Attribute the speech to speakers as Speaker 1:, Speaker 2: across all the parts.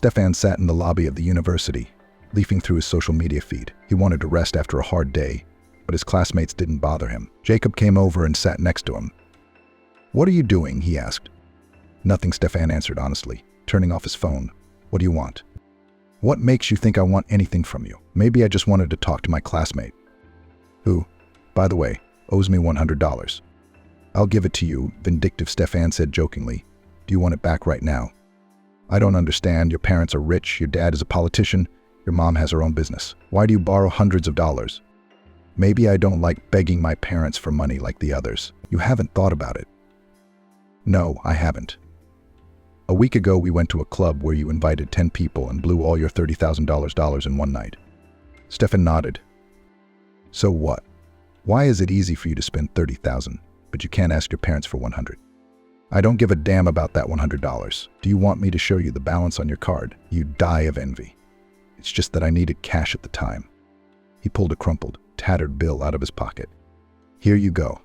Speaker 1: Stefan sat in the lobby of the university, leafing through his social media feed. He wanted to rest after a hard day, but his classmates didn't bother him. Jacob came over and sat next to him. "What are you doing?" he asked. "Nothing," Stefan answered honestly, turning off his phone. "What do you want?" "What makes you think I want anything from you?" "Maybe I just wanted to talk to my classmate, who, by the way, owes me $100. "I'll give it to you," vindictive Stefan said jokingly. "Do you want it back right now?" "I don't understand. Your parents are rich, your dad is a politician, your mom has her own business. Why do you borrow hundreds of dollars?" "Maybe I don't like begging my parents for money like the others." "You haven't thought about it." "No, I haven't. A week ago we went to a club where you invited 10 people and blew all your $30,000 in one night." Stefan nodded. "So what? Why is it easy for you to spend $30,000, but you can't ask your parents for $100? "I don't give a damn about that $100. Do you want me to show you the balance on your card? You'd die of envy. It's just that I needed cash at the time." He pulled a crumpled, tattered bill out of his pocket. "Here you go.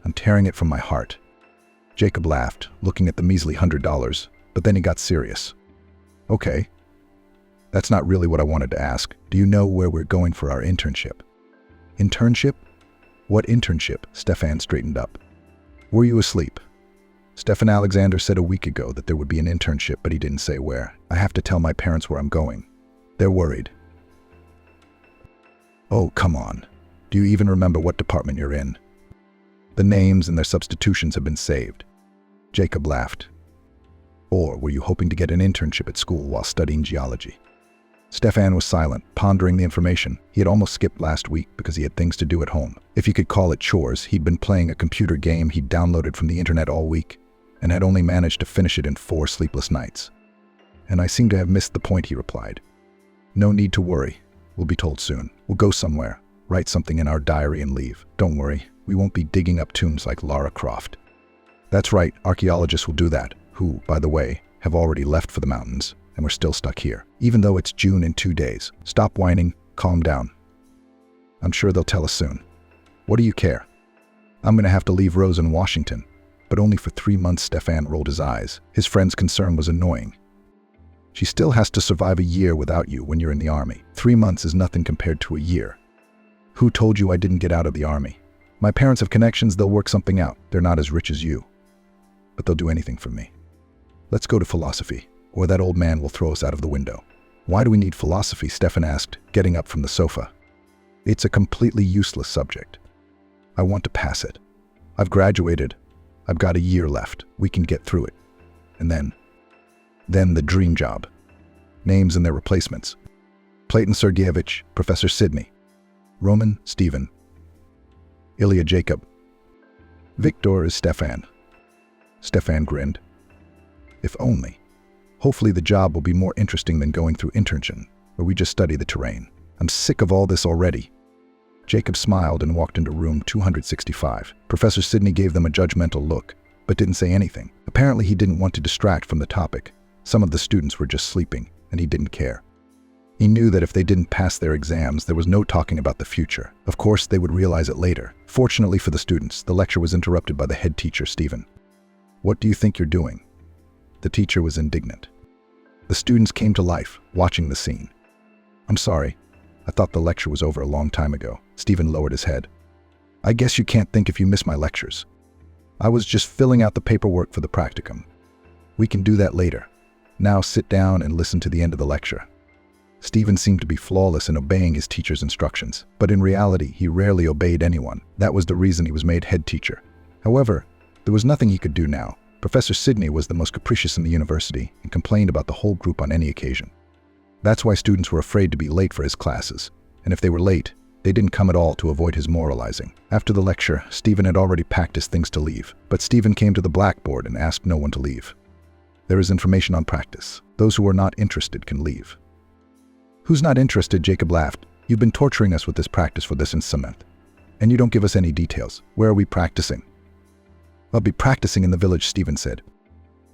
Speaker 1: I'm tearing it from my heart." Jacob laughed, looking at the measly $100, but then he got serious. "Okay. That's not really what I wanted to ask. Do you know where we're going for our internship?" "Internship? What internship?" Stefan straightened up. "Were you asleep?" "Stefan Alexander said a week ago that there would be an internship, but he didn't say where. I have to tell my parents where I'm going. They're worried." "Oh, come on. Do you even remember what department you're in?" "The names and their substitutions have been saved." Jacob laughed. "Or were you hoping to get an internship at school while studying geology?" Stefan was silent, pondering the information. He had almost skipped last week because he had things to do at home. If you could call it chores, he'd been playing a computer game he'd downloaded from the internet all week and had only managed to finish it in 4 sleepless nights. "And I seem to have missed the point," he replied. "No need to worry. We'll be told soon. We'll go somewhere, write something in our diary and leave. Don't worry, we won't be digging up tombs like Lara Croft." "That's right, archaeologists will do that, who, by the way, have already left for the mountains, and we're still stuck here, even though it's June in 2 days. Stop whining, calm down. I'm sure they'll tell us soon. What do you care? I'm going to have to leave Rose in Washington, but only for 3 months." Stefan rolled his eyes. His friend's concern was annoying. "She still has to survive a year without you when you're in the army. 3 months is nothing compared to a year." "Who told you I didn't get out of the army? My parents have connections, they'll work something out. They're not as rich as you, but they'll do anything for me. Let's go to philosophy, or that old man will throw us out of the window." "Why do we need philosophy?" Stefan asked, getting up from the sofa. "It's a completely useless subject. I want to pass it. I've graduated. I've got a year left. We can get through it. And then the dream job. Names and their replacements. Platon Sergeyevich, Professor Sidney. Roman, Stephen. Ilya, Jacob. Victor is Stefan." Stefan grinned. "If only. Hopefully the job will be more interesting than going through internship, where we just study the terrain. I'm sick of all this already." Jacob smiled and walked into room 265. Professor Sidney gave them a judgmental look, but didn't say anything. Apparently he didn't want to distract from the topic. Some of the students were just sleeping, and he didn't care. He knew that if they didn't pass their exams, there was no talking about the future. Of course, they would realize it later. Fortunately for the students, the lecture was interrupted by the head teacher, Stephen. "What do you think you're doing?" The teacher was indignant. The students came to life, watching the scene. "I'm sorry. I thought the lecture was over a long time ago." Stephen lowered his head. "I guess you can't think if you miss my lectures. I was just filling out the paperwork for the practicum. We can do that later. Now sit down and listen to the end of the lecture." Stephen seemed to be flawless in obeying his teacher's instructions, but in reality, he rarely obeyed anyone. That was the reason he was made head teacher. However, there was nothing he could do now. Professor Sidney was the most capricious in the university and complained about the whole group on any occasion. That's why students were afraid to be late for his classes, and if they were late, they didn't come at all to avoid his moralizing. After the lecture, Stephen had already packed his things to leave, but Stephen came to the blackboard and asked no one to leave. "There is information on practice. Those who are not interested can leave." "Who's not interested?" Jacob laughed. "You've been torturing us with this practice for this month, and you don't give us any details. Where are we practicing?" "I'll be practicing in the village," Stephen said.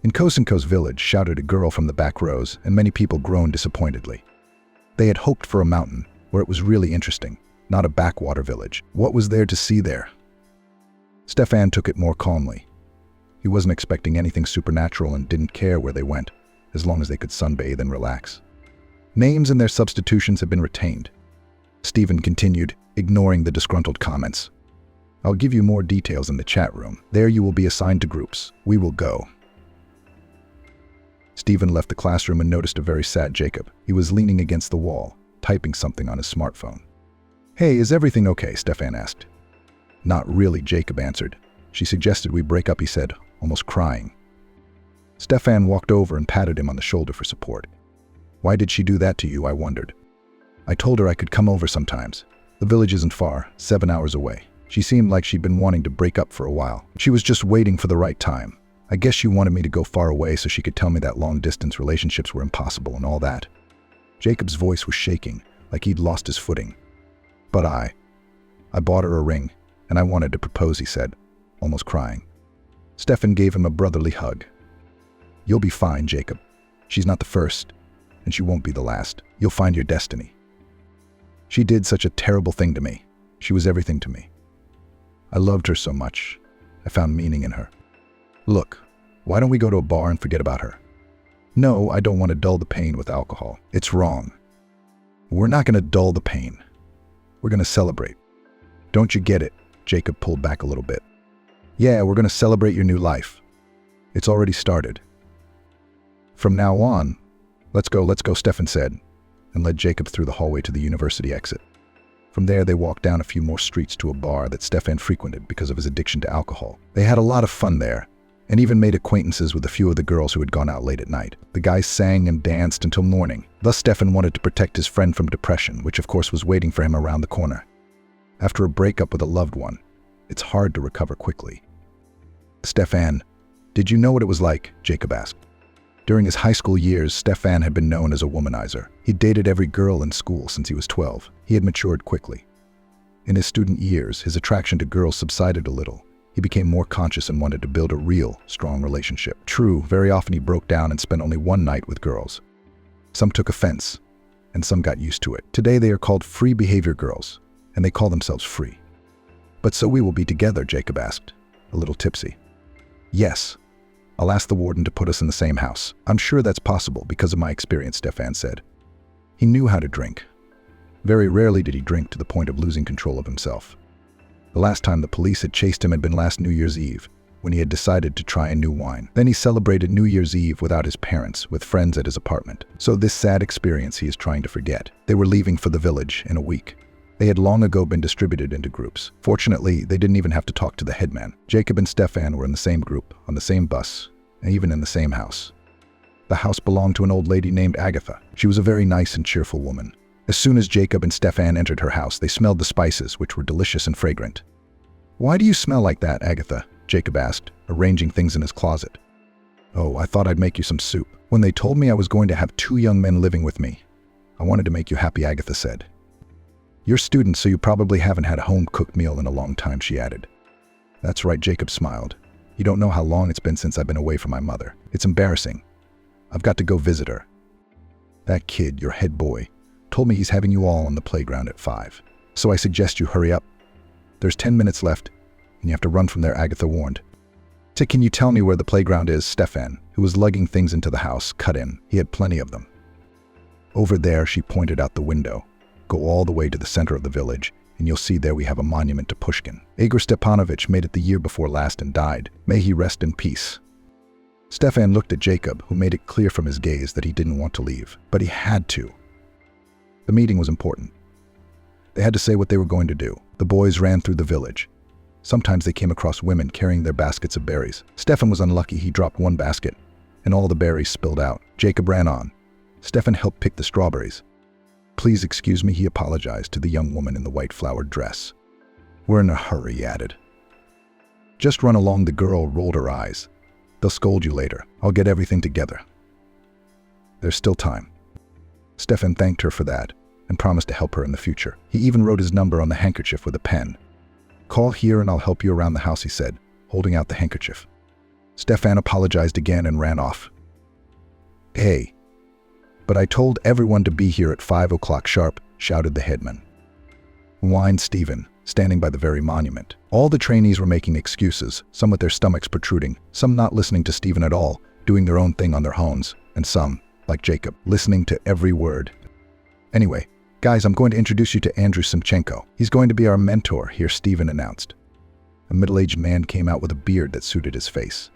Speaker 1: "In Kosenko's village," shouted a girl from the back rows, and many people groaned disappointedly. They had hoped for a mountain, where it was really interesting, not a backwater village. What was there to see there? Stefan took it more calmly. He wasn't expecting anything supernatural and didn't care where they went, as long as they could sunbathe and relax. Names and their substitutions have been retained. Stephen continued, ignoring the disgruntled comments. I'll give you more details in the chat room. There you will be assigned to groups. We will go. Stephen left the classroom and noticed a very sad Jacob. He was leaning against the wall, typing something on his smartphone. Hey, is everything okay? Stefan asked. Not really, Jacob answered. She suggested we break up, he said, almost crying. Stefan walked over and patted him on the shoulder for support. Why did she do that to you? I wondered. I told her I could come over sometimes. The village isn't far, 7 hours away. She seemed like she'd been wanting to break up for a while. She was just waiting for the right time. I guess she wanted me to go far away so she could tell me that long-distance relationships were impossible and all that. Jacob's voice was shaking, like he'd lost his footing. But I bought her a ring, and I wanted to propose, he said, almost crying. Stefan gave him a brotherly hug. You'll be fine, Jacob. She's not the first, and she won't be the last. You'll find your destiny. She did such a terrible thing to me. She was everything to me. I loved her so much. I found meaning in her. Look, why don't we go to a bar and forget about her? No, I don't want to dull the pain with alcohol. It's wrong. We're not going to dull the pain. We're going to celebrate. Don't you get it? Jacob pulled back a little bit. Yeah, we're going to celebrate your new life. It's already started. From now on, let's go, Stefan said, and led Jacob through the hallway to the university exit. From there, they walked down a few more streets to a bar that Stefan frequented because of his addiction to alcohol. They had a lot of fun there, and even made acquaintances with a few of the girls who had gone out late at night. The guys sang and danced until morning. Thus, Stefan wanted to protect his friend from depression, which of course was waiting for him around the corner. After a breakup with a loved one, it's hard to recover quickly. Stefan, did you know what it was like? Jacob asked. During his high school years, Stefan had been known as a womanizer. He'd dated every girl in school since he was 12. He had matured quickly. In his student years, his attraction to girls subsided a little. He became more conscious and wanted to build a real, strong relationship. True, very often he broke down and spent only one night with girls. Some took offense, and some got used to it. Today they are called free behavior girls, and they call themselves free. But so we will be together, Jacob asked, a little tipsy. Yes. I'll ask the warden to put us in the same house. I'm sure that's possible because of my experience, Stefan said. He knew how to drink. Very rarely did he drink to the point of losing control of himself. The last time the police had chased him had been last New Year's Eve, when he had decided to try a new wine. Then he celebrated New Year's Eve without his parents, with friends at his apartment. So this sad experience he is trying to forget. They were leaving for the village in a week. They had long ago been distributed into groups. Fortunately, they didn't even have to talk to the headman. Jacob and Stefan were in the same group, on the same bus, and even in the same house. The house belonged to an old lady named Agatha. She was a very nice and cheerful woman. As soon as Jacob and Stefan entered her house, they smelled the spices, which were delicious and fragrant. Why do you smell like that, Agatha? Jacob asked, arranging things in his closet. Oh, I thought I'd make you some soup. When they told me I was going to have 2 young men living with me, I wanted to make you happy, Agatha said. You're students, so you probably haven't had a home-cooked meal in a long time, she added. That's right, Jacob smiled. You don't know how long it's been since I've been away from my mother. It's embarrassing. I've got to go visit her. That kid, your head boy, told me he's having you all on the playground at 5. So I suggest you hurry up. There's 10 minutes left, and you have to run from there, Agatha warned. Can you tell me where the playground is? Stefan, who was lugging things into the house, cut in. He had plenty of them. Over there, she pointed out the window. Go all the way to the center of the village, and you'll see there we have a monument to Pushkin. Igor Stepanovich made it the year before last and died. May he rest in peace. Stefan looked at Jacob, who made it clear from his gaze that he didn't want to leave, but he had to. The meeting was important. They had to say what they were going to do. The boys ran through the village. Sometimes they came across women carrying their baskets of berries. Stefan was unlucky. He dropped one basket, and all the berries spilled out. Jacob ran on. Stefan helped pick the strawberries. Please excuse me, he apologized to the young woman in the white flowered dress. We're in a hurry, he added. Just run along, the girl rolled her eyes. They'll scold you later. I'll get everything together. There's still time. Stefan thanked her for that and promised to help her in the future. He even wrote his number on the handkerchief with a pen. Call here and I'll help you around the house, he said, holding out the handkerchief. Stefan apologized again and ran off. Hey, but I told everyone to be here at 5 o'clock sharp, shouted the headman. Whined Stephen, standing by the very monument. All the trainees were making excuses, some with their stomachs protruding, some not listening to Stephen at all, doing their own thing on their phones, and some, like Jacob, listening to every word. Anyway, guys, I'm going to introduce you to Andrew Simchenko. He's going to be our mentor, here Steven announced. A middle-aged man came out with a beard that suited his face.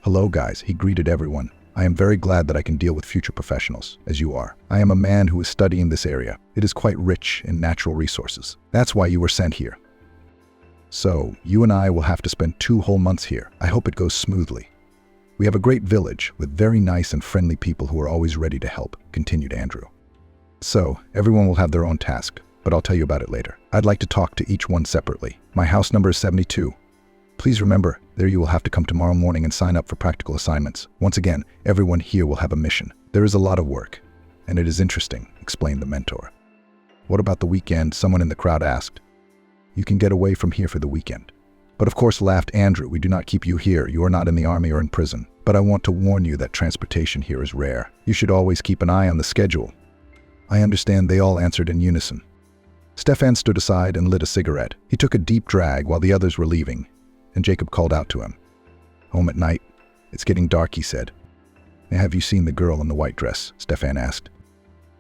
Speaker 1: Hello, guys, he greeted everyone. I am very glad that I can deal with future professionals, as you are. I am a man who is studying this area. It is quite rich in natural resources. That's why you were sent here. So, you and I will have to spend 2 whole months here. I hope it goes smoothly. We have a great village with very nice and friendly people who are always ready to help, continued Andrew. So, everyone will have their own task, but I'll tell you about it later. I'd like to talk to each one separately. My house number is 72. Please remember, there you will have to come tomorrow morning and sign up for practical assignments. Once again, everyone here will have a mission. There is a lot of work, and it is interesting, explained the mentor. What about the weekend? Someone in the crowd asked. You can get away from here for the weekend. But of course, laughed Andrew, we do not keep you here. You are not in the army or in prison. But I want to warn you that transportation here is rare. You should always keep an eye on the schedule. I understand, they all answered in unison. Stefan stood aside and lit a cigarette. He took a deep drag while the others were leaving, and Jacob called out to him. Home at night. It's getting dark, he said. Have you seen the girl in the white dress? Stefan asked.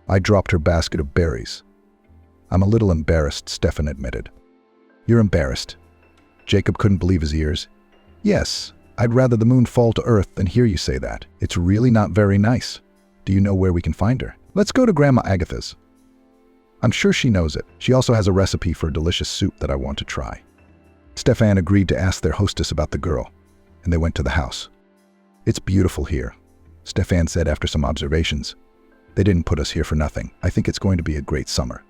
Speaker 1: I dropped her basket of berries. I'm a little embarrassed, Stefan admitted. You're embarrassed? Jacob couldn't believe his ears. Yes, I'd rather the moon fall to earth than hear you say that. It's really not very nice. Do you know where we can find her? Let's go to Grandma Agatha's. I'm sure she knows it. She also has a recipe for a delicious soup that I want to try. Stefan agreed to ask their hostess about the girl, and they went to the house. It's beautiful here, Stefan said after some observations. They didn't put us here for nothing. I think it's going to be a great summer.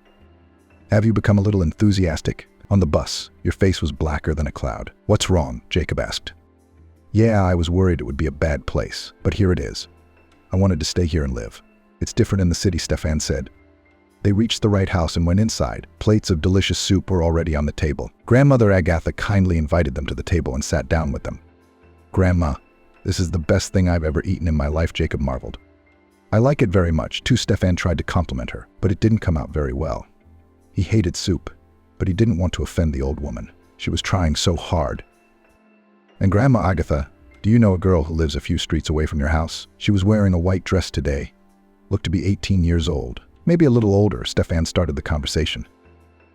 Speaker 1: Have you become a little enthusiastic? On the bus, your face was blacker than a cloud. What's wrong? Jacob asked. Yeah, I was worried it would be a bad place, but here it is. I wanted to stay here and live. It's different in the city, Stefan said. They reached the right house and went inside. Plates of delicious soup were already on the table. Grandmother Agatha kindly invited them to the table and sat down with them. Grandma, this is the best thing I've ever eaten in my life, Jacob marveled. I like it very much, too. Stefan tried to compliment her, but it didn't come out very well. He hated soup, but he didn't want to offend the old woman. She was trying so hard. And Grandma Agatha, do you know a girl who lives a few streets away from your house? She was wearing a white dress today. Looked to be 18 years old. Maybe a little older, Stefan started the conversation.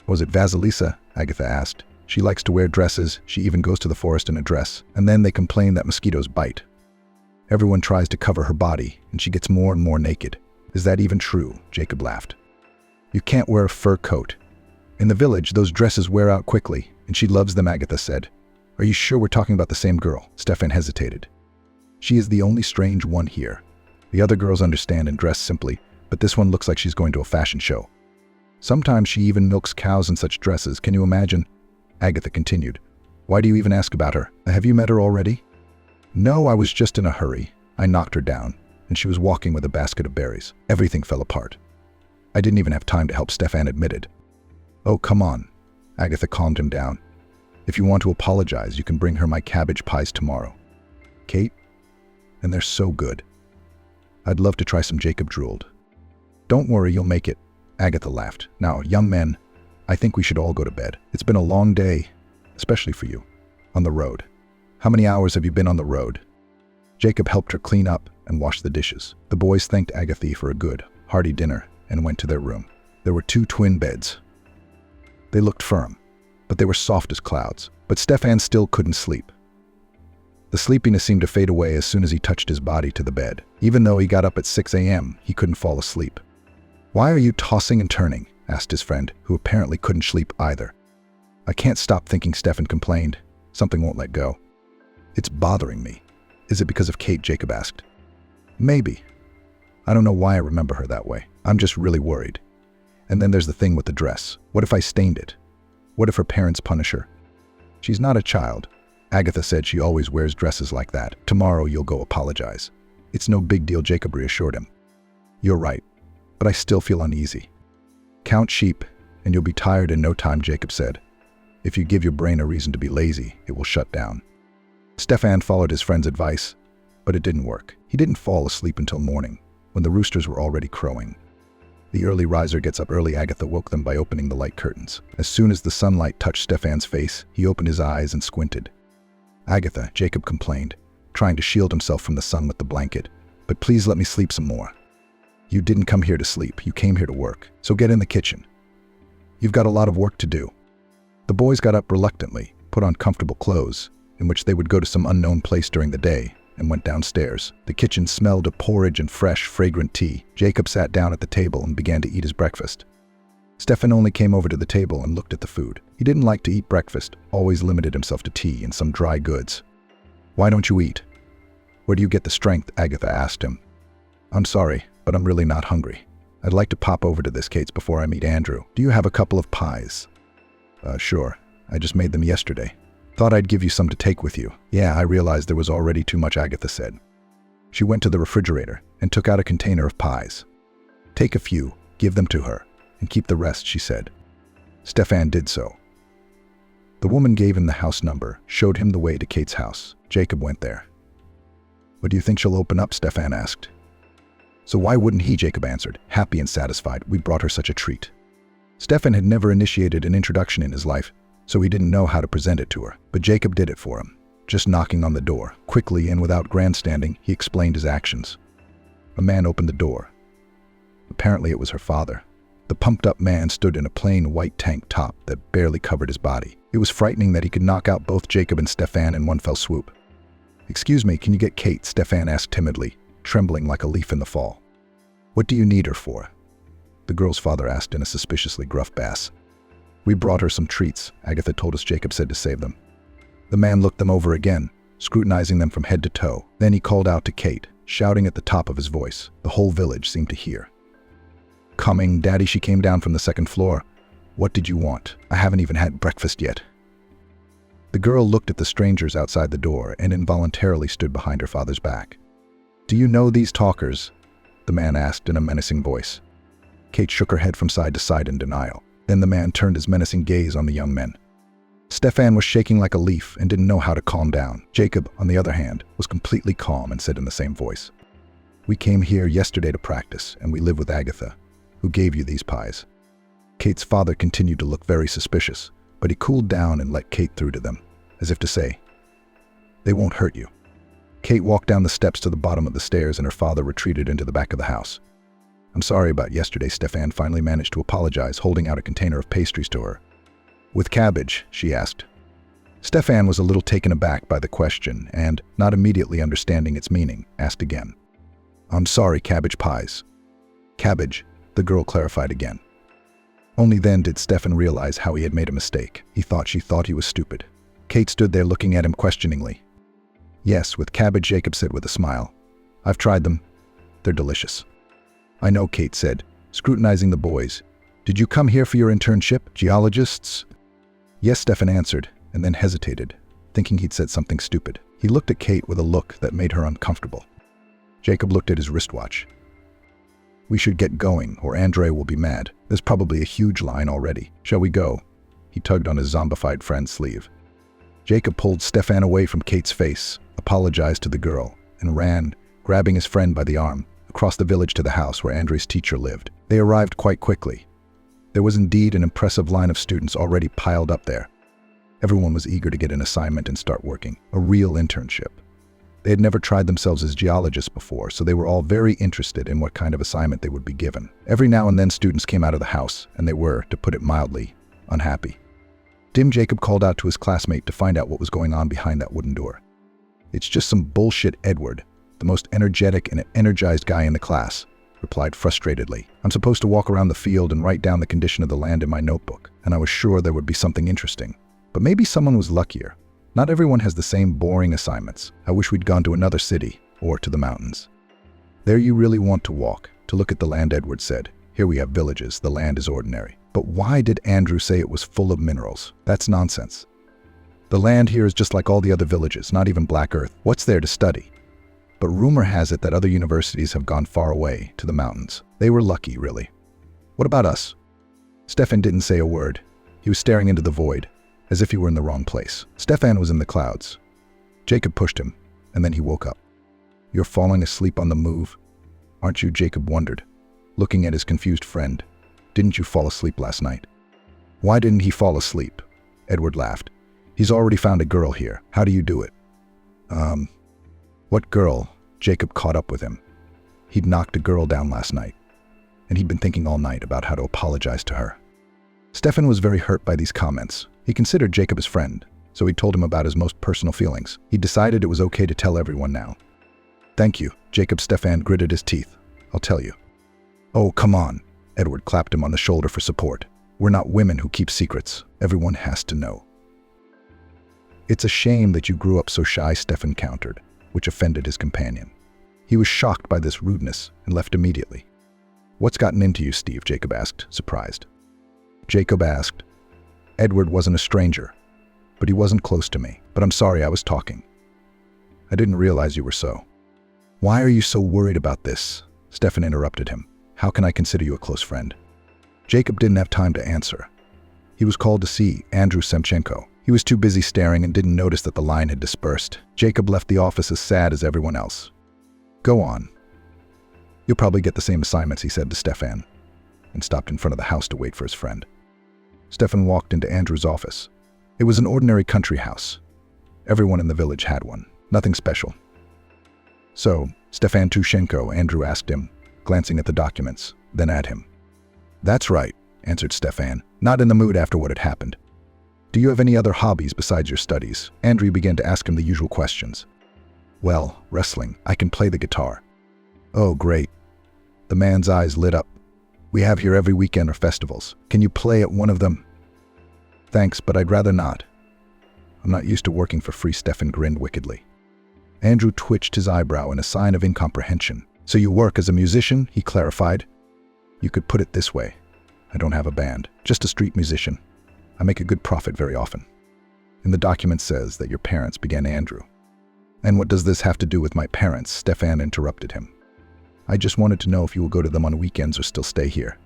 Speaker 1: Was it Vasilisa? Agatha asked. She likes to wear dresses. She even goes to the forest in a dress. And then they complain that mosquitoes bite. Everyone tries to cover her body, and she gets more and more naked. Is that even true? Jacob laughed. You can't wear a fur coat. In the village, those dresses wear out quickly, and she loves them, Agatha said. Are you sure we're talking about the same girl? Stefan hesitated. She is the only strange one here. The other girls understand and dress simply, but this one looks like she's going to a fashion show. Sometimes she even milks cows in such dresses. Can you imagine? Agatha continued. Why do you even ask about her? Have you met her already? No, I was just in a hurry. I knocked her down, and she was walking with a basket of berries. Everything fell apart. I didn't even have time to help, Stefan admitted. Oh, come on. Agatha calmed him down. If you want to apologize, you can bring her my cabbage pies tomorrow. Kate? And they're so good. I'd love to try some, Jacob drooled. Don't worry, you'll make it, Agatha laughed. Now, young men, I think we should all go to bed. It's been a long day, especially for you, on the road. How many hours have you been on the road? Jacob helped her clean up and wash the dishes. The boys thanked Agatha for a good, hearty dinner and went to their room. There were 2 twin beds. They looked firm, but they were soft as clouds. But Stefan still couldn't sleep. The sleepiness seemed to fade away as soon as he touched his body to the bed. Even though he got up at 6 a.m., he couldn't fall asleep. Why are you tossing and turning? Asked his friend, who apparently couldn't sleep either. I can't stop thinking, Stefan complained. Something won't let go. It's bothering me. Is it because of Kate? Jacob asked. Maybe. I don't know why I remember her that way. I'm just really worried. And then there's the thing with the dress. What if I stained it? What if her parents punish her? She's not a child. Agatha said she always wears dresses like that. Tomorrow you'll go apologize. It's no big deal, Jacob reassured him. You're right, but I still feel uneasy. Count sheep, and you'll be tired in no time, Jacob said. If you give your brain a reason to be lazy, it will shut down. Stefan followed his friend's advice, but it didn't work. He didn't fall asleep until morning, when the roosters were already crowing. The early riser gets up early. Agatha woke them by opening the light curtains. As soon as the sunlight touched Stefan's face, he opened his eyes and squinted. Agatha, Jacob complained, trying to shield himself from the sun with the blanket, but please let me sleep some more. You didn't come here to sleep, you came here to work, so get in the kitchen. You've got a lot of work to do. The boys got up reluctantly, put on comfortable clothes, in which they would go to some unknown place during the day, and went downstairs. The kitchen smelled of porridge and fresh, fragrant tea. Jacob sat down at the table and began to eat his breakfast. Stefan only came over to the table and looked at the food. He didn't like to eat breakfast, always limited himself to tea and some dry goods. Why don't you eat? Where do you get the strength? Agatha asked him. I'm sorry, but I'm really not hungry. I'd like to pop over to this Kate's before I meet Andrew. Do you have a couple of pies? Sure. I just made them yesterday. Thought I'd give you some to take with you. Yeah, I realized there was already too much, Agatha said. She went to the refrigerator and took out a container of pies. Take a few, give them to her, and keep the rest, she said. Stefan did so. The woman gave him the house number, showed him the way to Kate's house. Jacob went there. What do you think she'll open up? Stefan asked. So why wouldn't he? Jacob answered, happy and satisfied. We brought her such a treat. Stefan had never initiated an introduction in his life, so he didn't know how to present it to her. But Jacob did it for him, just knocking on the door. Quickly and without grandstanding, he explained his actions. A man opened the door. Apparently it was her father. The pumped-up man stood in a plain white tank top that barely covered his body. It was frightening that he could knock out both Jacob and Stefan in one fell swoop. Excuse me, can you get Kate? Stefan asked timidly, trembling like a leaf in the fall. What do you need her for? The girl's father asked in a suspiciously gruff bass. We brought her some treats, Agatha told us. Jacob said to save them. The man looked them over again, scrutinizing them from head to toe. Then he called out to Kate, shouting at the top of his voice. The whole village seemed to hear. Coming, Daddy. She came down from the second floor. What did you want? I haven't even had breakfast yet. The girl looked at the strangers outside the door and involuntarily stood behind her father's back. Do you know these talkers? The man asked in a menacing voice. Kate shook her head from side to side in denial. Then the man turned his menacing gaze on the young men. Stefan was shaking like a leaf and didn't know how to calm down. Jacob, on the other hand, was completely calm and said in the same voice, We came here yesterday to practice, and we live with Agatha, who gave you these pies. Kate's father continued to look very suspicious, but he cooled down and let Kate through to them, as if to say, They won't hurt you. Kate walked down the steps to the bottom of the stairs and her father retreated into the back of the house. I'm sorry about yesterday, Stefan finally managed to apologize, holding out a container of pastries to her. With cabbage, she asked. Stefan was a little taken aback by the question and, not immediately understanding its meaning, asked again. I'm sorry, cabbage pies. Cabbage, the girl clarified again. Only then did Stefan realize how he had made a mistake. She thought he was stupid. Kate stood there looking at him questioningly. Yes, with cabbage, Jacob said with a smile. I've tried them. They're delicious. I know, Kate said, scrutinizing the boys. Did you come here for your internship, geologists? Yes, Stefan answered, and then hesitated, thinking he'd said something stupid. He looked at Kate with a look that made her uncomfortable. Jacob looked at his wristwatch. We should get going, or Andre will be mad. There's probably a huge line already. Shall we go? He tugged on his zombified friend's sleeve. Jacob pulled Stefan away from Kate's face, apologized to the girl, and ran, grabbing his friend by the arm, across the village to the house where Andre's teacher lived. They arrived quite quickly. There was indeed an impressive line of students already piled up there. Everyone was eager to get an assignment and start working, a real internship. They had never tried themselves as geologists before, so they were all very interested in what kind of assignment they would be given. Every now and then students came out of the house, and they were, to put it mildly, unhappy. Jacob called out to his classmate to find out what was going on behind that wooden door. It's just some bullshit, Edward, the most energetic and energized guy in the class, replied frustratedly. I'm supposed to walk around the field and write down the condition of the land in my notebook, and I was sure there would be something interesting. But maybe someone was luckier. Not everyone has the same boring assignments. I wish we'd gone to another city, or to the mountains. There you really want to walk, to look at the land, Edward said. Here we have villages, the land is ordinary. But why did Andrew say it was full of minerals? That's nonsense. The land here is just like all the other villages, not even black earth. What's there to study? But rumor has it that other universities have gone far away, to the mountains. They were lucky, really. What about us? Stefan didn't say a word. He was staring into the void, as if he were in the wrong place. Stefan was in the clouds. Jacob pushed him, and then he woke up. You're falling asleep on the move, aren't you? Jacob wondered, looking at his confused friend. Didn't you fall asleep last night? Why didn't he fall asleep? Edward laughed. He's already found a girl here. How do you do it? What girl? Jacob caught up with him. He'd knocked a girl down last night, and he'd been thinking all night about how to apologize to her. Stefan was very hurt by these comments. He considered Jacob his friend, so he told him about his most personal feelings. He decided it was okay to tell everyone now. "Thank you," Jacob. Stefan gritted his teeth. "I'll tell you." "Oh, come on." Edward clapped him on the shoulder for support. "We're not women who keep secrets. Everyone has to know." "It's a shame that you grew up so shy," Stefan countered, which offended his companion. He was shocked by this rudeness and left immediately. "What's gotten into you, Steve?" Jacob asked, surprised. Jacob asked. "Edward wasn't a stranger, but he wasn't close to me. But I'm sorry, I was talking. I didn't realize you were so." "Why are you so worried about this?" Stefan interrupted him. "How can I consider you a close friend?" Jacob didn't have time to answer. He was called to see Andrew Semchenko. He was too busy staring and didn't notice that the line had dispersed. Jacob left the office as sad as everyone else. "Go on. You'll probably get the same assignments," he said to Stefan, and stopped in front of the house to wait for his friend. Stefan walked into Andrew's office. It was an ordinary country house. Everyone in the village had one. Nothing special. "So, Stefan Tushenko," Andrew asked him, glancing at the documents, then at him. "That's right," answered Stefan, not in the mood after what had happened. "Do you have any other hobbies besides your studies?" Andrew began to ask him the usual questions. "Well, wrestling. I can play the guitar." "Oh, great." The man's eyes lit up. "We have here every weekend or festivals. Can you play at one of them?" "Thanks, but I'd rather not. I'm not used to working for free." Stefan grinned wickedly. Andrew twitched his eyebrow in a sign of incomprehension. "So you work as a musician?" he clarified. "You could put it this way. I don't have a band, just a street musician. I make a good profit very often." "And the document says that your parents," began Andrew. "And what does this have to do with my parents?" Stefan interrupted him. "I just wanted to know if you will go to them on weekends or still stay here."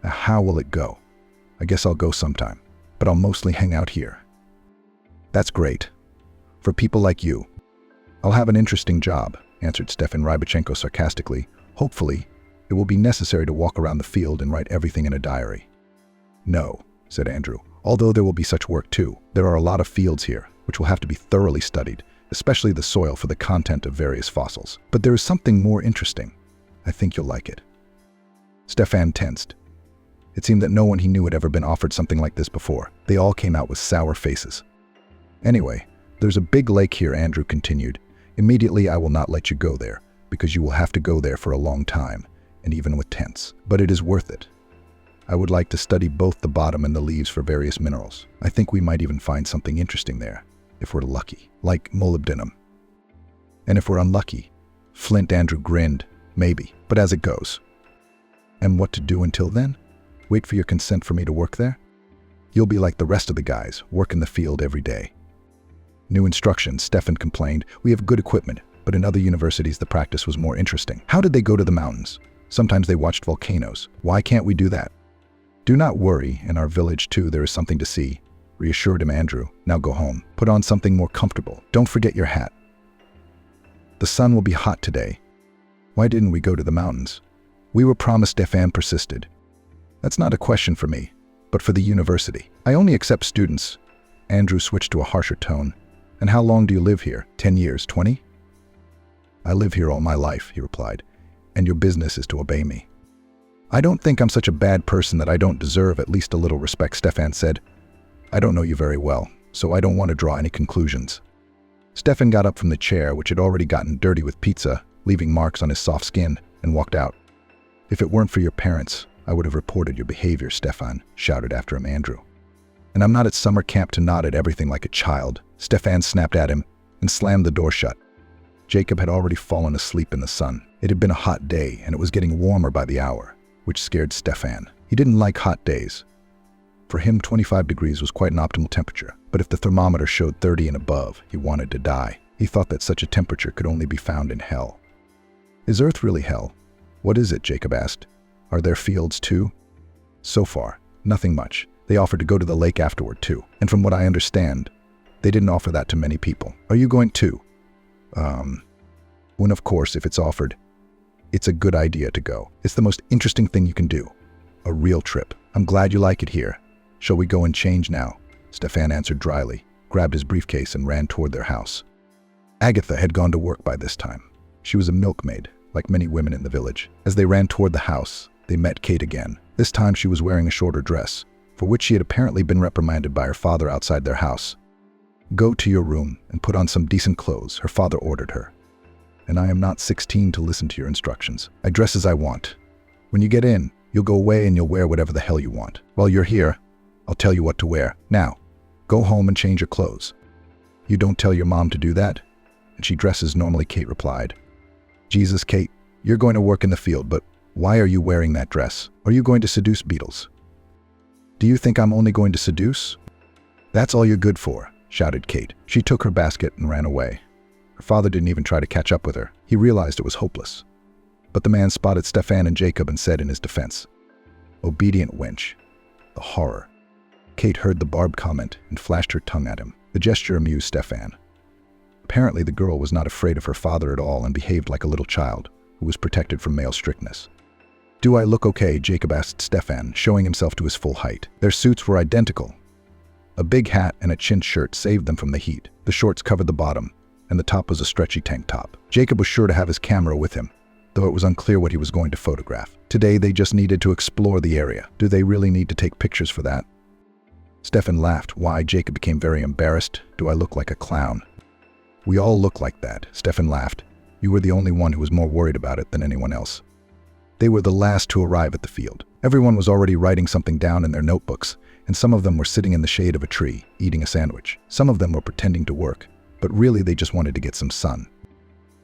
Speaker 1: "How will it go? I guess I'll go sometime, but I'll mostly hang out here." "That's great. For people like you. I'll have an interesting job," answered Stefan Rybachenko sarcastically. "Hopefully, it will be necessary to walk around the field and write everything in a diary." "No," said Andrew, "although there will be such work too. There are a lot of fields here, which will have to be thoroughly studied, especially the soil for the content of various fossils. But there is something more interesting. I think you'll like it." Stefan tensed. It seemed that no one he knew had ever been offered something like this before. They all came out with sour faces. "Anyway, there's a big lake here," Andrew continued. "Immediately I will not let you go there, because you will have to go there for a long time, and even with tents. But it is worth it. I would like to study both the bottom and the leaves for various minerals. I think we might even find something interesting there, if we're lucky, like molybdenum. And if we're unlucky, flint." Andrew grinned. "Maybe, but as it goes." "And what to do until then? Wait for your consent for me to work there?" "You'll be like the rest of the guys, work in the field every day." "New instructions," Stefan complained. "We have good equipment, but in other universities the practice was more interesting." "How did they go to the mountains? Sometimes they watched volcanoes. Why can't we do that?" "Do not worry, in our village too there is something to see," reassured him Andrew. "Now go home. Put on something more comfortable. Don't forget your hat. The sun will be hot today." "Why didn't we go to the mountains?" "We were promised," Stefan persisted. "That's not a question for me, but for the university. I only accept students." Andrew switched to a harsher tone. "And how long do you live here? 10 years, 20? "I live here all my life," he replied, "and your business is to obey me." "I don't think I'm such a bad person that I don't deserve at least a little respect," Stefan said. "I don't know you very well, so I don't want to draw any conclusions." Stefan got up from the chair, which had already gotten dirty with pizza, leaving marks on his soft skin, and walked out. "If it weren't for your parents, I would have reported your behavior," Stefan shouted after him Andrew. "And I'm not at summer camp to nod at everything like a child." Stefan snapped at him and slammed the door shut. Jacob had already fallen asleep in the sun. It had been a hot day, and it was getting warmer by the hour, which scared Stefan. He didn't like hot days. For him, 25 degrees was quite an optimal temperature, but if the thermometer showed 30 and above, he wanted to die. He thought that such a temperature could only be found in hell. "Is Earth really hell?" "What is it?" Jacob asked. "Are there fields too?" "So far, nothing much. They offered to go to the lake afterward too, and from what I understand, they didn't offer that to many people." "Are you going too?" When of course, if it's offered, it's a good idea to go. It's the most interesting thing you can do. A real trip. I'm glad you like it here. Shall we go and change now?" Stefan answered dryly, grabbed his briefcase and ran toward their house. Agatha had gone to work by this time. She was a milkmaid, like many women in the village. As they ran toward the house, they met Kate again. This time she was wearing a shorter dress, for which she had apparently been reprimanded by her father outside their house. "Go to your room and put on some decent clothes," her father ordered her. "And I am not 16 to listen to your instructions. I dress as I want. When you get in, you'll go away and you'll wear whatever the hell you want. While you're here, I'll tell you what to wear. Now, go home and change your clothes." "You don't tell your mom to do that?" "And she dresses normally," Kate replied. "Jesus, Kate, you're going to work in the field, but why are you wearing that dress? Are you going to seduce beetles?" "Do you think I'm only going to seduce?" "That's all you're good for," shouted Kate. She took her basket and ran away. Her father didn't even try to catch up with her. He realized it was hopeless. But the man spotted Stefan and Jacob and said in his defense, "Obedient wench." The horror. Kate heard the barbed comment and flashed her tongue at him. The gesture amused Stefan. Apparently the girl was not afraid of her father at all and behaved like a little child who was protected from male strictness. "Do I look okay?" Jacob asked Stefan, showing himself to his full height. Their suits were identical. A big hat and a chintz shirt saved them from the heat. The shorts covered the bottom, and the top was a stretchy tank top. Jacob was sure to have his camera with him, though it was unclear what he was going to photograph. Today they just needed to explore the area. Do they really need to take pictures for that? Stefan laughed. "Why?" Jacob became very embarrassed. "Do I look like a clown?" "We all look like that," Stefan laughed. "You were the only one who was more worried about it than anyone else." They were the last to arrive at the field. Everyone was already writing something down in their notebooks, and some of them were sitting in the shade of a tree, eating a sandwich. Some of them were pretending to work, but really they just wanted to get some sun.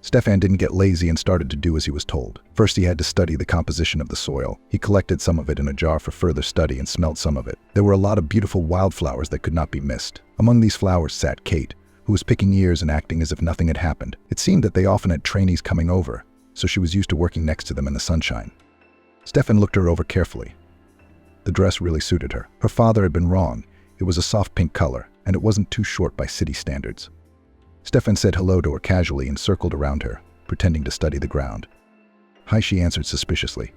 Speaker 1: Stefan didn't get lazy and started to do as he was told. First he had to study the composition of the soil. He collected some of it in a jar for further study and smelled some of it. There were a lot of beautiful wildflowers that could not be missed. Among these flowers sat Kate, who was picking ears and acting as if nothing had happened. It seemed that they often had trainees coming over, so she was used to working next to them in the sunshine. Stefan looked her over carefully. The dress really suited her. Her father had been wrong. It was a soft pink color, and it wasn't too short by city standards. Stefan said hello to her casually and circled around her, pretending to study the ground. "Hi," she answered suspiciously.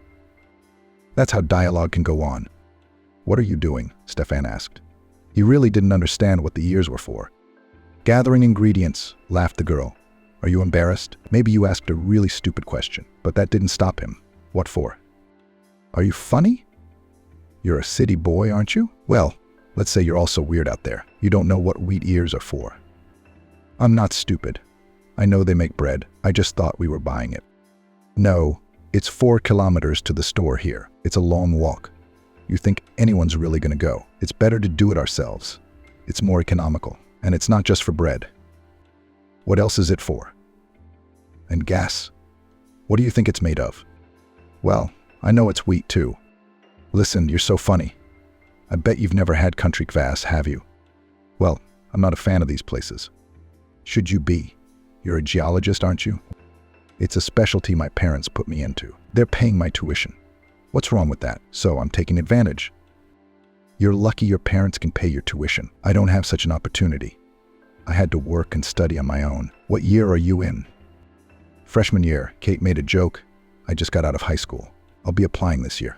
Speaker 1: That's how dialogue can go on. "What are you doing?" Stefan asked. He really didn't understand what the ears were for. "Gathering ingredients," laughed the girl. "Are you embarrassed? Maybe you asked a really stupid question, but that didn't stop him." "What for?" "Are you funny? You're a city boy, aren't you? Well, let's say you're also weird out there. You don't know what wheat ears are for." "I'm not stupid. I know they make bread. I just thought we were buying it." "No, it's 4 kilometers to the store here. It's a long walk. You think anyone's really going to go? It's better to do it ourselves. It's more economical. And it's not just for bread. What else is it for? And gas. What do you think it's made of?" "Well, I know it's wheat too." "Listen, you're so funny. I bet you've never had country kvass, have you?" "Well, I'm not a fan of these places." "Should you be? You're a geologist, aren't you?" "It's a specialty my parents put me into. They're paying my tuition. What's wrong with that? So I'm taking advantage." "You're lucky your parents can pay your tuition. I don't have such an opportunity. I had to work and study on my own." "What year are you in?" "Freshman year." Kate made a joke. "I just got out of high school. I'll be applying this year."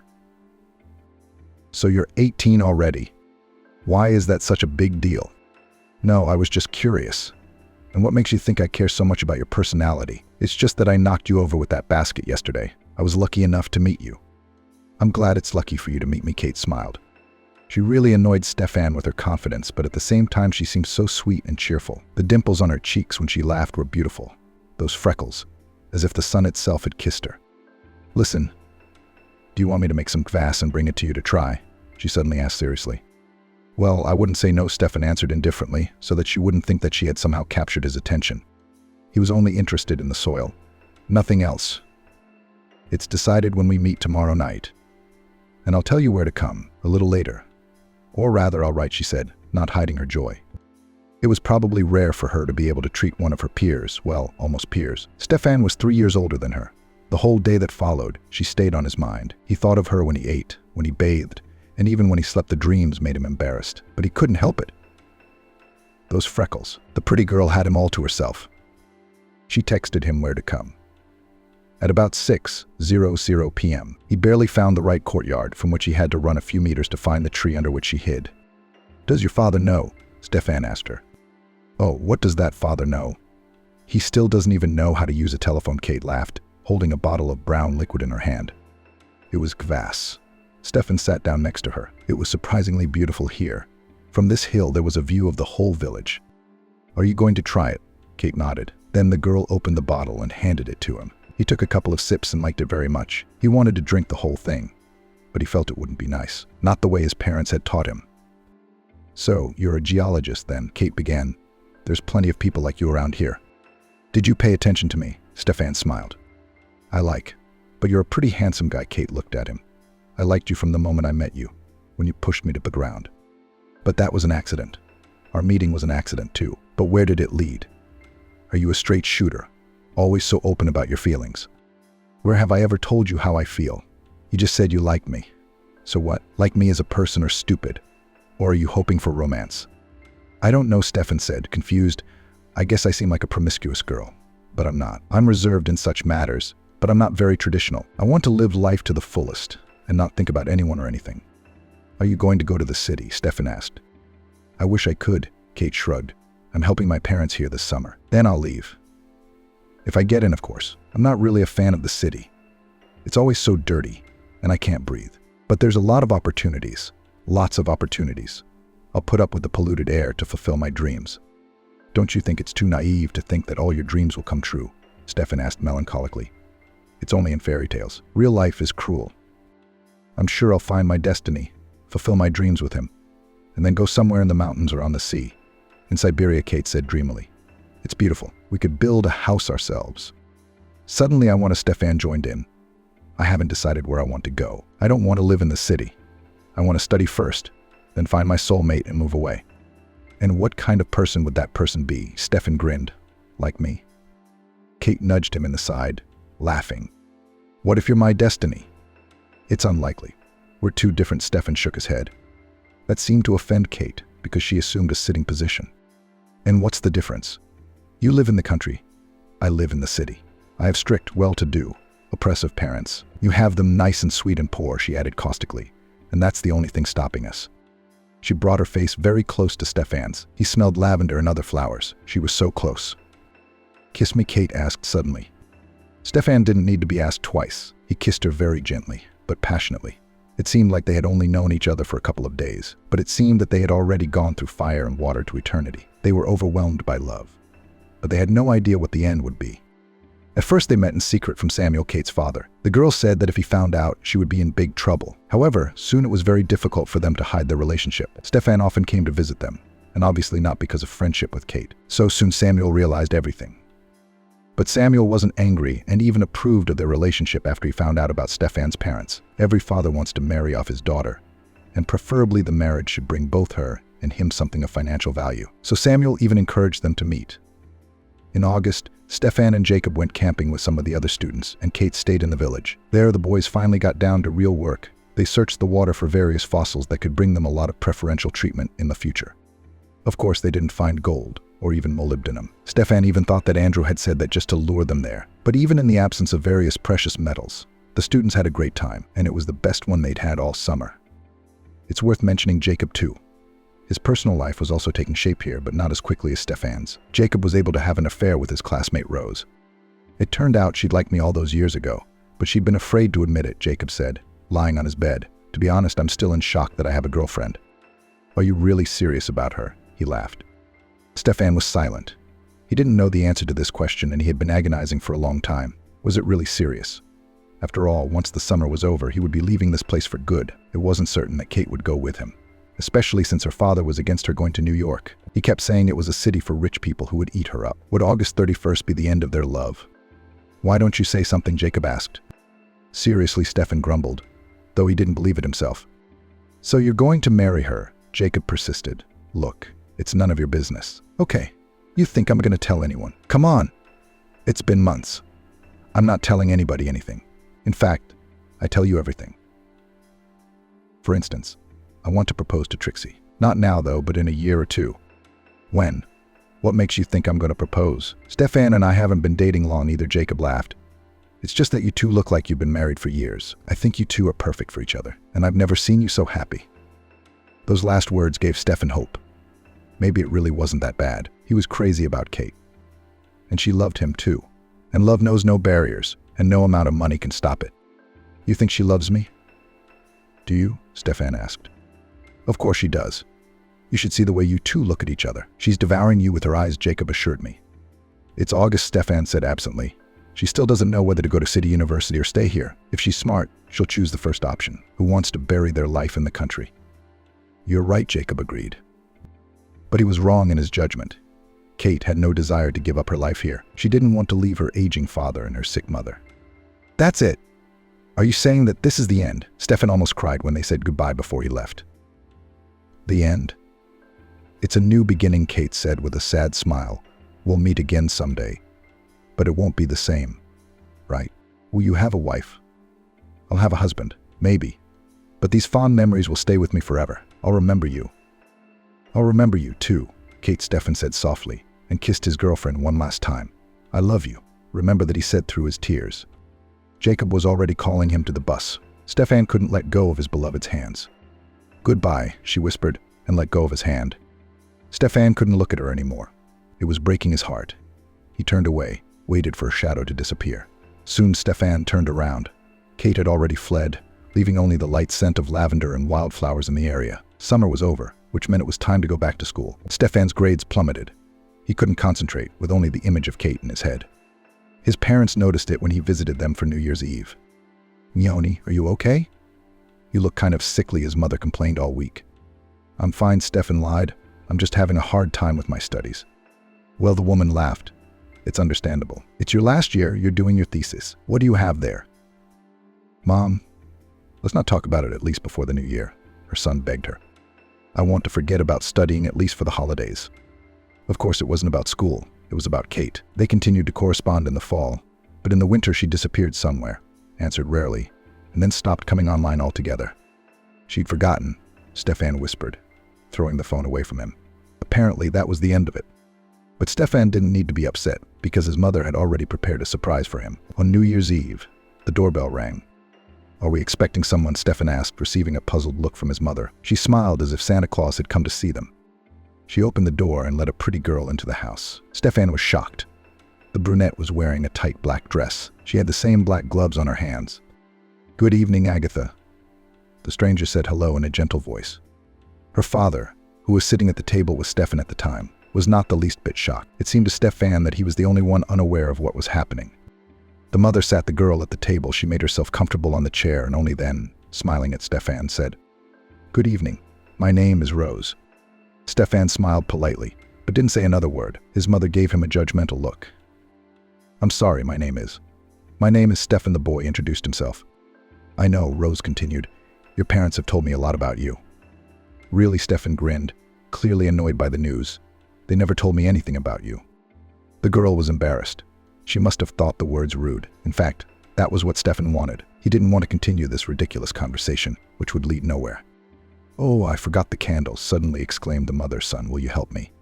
Speaker 1: "So you're 18 already. Why is that such a big deal?" "No, I was just curious." "And what makes you think I care so much about your personality?" "It's just that I knocked you over with that basket yesterday. I was lucky enough to meet you." "I'm glad it's lucky for you to meet me," Kate smiled. She really annoyed Stefan with her confidence, but at the same time she seemed so sweet and cheerful. The dimples on her cheeks when she laughed were beautiful. Those freckles, as if the sun itself had kissed her. "Listen, do you want me to make some kvass and bring it to you to try?" she suddenly asked seriously. "Well, I wouldn't say no," Stefan answered indifferently, so that she wouldn't think that she had somehow captured his attention. He was only interested in the soil. Nothing else. "It's decided when we meet tomorrow night. And I'll tell you where to come, a little later. Or rather, all right," she said, not hiding her joy. It was probably rare for her to be able to treat one of her peers, well, almost peers. Stefan was 3 years older than her. The whole day that followed, she stayed on his mind. He thought of her when he ate, when he bathed, and even when he slept. The dreams made him embarrassed, but he couldn't help it. Those freckles. The pretty girl had him all to herself. She texted him where to come. At about 6:00 p.m., he barely found the right courtyard from which he had to run a few meters to find the tree under which she hid. "Does your father know?" Stefan asked her. "Oh, what does that father know? He still doesn't even know how to use a telephone," Kate laughed. holding a bottle of brown liquid in her hand. It was kvass. Stefan sat down next to her. It was surprisingly beautiful here. From this hill, there was a view of the whole village. "Are you going to try it?" Kate nodded. Then the girl opened the bottle and handed it to him. He took a couple of sips and liked it very much. He wanted to drink the whole thing, but he felt it wouldn't be nice. Not the way his parents had taught him. "So, you're a geologist then," Kate began. "There's plenty of people like you around here." "Did you pay attention to me?" Stefan smiled. But you're a pretty handsome guy." Kate looked at him. "I liked you from the moment I met you, when you pushed me to the ground. But that was an accident. Our meeting was an accident too. But where did it lead? Are you a straight shooter? Always so open about your feelings? Where have I ever told you how I feel? You just said you liked me. So what? Like me as a person or stupid? Or are you hoping for romance?" "I don't know," Stefan said, confused. "I guess I seem like a promiscuous girl, but I'm not. I'm reserved in such matters, but I'm not very traditional. I want to live life to the fullest and not think about anyone or anything." "Are you going to go to the city?" Stefan asked. "I wish I could," Kate shrugged. "I'm helping my parents here this summer. Then I'll leave. If I get in, of course. I'm not really a fan of the city. It's always so dirty, and I can't breathe. But there's a lot of opportunities. Lots of opportunities. I'll put up with the polluted air to fulfill my dreams." "Don't you think it's too naive to think that all your dreams will come true?" Stefan asked melancholically. "It's only in fairy tales. Real life is cruel. I'm sure I'll find my destiny, fulfill my dreams with him, and then go somewhere in the mountains or on the sea." "In Siberia," Kate said dreamily. "It's beautiful. We could build a house ourselves." "Suddenly I want to," Stefan joined in. "I haven't decided where I want to go. I don't want to live in the city. I want to study first, then find my soulmate and move away." "And what kind of person would that person be?" Stefan grinned. "Like me." Kate nudged him in the side, laughing. "What if you're my destiny?" "It's unlikely. We're too different." Stefan shook his head. That seemed to offend Kate, because she assumed a sitting position. "And what's the difference? You live in the country. I live in the city. I have strict, well-to-do, oppressive parents. You have them nice and sweet and poor," she added caustically. "And that's the only thing stopping us." She brought her face very close to Stefan's. He smelled lavender and other flowers. She was so close. "Kiss me?" Kate asked suddenly. Stefan didn't need to be asked twice. He kissed her very gently, but passionately. It seemed like they had only known each other for a couple of days, but it seemed that they had already gone through fire and water to eternity. They were overwhelmed by love, but they had no idea what the end would be. At first they met in secret from Samuel, Kate's father. The girl said that if he found out, she would be in big trouble. However, soon it was very difficult for them to hide their relationship. Stefan often came to visit them, and obviously not because of friendship with Kate. So soon Samuel realized everything. But Samuel wasn't angry and even approved of their relationship after he found out about Stefan's parents. Every father wants to marry off his daughter, and preferably the marriage should bring both her and him something of financial value. So Samuel even encouraged them to meet. In August, Stefan and Jacob went camping with some of the other students, and Kate stayed in the village. There, the boys finally got down to real work. They searched the water for various fossils that could bring them a lot of preferential treatment in the future. Of course, they didn't find gold, or even molybdenum. Stefan even thought that Andrew had said that just to lure them there. But even in the absence of various precious metals, the students had a great time, and it was the best one they'd had all summer. It's worth mentioning Jacob too. His personal life was also taking shape here, but not as quickly as Stefan's. Jacob was able to have an affair with his classmate Rose. "It turned out she'd liked me all those years ago, but she'd been afraid to admit it," Jacob said, lying on his bed. "To be honest, I'm still in shock that I have a girlfriend." "Are you really serious about her?" He laughed. Stefan was silent. He didn't know the answer to this question, and he had been agonizing for a long time. Was it really serious? After all, once the summer was over, he would be leaving this place for good. It wasn't certain that Kate would go with him, especially since her father was against her going to New York. He kept saying it was a city for rich people who would eat her up. Would August 31st be the end of their love? "Why don't you say something?" Jacob asked. "Seriously," Stefan grumbled, though he didn't believe it himself. "So you're going to marry her?" Jacob persisted. "Look, it's none of your business." "Okay, you think I'm going to tell anyone? Come on. It's been months. I'm not telling anybody anything. In fact, I tell you everything. For instance, I want to propose to Trixie. Not now, though, but in a year or two." "When? What makes you think I'm going to propose?" "Stefan and I haven't been dating long either," Jacob laughed. "It's just that you two look like you've been married for years. I think you two are perfect for each other, and I've never seen you so happy." Those last words gave Stefan hope. Maybe it really wasn't that bad. He was crazy about Kate. And she loved him too. And love knows no barriers, and no amount of money can stop it. You think she loves me? Do you? Stefan asked. Of course she does. You should see the way you two look at each other. She's devouring you with her eyes, Jacob assured me. It's August, Stefan said absently. She still doesn't know whether to go to City University or stay here. If she's smart, she'll choose the first option. Who wants to bury their life in the country? You're right, Jacob agreed. But he was wrong in his judgment. Kate had no desire to give up her life here. She didn't want to leave her aging father and her sick mother. That's it. Are you saying that this is the end? Stefan almost cried when they said goodbye before he left. The end? It's a new beginning, Kate said with a sad smile. We'll meet again someday. But it won't be the same, right? Will you have a wife? I'll have a husband, maybe. But these fond memories will stay with me forever. I'll remember you. I'll remember you, too, Stefan said softly, and kissed his girlfriend one last time. I love you. Remember that he said through his tears. Jacob was already calling him to the bus. Stefan couldn't let go of his beloved's hands. Goodbye, she whispered, and let go of his hand. Stefan couldn't look at her anymore. It was breaking his heart. He turned away, waited for her shadow to disappear. Soon Stefan turned around. Kate had already fled, leaving only the light scent of lavender and wildflowers in the area. Summer was over, which meant it was time to go back to school. Stefan's grades plummeted. He couldn't concentrate, with only the image of Kate in his head. His parents noticed it when he visited them for New Year's Eve. Nyoni, are you okay? You look kind of sickly, his mother complained all week. I'm fine, Stefan lied. I'm just having a hard time with my studies. Well, the woman laughed. It's understandable. It's your last year, you're doing your thesis. What do you have there? Mom, let's not talk about it at least before the new year, her son begged her. I want to forget about studying at least for the holidays. Of course, it wasn't about school. It was about Kate. They continued to correspond in the fall, but in the winter she disappeared somewhere, answered rarely, and then stopped coming online altogether. She'd forgotten, Stefan whispered, throwing the phone away from him. Apparently, that was the end of it. But Stefan didn't need to be upset, because his mother had already prepared a surprise for him. On New Year's Eve, the doorbell rang. Are we expecting someone? Stefan asked, receiving a puzzled look from his mother. She smiled as if Santa Claus had come to see them. She opened the door and let a pretty girl into the house. Stefan was shocked. The brunette was wearing a tight black dress. She had the same black gloves on her hands. Good evening, Agatha. The stranger said hello in a gentle voice. Her father, who was sitting at the table with Stefan at the time, was not the least bit shocked. It seemed to Stefan that he was the only one unaware of what was happening. The mother sat the girl at the table. She made herself comfortable on the chair and only then, smiling at Stefan, said, Good evening. My name is Rose. Stefan smiled politely, but didn't say another word. His mother gave him a judgmental look. I'm sorry, my name is Stefan, the boy introduced himself. I know, Rose continued. Your parents have told me a lot about you. Really, Stefan grinned, clearly annoyed by the news. They never told me anything about you. The girl was embarrassed. She must have thought the words rude. In fact, that was what Stefan wanted. He didn't want to continue this ridiculous conversation, which would lead nowhere. Oh, I forgot the candles, suddenly exclaimed the mother. Son, will you help me?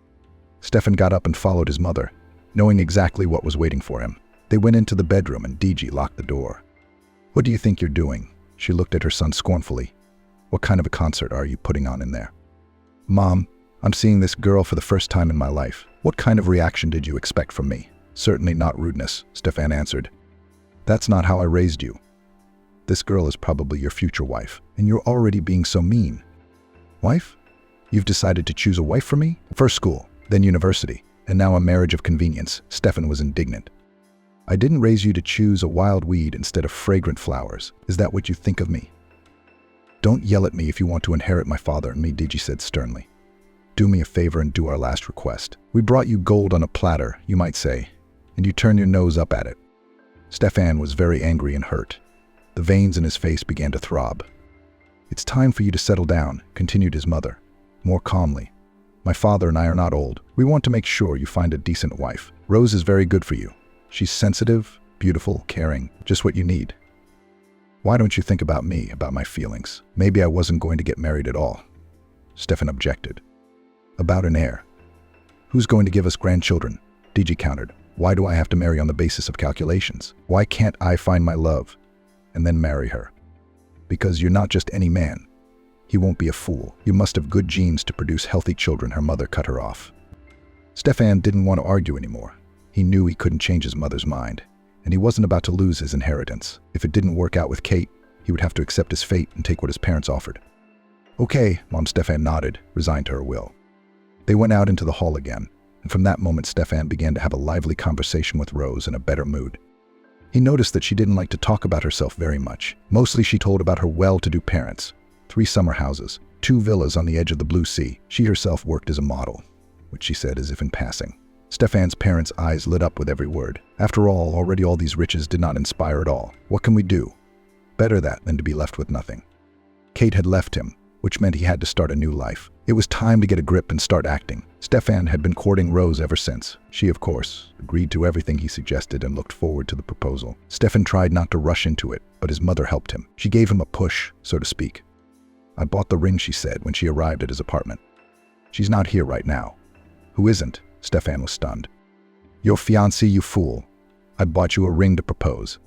Speaker 1: Stefan got up and followed his mother, knowing exactly what was waiting for him. They went into the bedroom and DG locked the door. What do you think you're doing? She looked at her son scornfully. What kind of a concert are you putting on in there? Mom, I'm seeing this girl for the first time in my life. What kind of reaction did you expect from me? Certainly not rudeness, Stefan answered. That's not how I raised you. This girl is probably your future wife, and you're already being so mean. Wife? You've decided to choose a wife for me? First school, then university, and now a marriage of convenience. Stefan was indignant. I didn't raise you to choose a wild weed instead of fragrant flowers. Is that what you think of me? Don't yell at me if you want to inherit my father and me, Digi said sternly. Do me a favor and do our last request. We brought you gold on a platter, you might say, and you turn your nose up at it. Stefan was very angry and hurt. The veins in his face began to throb. It's time for you to settle down, continued his mother, more calmly. My father and I are not old. We want to make sure you find a decent wife. Rose is very good for you. She's sensitive, beautiful, caring, just what you need. Why don't you think about me, about my feelings? Maybe I wasn't going to get married at all. Stefan objected. About an heir. Who's going to give us grandchildren? DG countered. Why do I have to marry on the basis of calculations? Why can't I find my love and then marry her? Because you're not just any man. He won't be a fool. You must have good genes to produce healthy children. Her mother cut her off. Stefan didn't want to argue anymore. He knew he couldn't change his mother's mind. and he wasn't about to lose his inheritance. If it didn't work out with Kate, he would have to accept his fate and take what his parents offered. Okay, Mom. Stefan nodded, resigned to her will. They went out into the hall again, and from that moment Stefan began to have a lively conversation with Rose in a better mood. He noticed that she didn't like to talk about herself very much. Mostly she told about her well-to-do parents, 3 summer houses, 2 villas on the edge of the blue sea. She herself worked as a model, which she said as if in passing. Stefan's parents' eyes lit up with every word. After all, already all these riches did not inspire at all. What can we do? Better that than to be left with nothing. Kate had left him, which meant he had to start a new life. It was time to get a grip and start acting. Stefan had been courting Rose ever since. She, of course, agreed to everything he suggested and looked forward to the proposal. Stefan tried not to rush into it, but his mother helped him. She gave him a push, so to speak. I bought the ring, she said when she arrived at his apartment. She's not here right now. Who isn't? Stefan was stunned. Your fiancé, you fool. I bought you a ring to propose.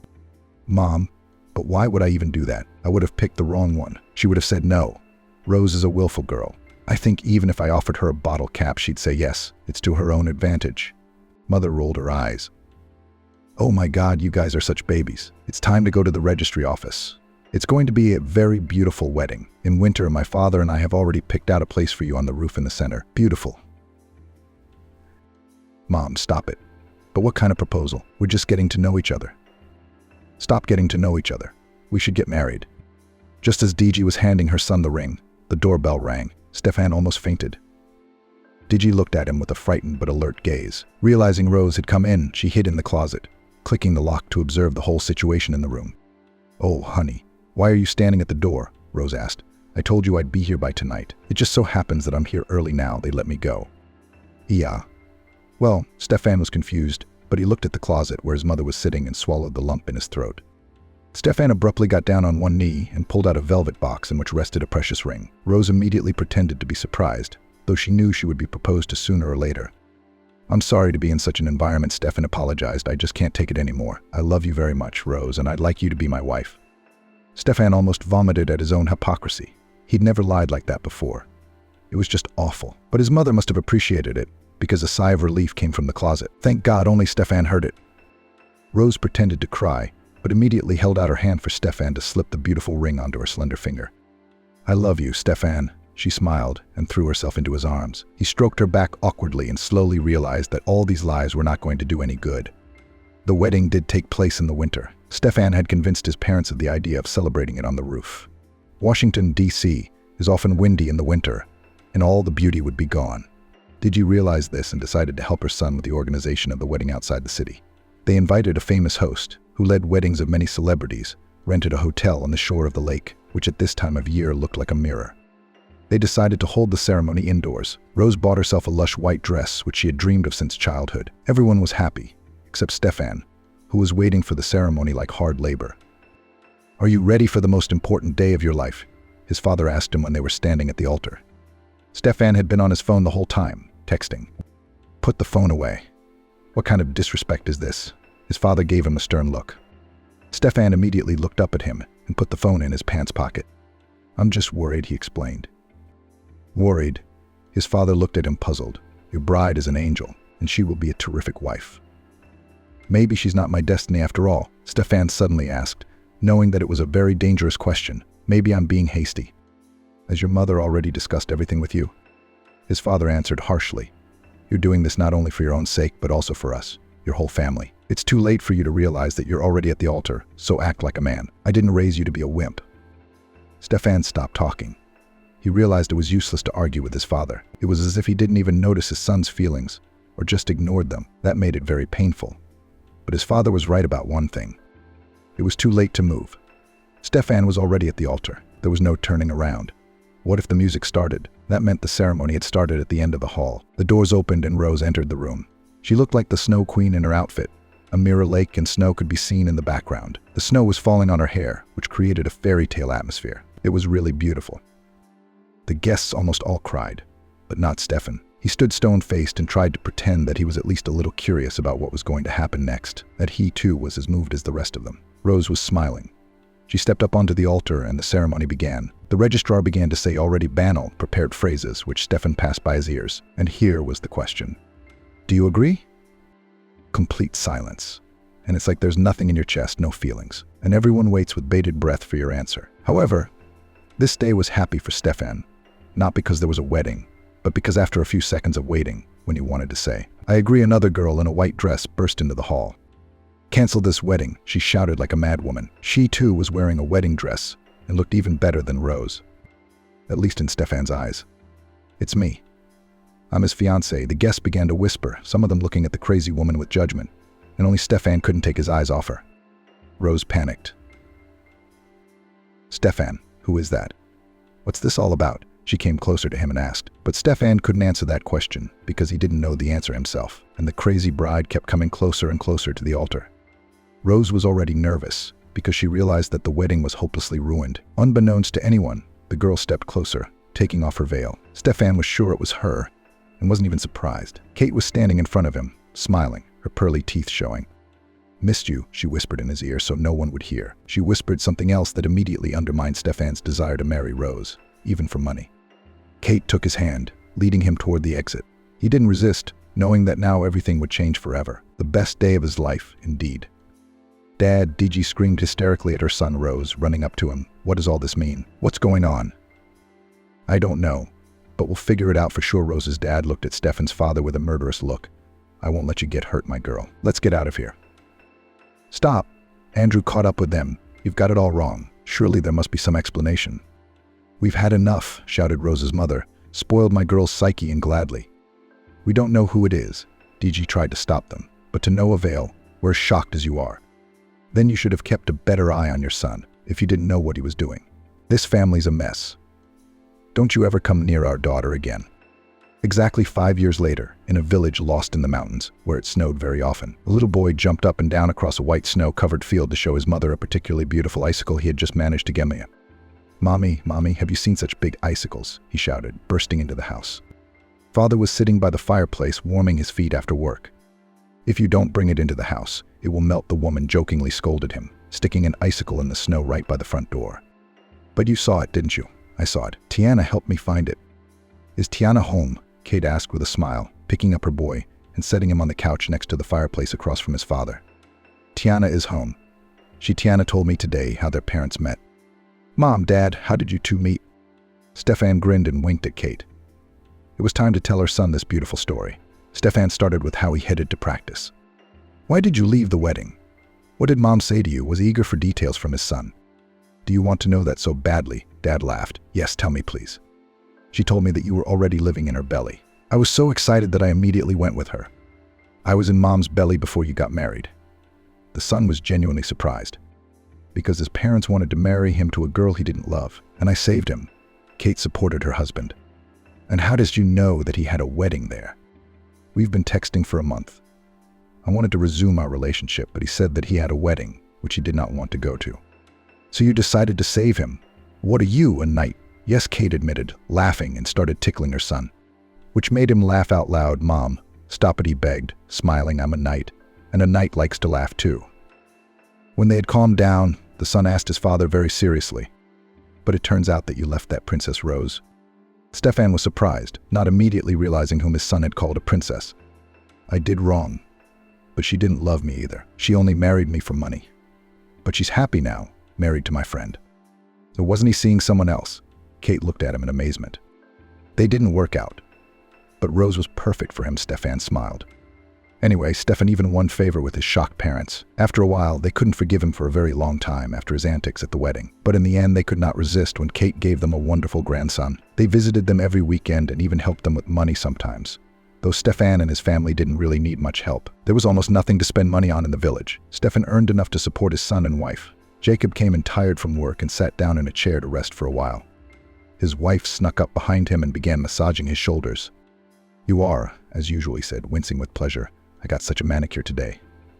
Speaker 1: Mom, but why would I even do that? I would have picked the wrong one. She would have said no. Rose is a willful girl. I think even if I offered her a bottle cap, she'd say yes. It's to her own advantage. Mother rolled her eyes. Oh my God, you guys are such babies. It's time to go to the registry office. It's going to be a very beautiful wedding. In winter, my father and I have already picked out a place for you on the roof in the center. Beautiful. Mom, stop it. But what kind of proposal? We're just getting to know each other. Stop getting to know each other. We should get married. Just as Digi was handing her son the ring, the doorbell rang. Stefan almost fainted. Digi looked at him with a frightened but alert gaze. Realizing Rose had come in, she hid in the closet, clicking the lock to observe the whole situation in the room. Oh, honey, why are you standing at the door? Rose asked. I told you I'd be here by tonight. It just so happens that I'm here early now. They let me go. Yeah. Well, Stefan was confused, but he looked at the closet where his mother was sitting and swallowed the lump in his throat. Stefan abruptly got down on one knee and pulled out a velvet box in which rested a precious ring. Rose immediately pretended to be surprised, though she knew she would be proposed to sooner or later. I'm sorry to be in such an environment, Stefan apologized. I just can't take it anymore. I love you very much, Rose, and I'd like you to be my wife. Stefan almost vomited at his own hypocrisy. He'd never lied like that before. It was just awful. But his mother must have appreciated it, because a sigh of relief came from the closet. Thank God only Stefan heard it. Rose pretended to cry, but immediately held out her hand for Stefan to slip the beautiful ring onto her slender finger. I love you, Stefan. She smiled and threw herself into his arms. He stroked her back awkwardly and slowly realized that all these lies were not going to do any good. The wedding did take place in the winter. Stefan had convinced his parents of the idea of celebrating it on the roof. Washington, D.C. is often windy in the winter, and all the beauty would be gone. Digi realized this and decided to help her son with the organization of the wedding outside the city. They invited a famous host, who led weddings of many celebrities, rented a hotel on the shore of the lake, which at this time of year looked like a mirror. They decided to hold the ceremony indoors. Rose bought herself a lush white dress, which she had dreamed of since childhood. Everyone was happy, except Stefan, who was waiting for the ceremony like hard labor. Are you ready for the most important day of your life? His father asked him when they were standing at the altar. Stefan had been on his phone the whole time, texting. Put the phone away. What kind of disrespect is this? His father gave him a stern look. Stefan immediately looked up at him and put the phone in his pants pocket. I'm just worried, he explained. Worried? His father looked at him puzzled. Your bride is an angel, and she will be a terrific wife. Maybe she's not my destiny after all, Stefan suddenly asked, knowing that it was a very dangerous question. Maybe I'm being hasty. Has your mother already discussed everything with you? His father answered harshly. You're doing this not only for your own sake, but also for us, your whole family. It's too late for you to realize that you're already at the altar, so act like a man. I didn't raise you to be a wimp. Stefan stopped talking. He realized it was useless to argue with his father. It was as if he didn't even notice his son's feelings, or just ignored them. That made it very painful. But his father was right about one thing. It was too late to move. Stefan was already at the altar. There was no turning around. What if the music started? That meant the ceremony had started at the end of the hall. The doors opened and Rose entered the room. She looked like the Snow Queen in her outfit. A mirror lake and snow could be seen in the background. The snow was falling on her hair, which created a fairy tale atmosphere. It was really beautiful. The guests almost all cried, but not Stefan. He stood stone-faced and tried to pretend that he was at least a little curious about what was going to happen next, that he too was as moved as the rest of them. Rose was smiling. She stepped up onto the altar and the ceremony began. The registrar began to say already banal, prepared phrases, which Stefan passed by his ears. And here was the question. Do you agree? Complete silence. and it's like there's nothing in your chest, no feelings, and everyone waits with bated breath for your answer. However, this day was happy for Stefan, not because there was a wedding, but because after a few seconds of waiting, when he wanted to say, "I agree," another girl in a white dress burst into the hall. "Cancel this wedding," she shouted like a madwoman. She too was wearing a wedding dress and looked even better than Rose, at least in Stefan's eyes. "It's me. I'm his fiancé." The guests began to whisper, some of them looking at the crazy woman with judgment, and only Stefan couldn't take his eyes off her. Rose panicked. "Stefan, who is that? What's this all about?" She came closer to him and asked. But Stefan couldn't answer that question because he didn't know the answer himself, and the crazy bride kept coming closer and closer to the altar. Rose was already nervous because she realized that the wedding was hopelessly ruined. Unbeknownst to anyone, the girl stepped closer, taking off her veil. Stefan was sure it was her and wasn't even surprised. Kate was standing in front of him, smiling, her pearly teeth showing. "Missed you," she whispered in his ear so no one would hear. She whispered something else that immediately undermined Stefan's desire to marry Rose, even for money. Kate took his hand, leading him toward the exit. He didn't resist, knowing that now everything would change forever. The best day of his life, indeed. "Dad," DG screamed hysterically at her son Rose, running up to him. "What does all this mean? What's going on?" "I don't know, but we'll figure it out for sure." Rose's dad looked at Stefan's father with a murderous look. "I won't let you get hurt, my girl. Let's get out of here." "Stop!" Andrew caught up with them. "You've got it all wrong. Surely there must be some explanation." "We've had enough," shouted Rose's mother. "Spoiled my girl's psyche and gladly." "We don't know who it is." DG tried to stop them, but to no avail. "We're as shocked as you are." "Then you should have kept a better eye on your son, if you didn't know what he was doing. This family's a mess. Don't you ever come near our daughter again." Exactly 5 years later, in a village lost in the mountains, where it snowed very often, a little boy jumped up and down across a white snow-covered field to show his mother a particularly beautiful icicle he had just managed to get me. Mommy, have you seen such big icicles?" he shouted, bursting into the house. Father was sitting by the fireplace, warming his feet after work. "If you don't bring it into the house, it will melt," the woman jokingly scolded him, sticking an icicle in the snow right by the front door. "But you saw it, didn't you?" "I saw it. Tiana helped me find it." "Is Tiana home?" Kate asked with a smile, picking up her boy and setting him on the couch next to the fireplace across from his father. "Tiana is home. Tiana told me today how their parents met." "Mom, Dad, how did you two meet?" Stefan grinned and winked at Kate. It was time to tell her son this beautiful story. Stefan started with how he headed to practice. "Why did you leave the wedding? What did Mom say to you?" Was eager for details from his son. "Do you want to know that so badly?" Dad laughed. "Yes, tell me please." "She told me that you were already living in her belly. I was so excited that I immediately went with her. I was in Mom's belly before you got married." The son was genuinely surprised, because his parents wanted to marry him to a girl he didn't love, and I saved him. Kate supported her husband. "And how did you know that he had a wedding there?" "We've been texting for a month. I wanted to resume our relationship, but he said that he had a wedding, which he did not want to go to." "So you decided to save him? What are you, a knight?" "Yes," Kate admitted, laughing, and started tickling her son, which made him laugh out loud. "Mom, stop it," he begged, smiling. "I'm a knight, and a knight likes to laugh too." When they had calmed down, the son asked his father very seriously, "But it turns out that you left that Princess Rose?" Stefan was surprised, not immediately realizing whom his son had called a princess. "I did wrong, but she didn't love me either. She only married me for money. But she's happy now, married to my friend." "So wasn't he seeing someone else?" Kate looked at him in amazement. "They didn't work out, but Rose was perfect for him," Stefan smiled. Anyway, Stefan even won favor with his shocked parents. After a while, they couldn't forgive him for a very long time after his antics at the wedding. But in the end, they could not resist when Kate gave them a wonderful grandson. They visited them every weekend and even helped them with money sometimes. Though Stefan and his family didn't really need much help. There was almost nothing to spend money on in the village. Stefan earned enough to support his son and wife. Jacob came in tired from work and sat down in a chair to rest for a while. His wife snuck up behind him and began massaging his shoulders. "You are, as usual," he said, wincing with pleasure. "I got such a manicure today.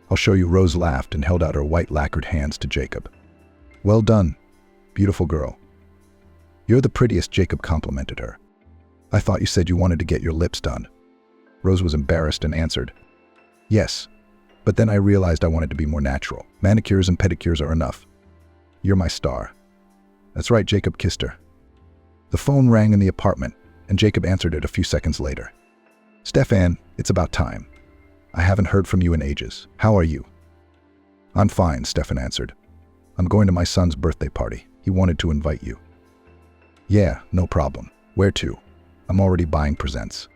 Speaker 1: I'll show you." Rose laughed and held out her white lacquered hands to Jacob. "Well done, beautiful girl." "You're the prettiest," Jacob complimented her. "I thought you said you wanted to get your lips done." Rose was embarrassed and answered, "Yes, but then I realized I wanted to be more natural. Manicures and pedicures are enough. You're my star." "That's right," Jacob kissed her. The phone rang in the apartment, and Jacob answered it a few seconds later. "Stefan, it's about time. I haven't heard from you in ages. How are you?" I'm fine, Stefan answered. I'm going to my son's birthday party. He wanted to invite you. Yeah, no problem. Where to? I'm already buying presents.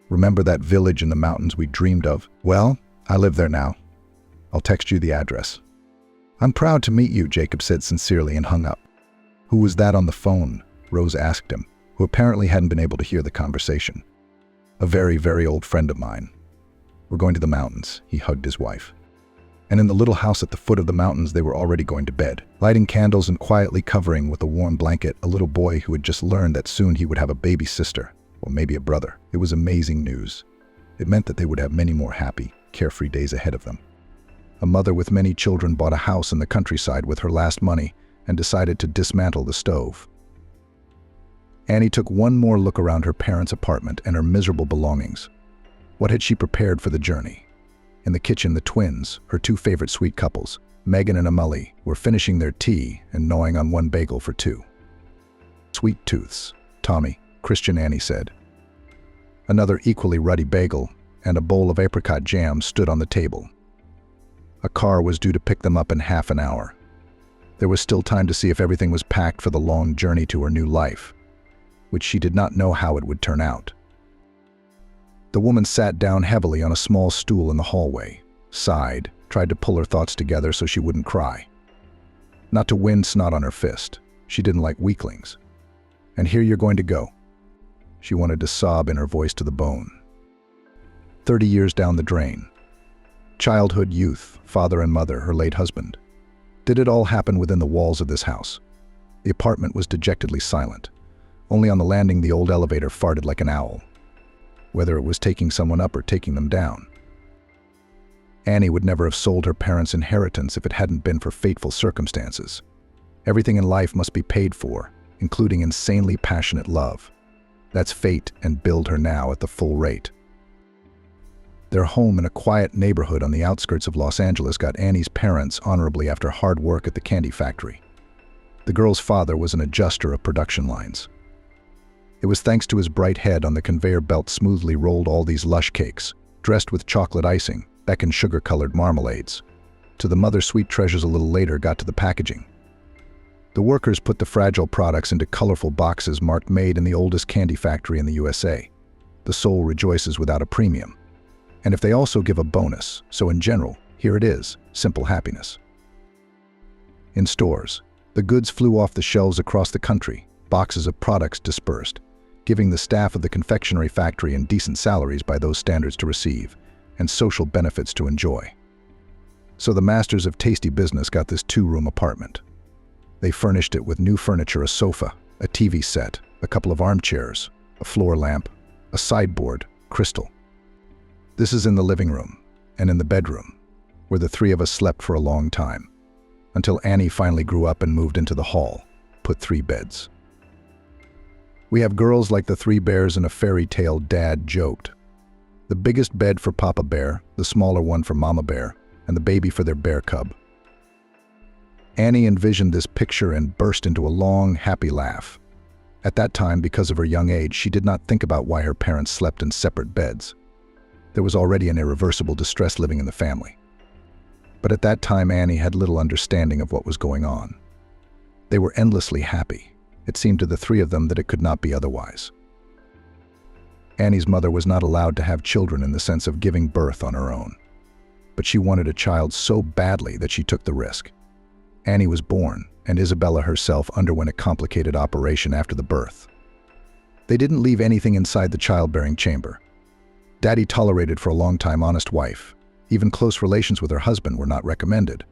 Speaker 1: Remember that village in the mountains we dreamed of? Well, I live there now. I'll text you the address. I'm proud to meet you, Jacob said sincerely and hung up. Who was that on the phone? Rose asked him, who apparently hadn't been able to hear the conversation. A very, very old friend of mine. We're going to the mountains, he hugged his wife. And in the little house at the foot of the mountains, they were already going to bed, lighting candles and quietly covering with a warm blanket a little boy who had just learned that soon he would have a baby sister, or maybe a brother. It was amazing news. It meant that they would have many more happy, carefree days ahead of them. A mother with many children bought a house in the countryside with her last money and decided to dismantle the stove. Annie took one more look around her parents' apartment and her miserable belongings. What had she prepared for the journey? In the kitchen, the twins, her two favorite sweet couples, Megan and Amelie, were finishing their tea and gnawing on one bagel for two. Sweet tooths, Tommy, Christian, Annie said. Another equally ruddy bagel and a bowl of apricot jam stood on the table. A car was due to pick them up in half an hour. There was still time to see if everything was packed for the long journey to her new life, which she did not know how it would turn out. The woman sat down heavily on a small stool in the hallway, sighed, tried to pull her thoughts together so she wouldn't cry. Not to wind snot on her fist. She didn't like weaklings. And here you're going to go. She wanted to sob in her voice to the bone. 30 years down the drain. Childhood, youth, father and mother, her late husband. Did it all happen within the walls of this house? The apartment was dejectedly silent. Only on the landing the old elevator farted like an owl, whether it was taking someone up or taking them down. Annie would never have sold her parents' inheritance if it hadn't been for fateful circumstances. Everything in life must be paid for, including insanely passionate love. That's fate, and billed her now at the full rate. Their home in a quiet neighborhood on the outskirts of Los Angeles got Annie's parents honorably after hard work at the candy factory. The girl's father was an adjuster of production lines. It was thanks to his bright head on the conveyor belt smoothly rolled all these lush cakes, dressed with chocolate icing, beckoned sugar-colored marmalades. To the mother, sweet treasures a little later got to the packaging. The workers put the fragile products into colorful boxes marked "Made in the oldest candy factory in the USA." The soul rejoices without a premium. And if they also give a bonus, so in general, here it is, simple happiness. In stores, the goods flew off the shelves across the country, boxes of products dispersed, giving the staff of the confectionery factory indecent salaries by those standards to receive, and social benefits to enjoy. So the masters of tasty business got this 2-room apartment. They furnished it with new furniture, a sofa, a TV set, a couple of armchairs, a floor lamp, a sideboard, crystal. This is in the living room, and in the bedroom, where the three of us slept for a long time, until Annie finally grew up and moved into the hall, put 3 beds. We have girls like the 3 bears in a fairy tale, Dad joked. The biggest bed for Papa Bear, the smaller one for Mama Bear, and the baby for their bear cub. Annie envisioned this picture and burst into a long, happy laugh. At that time, because of her young age, she did not think about why her parents slept in separate beds. There was already an irreversible distress living in the family. But at that time, Annie had little understanding of what was going on. They were endlessly happy. It seemed to the 3 of them that it could not be otherwise. Annie's mother was not allowed to have children in the sense of giving birth on her own. But she wanted a child so badly that she took the risk. Annie was born, and Isabella herself underwent a complicated operation after the birth. They didn't leave anything inside the childbearing chamber. Daddy tolerated for a long time honest wife. Even close relations with her husband were not recommended.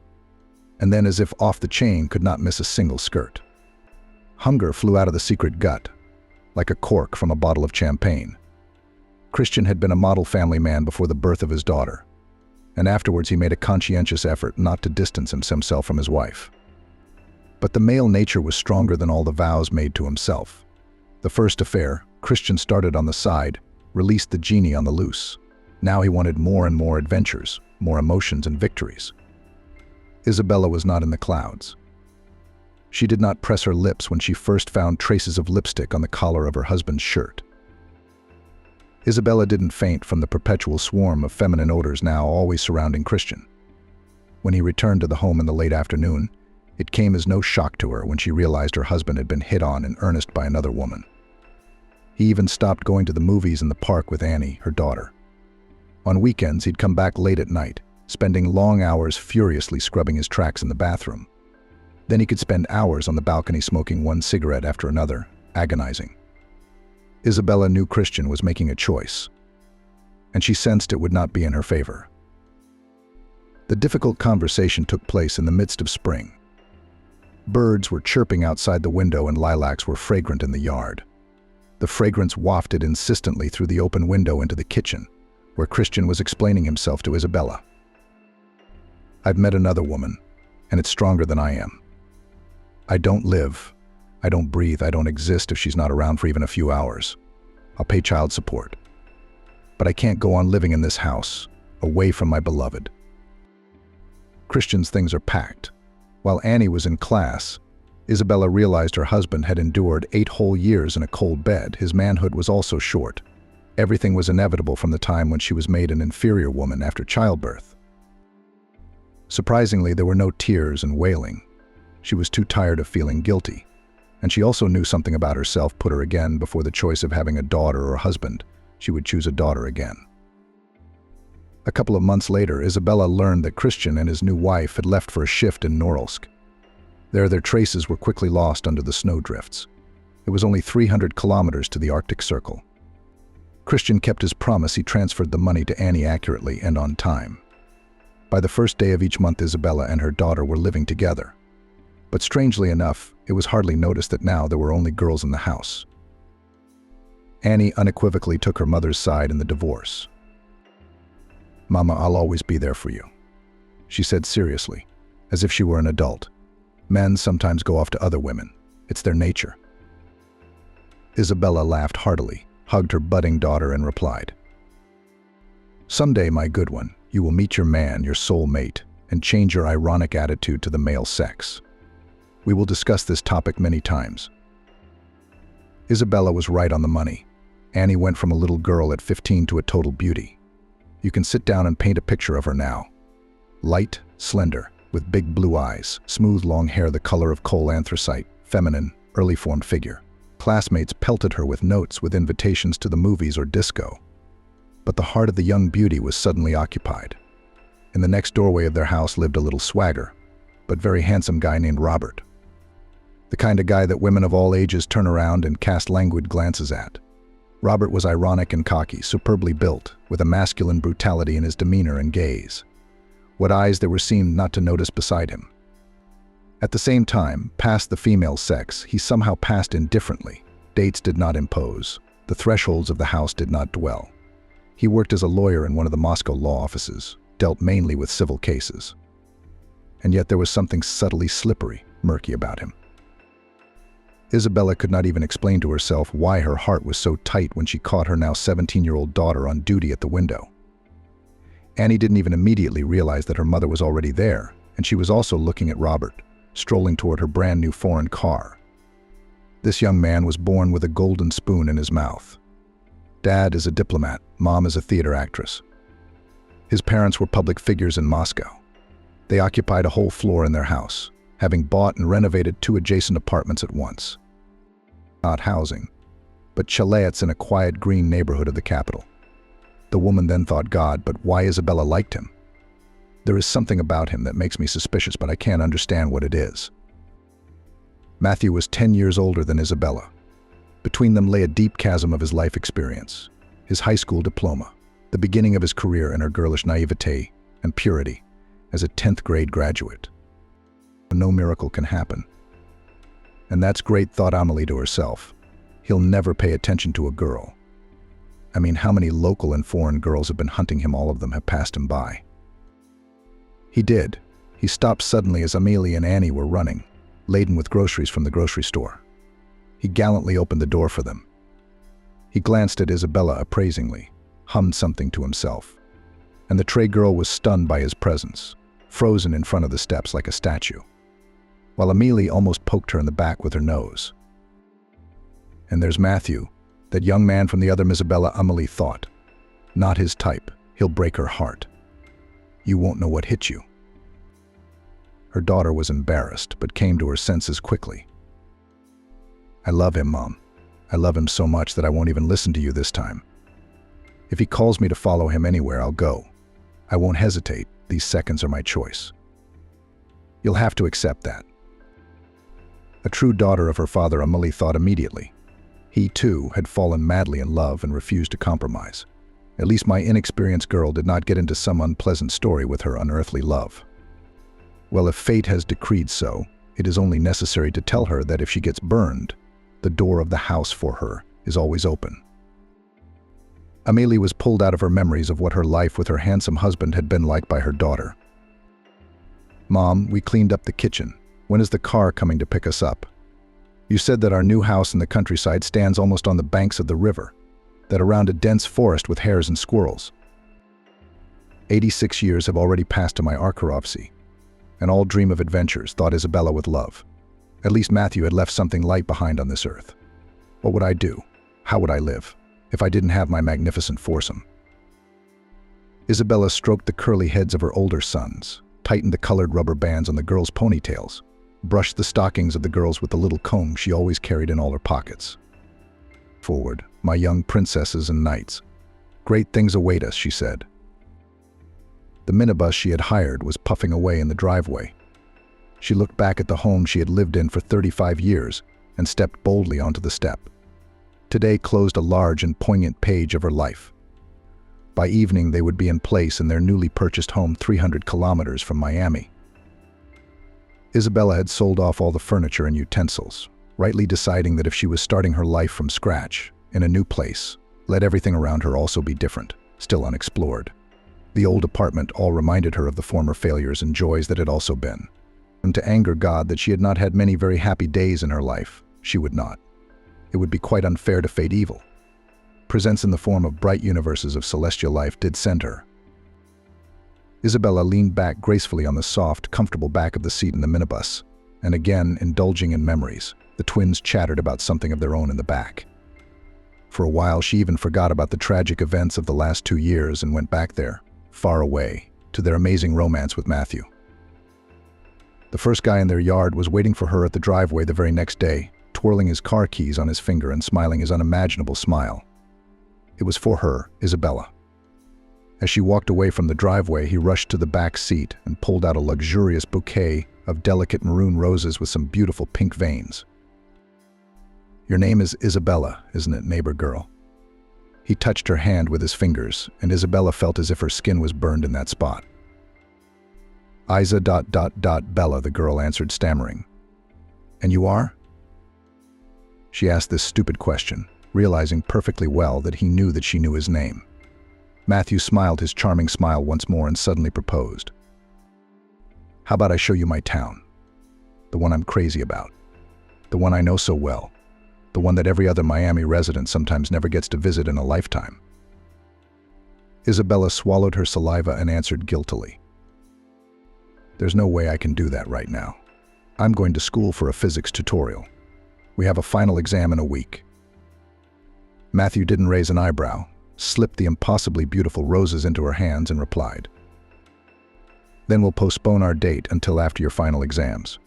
Speaker 1: And then, as if off the chain, could not miss a single skirt. Hunger flew out of the secret gut, like a cork from a bottle of champagne. Christian had been a model family man before the birth of his daughter, and afterwards he made a conscientious effort not to distance himself from his wife. But the male nature was stronger than all the vows made to himself. The first affair, Christian started on the side, released the genie on the loose. Now he wanted more and more adventures, more emotions and victories. Isabella was not in the clouds. She did not press her lips when she first found traces of lipstick on the collar of her husband's shirt. Isabella didn't faint from the perpetual swarm of feminine odors now always surrounding Christian. When he returned to the home in the late afternoon, it came as no shock to her when she realized her husband had been hit on in earnest by another woman. He even stopped going to the movies in the park with Annie, her daughter. On weekends, he'd come back late at night, spending long hours furiously scrubbing his tracks in the bathroom. Then he could spend hours on the balcony smoking one cigarette after another, agonizing. Isabella knew Christian was making a choice, and she sensed it would not be in her favor. The difficult conversation took place in the midst of spring. Birds were chirping outside the window and lilacs were fragrant in the yard. The fragrance wafted insistently through the open window into the kitchen, where Christian was explaining himself to Isabella. "I've met another woman, and it's stronger than I am. I don't live, I don't breathe, I don't exist if she's not around for even a few hours. I'll pay child support. But I can't go on living in this house, away from my beloved." Christian's things are packed. While Annie was in class, Isabella realized her husband had endured 8 whole years in a cold bed. His manhood was also short. Everything was inevitable from the time when she was made an inferior woman after childbirth. Surprisingly, there were no tears and wailing. She was too tired of feeling guilty. And she also knew something about herself put her again before the choice of having a daughter or a husband. She would choose a daughter again. A couple of months later, Isabella learned that Christian and his new wife had left for a shift in Norilsk. There, their traces were quickly lost under the snowdrifts. It was only 300 kilometers to the Arctic Circle. Christian kept his promise. He transferred the money to Annie accurately and on time. By the first day of each month, Isabella and her daughter were living together. But strangely enough, it was hardly noticed that now there were only girls in the house. Annie unequivocally took her mother's side in the divorce. "Mama, I'll always be there for you," she said seriously, as if she were an adult. "Men sometimes go off to other women. It's their nature." Isabella laughed heartily, hugged her budding daughter, and replied, "Someday, my good one, you will meet your man, your soul mate, and change your ironic attitude to the male sex. We will discuss this topic many times." Isabella was right on the money. Annie went from a little girl at 15 to a total beauty. You can sit down and paint a picture of her now. Light, slender, with big blue eyes, smooth long hair the color of coal anthracite, feminine, early formed figure. Classmates pelted her with notes with invitations to the movies or disco. But the heart of the young beauty was suddenly occupied. In the next doorway of their house lived a little swagger, but very handsome guy named Robert. The kind of guy that women of all ages turn around and cast languid glances at. Robert was ironic and cocky, superbly built, with a masculine brutality in his demeanor and gaze. What eyes there were seemed not to notice beside him. At the same time, past the female sex, he somehow passed indifferently. Dates did not impose. The thresholds of the house did not dwell. He worked as a lawyer in one of the Moscow law offices, dealt mainly with civil cases. And yet there was something subtly slippery, murky about him. Isabella could not even explain to herself why her heart was so tight when she caught her now 17-year-old daughter on duty at the window. Annie didn't even immediately realize that her mother was already there, and she was also looking at Robert, strolling toward her brand new foreign car. This young man was born with a golden spoon in his mouth. Dad is a diplomat, Mom is a theater actress. His parents were public figures in Moscow. They occupied a whole floor in their house, having bought and renovated 2 adjacent apartments at once. Not housing, but chalets in a quiet green neighborhood of the capital. The woman then thought, God, but why Isabella liked him? There is something about him that makes me suspicious, but I can't understand what it is. Matthew was 10 years older than Isabella. Between them lay a deep chasm of his life experience, his high school diploma, the beginning of his career, and her girlish naivete and purity as a 10th grade graduate. No miracle can happen. And that's great, thought Amelie to herself. He'll never pay attention to a girl. I mean, how many local and foreign girls have been hunting him? All of them have passed him by. He did. He stopped suddenly as Amelie and Annie were running, laden with groceries from the grocery store. He gallantly opened the door for them. He glanced at Isabella appraisingly, hummed something to himself, and the tray girl was stunned by his presence, frozen in front of the steps like a statue, while Amelie almost poked her in the back with her nose. And there's Matthew, that young man from the other Isabella, Amelie thought. Not his type. He'll break her heart. You won't know what hit you. Her daughter was embarrassed, but came to her senses quickly. "I love him, Mom. I love him so much that I won't even listen to you this time. If he calls me to follow him anywhere, I'll go. I won't hesitate. These seconds are my choice. You'll have to accept that." A true daughter of her father, Amelie thought immediately. He, too, had fallen madly in love and refused to compromise. At least my inexperienced girl did not get into some unpleasant story with her unearthly love. Well, if fate has decreed so, it is only necessary to tell her that if she gets burned, the door of the house for her is always open. Amélie was pulled out of her memories of what her life with her handsome husband had been like by her daughter. "Mom, we cleaned up the kitchen. When is the car coming to pick us up? You said that our new house in the countryside stands almost on the banks of the river, that around a dense forest with hares and squirrels. 86 years have already passed to my Arkarovsi, and all dream of adventures," thought Isabella with love. At least Matthew had left something light behind on this earth. What would I do? How would I live if I didn't have my magnificent foursome? Isabella stroked the curly heads of her older sons, tightened the colored rubber bands on the girls' ponytails, brushed the stockings of the girls with the little comb she always carried in all her pockets. "Forward, my young princesses and knights. Great things await us," she said. The minibus she had hired was puffing away in the driveway. She looked back at the home she had lived in for 35 years and stepped boldly onto the step. Today closed a large and poignant page of her life. By evening, they would be in place in their newly purchased home 300 kilometers from Miami. Isabella had sold off all the furniture and utensils, rightly deciding that if she was starting her life from scratch, in a new place, let everything around her also be different, still unexplored. The old apartment all reminded her of the former failures and joys that had also been. And to anger God that she had not had many very happy days in her life, she would not. It would be quite unfair to fate evil. Presents in the form of bright universes of celestial life did send her. Isabella leaned back gracefully on the soft, comfortable back of the seat in the minibus, and again, indulging in memories, the twins chattered about something of their own in the back. For a while, she even forgot about the tragic events of the last 2 years and went back there, far away, to their amazing romance with Matthew. The first guy in their yard was waiting for her at the driveway the very next day, twirling his car keys on his finger and smiling his unimaginable smile. It was for her, Isabella. As she walked away from the driveway, he rushed to the back seat and pulled out a luxurious bouquet of delicate maroon roses with some beautiful pink veins. "Your name is Isabella, isn't it, neighbor girl?" He touched her hand with his fingers, and Isabella felt as if her skin was burned in that spot. "Isa Bella," the girl answered, stammering. "And you are?" She asked this stupid question, realizing perfectly well that he knew that she knew his name. Matthew smiled his charming smile once more and suddenly proposed. "How about I show you my town? The one I'm crazy about. The one I know so well. The one that every other Miami resident sometimes never gets to visit in a lifetime." Isabella swallowed her saliva and answered guiltily. "There's no way I can do that right now. I'm going to school for a physics tutorial. We have a final exam in a week." Matthew didn't raise an eyebrow, slipped the impossibly beautiful roses into her hands and replied, "Then we'll postpone our date until after your final exams."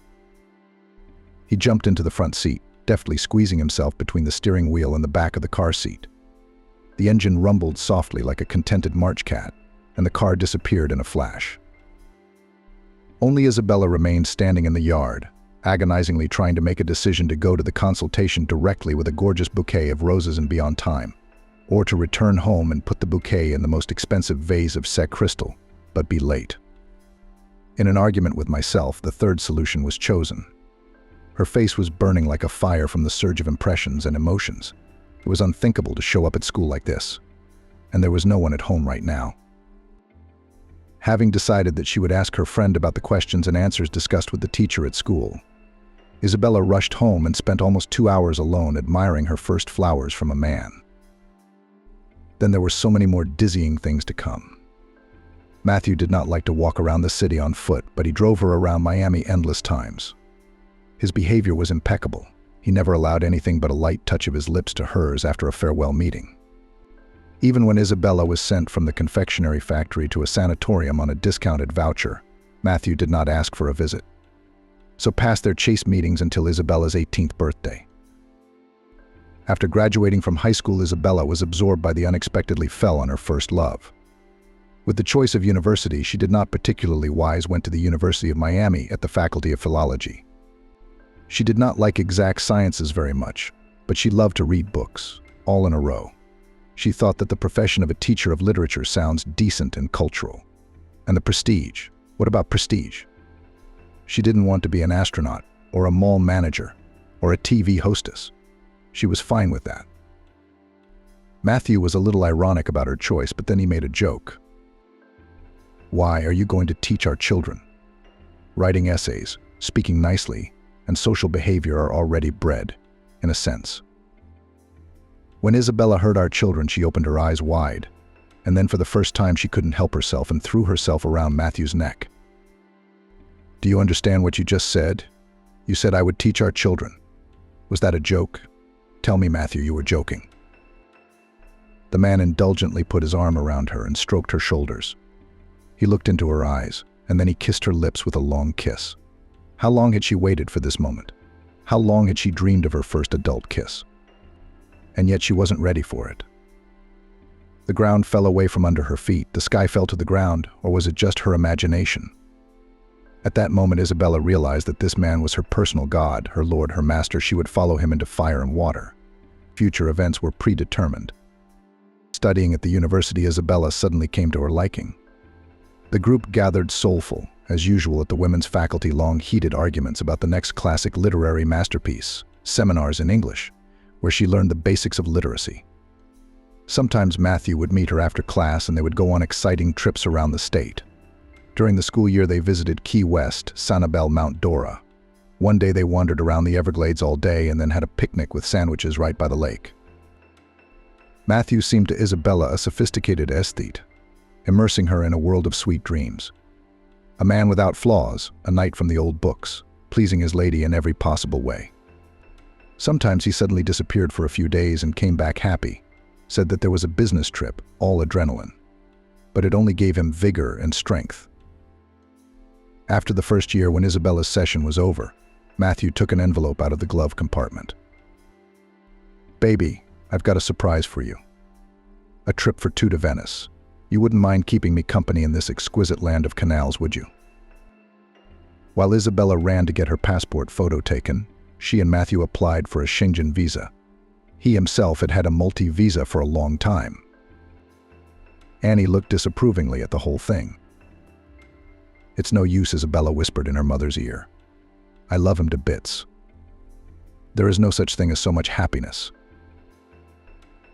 Speaker 1: He jumped into the front seat, deftly squeezing himself between the steering wheel and the back of the car seat. The engine rumbled softly like a contented March cat, and the car disappeared in a flash. Only Isabella remained standing in the yard, agonizingly trying to make a decision to go to the consultation directly with a gorgeous bouquet of roses and be on time, or to return home and put the bouquet in the most expensive vase of set crystal, but be late. In an argument with myself, the third solution was chosen. Her face was burning like a fire from the surge of impressions and emotions. It was unthinkable to show up at school like this, and there was no one at home right now. Having decided that she would ask her friend about the questions and answers discussed with the teacher at school, Isabella rushed home and spent almost 2 hours alone admiring her first flowers from a man. Then there were so many more dizzying things to come. Matthew did not like to walk around the city on foot, but he drove her around Miami endless times. His behavior was impeccable. He never allowed anything but a light touch of his lips to hers after a farewell meeting. Even when Isabella was sent from the confectionery factory to a sanatorium on a discounted voucher, Matthew did not ask for a visit, so passed their chase meetings until Isabella's 18th birthday. After graduating from high school, Isabella was absorbed by the unexpectedly fell on her first love. With the choice of university, she did not particularly wise went to the University of Miami at the Faculty of Philology. She did not like exact sciences very much, but she loved to read books, all in a row. She thought that the profession of a teacher of literature sounds decent and cultural. And the prestige. What about prestige? She didn't want to be an astronaut, or a mall manager, or a TV hostess. She was fine with that. Matthew was a little ironic about her choice, but then he made a joke. Why are you going to teach our children? Writing essays, speaking nicely, and social behavior are already bred, in a sense. When Isabella heard our children, she opened her eyes wide, and then for the first time she couldn't help herself and threw herself around Matthew's neck. Do you understand what you just said? You said I would teach our children. Was that a joke? Tell me, Matthew, you were joking. The man indulgently put his arm around her and stroked her shoulders. He looked into her eyes, and then he kissed her lips with a long kiss. How long had she waited for this moment? How long had she dreamed of her first adult kiss? And yet she wasn't ready for it. The ground fell away from under her feet, the sky fell to the ground, or was it just her imagination? At that moment, Isabella realized that this man was her personal god, her lord, her master. She would follow him into fire and water. Future events were predetermined. Studying at the university, Isabella suddenly came to her liking. The group gathered soulful, as usual at the women's faculty, long heated arguments about the next classic literary masterpiece, seminars in English, where she learned the basics of literacy. Sometimes Matthew would meet her after class and they would go on exciting trips around the state. During the school year, they visited Key West, Sanibel, Mount Dora. One day they wandered around the Everglades all day and then had a picnic with sandwiches right by the lake. Matthew seemed to Isabella a sophisticated aesthete, immersing her in a world of sweet dreams. A man without flaws, a knight from the old books, pleasing his lady in every possible way. Sometimes he suddenly disappeared for a few days and came back happy, said that there was a business trip, all adrenaline. But it only gave him vigor and strength. After the first year, when Isabella's session was over, Matthew took an envelope out of the glove compartment. Baby, I've got a surprise for you. A trip for two to Venice. You wouldn't mind keeping me company in this exquisite land of canals, would you? While Isabella ran to get her passport photo taken, she and Matthew applied for a Schengen visa. He himself had had a multi-visa for a long time. Annie looked disapprovingly at the whole thing. It's no use, Isabella whispered in her mother's ear. I love him to bits. There is no such thing as so much happiness.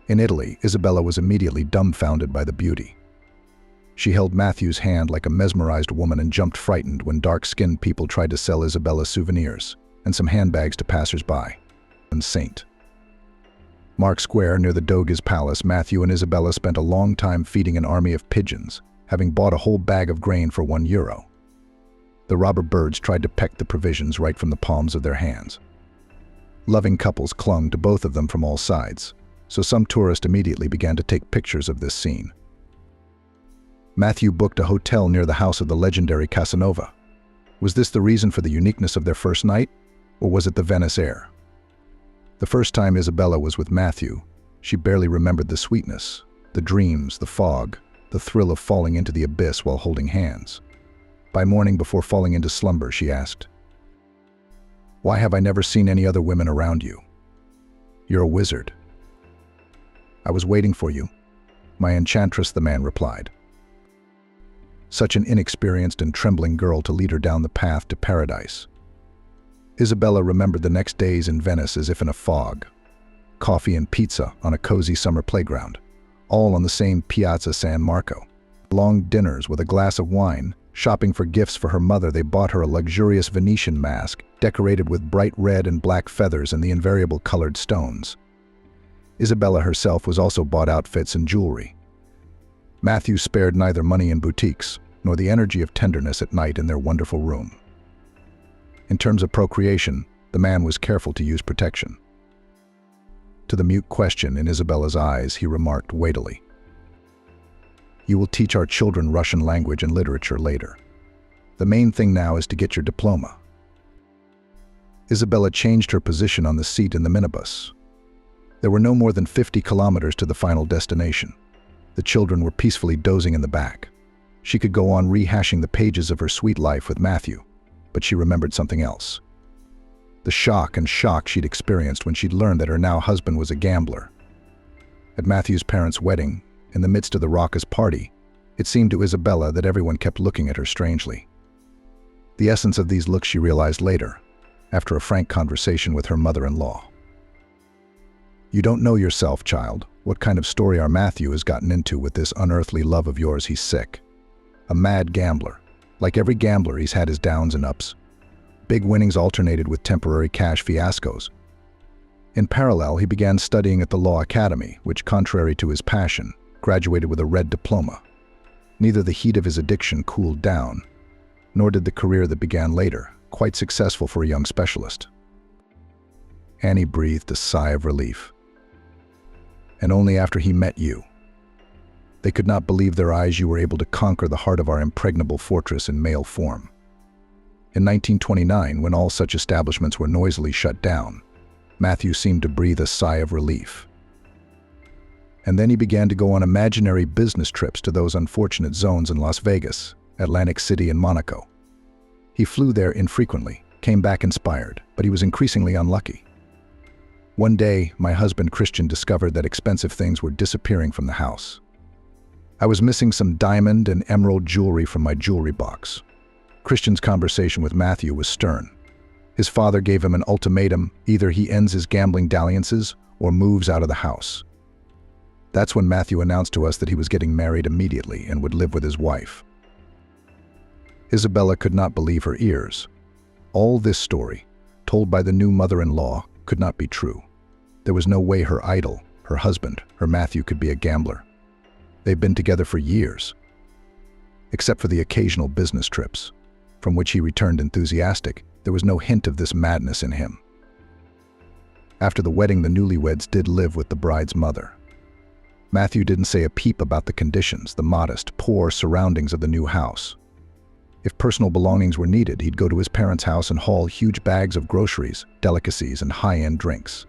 Speaker 1: In Italy, Isabella was immediately dumbfounded by the beauty. She held Matthew's hand like a mesmerized woman and jumped frightened when dark-skinned people tried to sell Isabella souvenirs and some handbags to passers-by. And St. Mark Square, near the Doge's Palace, Matthew and Isabella spent a long time feeding an army of pigeons, having bought a whole bag of grain for €1. The robber birds tried to peck the provisions right from the palms of their hands. Loving couples clung to both of them from all sides, so some tourist immediately began to take pictures of this scene. Matthew booked a hotel near the house of the legendary Casanova. Was this the reason for the uniqueness of their first night, or was it the Venice air? The first time Isabella was with Matthew, she barely remembered the sweetness, the dreams, the fog, the thrill of falling into the abyss while holding hands. By morning, before falling into slumber, she asked, "Why have I never seen any other women around you? You're a wizard." "I was waiting for you, my enchantress," the man replied. Such an inexperienced and trembling girl to lead her down the path to paradise. Isabella remembered the next days in Venice as if in a fog. Coffee and pizza on a cozy summer playground, all on the same Piazza San Marco. Long dinners with a glass of wine. Shopping for gifts for her mother, they bought her a luxurious Venetian mask, decorated with bright red and black feathers and the invariable colored stones. Isabella herself was also bought outfits and jewelry. Matthew spared neither money in boutiques, nor the energy of tenderness at night in their wonderful room. In terms of procreation, the man was careful to use protection. To the mute question in Isabella's eyes, he remarked weightily, "You will teach our children Russian language and literature later. The main thing now is to get your diploma." Isabella changed her position on the seat in the minibus. There were no more than 50 kilometers to the final destination. The children were peacefully dozing in the back. She could go on rehashing the pages of her sweet life with Matthew, but she remembered something else. The shock she'd experienced when she'd learned that her now husband was a gambler. At Matthew's parents' wedding, in the midst of the raucous party, it seemed to Isabella that everyone kept looking at her strangely. The essence of these looks she realized later, after a frank conversation with her mother-in-law. "You don't know yourself, child. What kind of story our Matthew has gotten into with this unearthly love of yours? He's sick. A mad gambler. Like every gambler, he's had his downs and ups. Big winnings alternated with temporary cash fiascos. In parallel, he began studying at the law academy, which, contrary to his passion, graduated with a red diploma. Neither the heat of his addiction cooled down, nor did the career that began later, quite successful for a young specialist." Annie breathed a sigh of relief. "And only after he met you. They could not believe their eyes you were able to conquer the heart of our impregnable fortress in male form. In 1929, when all such establishments were noisily shut down, Matthew seemed to breathe a sigh of relief. And then he began to go on imaginary business trips to those unfortunate zones in Las Vegas, Atlantic City, and Monaco. He flew there infrequently, came back inspired, but he was increasingly unlucky. One day, my husband Christian discovered that expensive things were disappearing from the house. I was missing some diamond and emerald jewelry from my jewelry box. Christian's conversation with Matthew was stern. His father gave him an ultimatum: either he ends his gambling dalliances or moves out of the house. That's when Matthew announced to us that he was getting married immediately and would live with his wife. Isabella could not believe her ears. All this story, told by the new mother-in-law, could not be true. There was no way her idol, her husband, her Matthew, could be a gambler. They'd been together for years. Except for the occasional business trips, from which he returned enthusiastic, there was no hint of this madness in him. After the wedding, the newlyweds did live with the bride's mother. Matthew didn't say a peep about the conditions, the modest, poor surroundings of the new house. If personal belongings were needed, he'd go to his parents' house and haul huge bags of groceries, delicacies, and high-end drinks.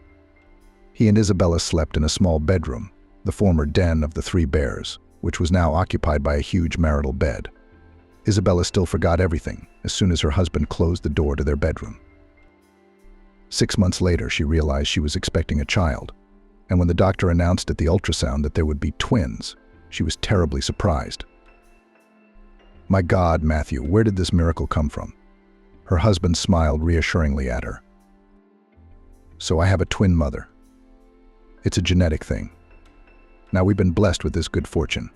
Speaker 1: He and Isabella slept in a small bedroom, the former den of the Three Bears, which was now occupied by a huge marital bed. Isabella still forgot everything as soon as her husband closed the door to their bedroom. 6 months later, she realized she was expecting a child, and when the doctor announced at the ultrasound that there would be twins, she was terribly surprised. "My God, Matthew, where did this miracle come from?" Her husband smiled reassuringly at her. "So I have a twin mother. It's a genetic thing. Now we've been blessed with this good fortune.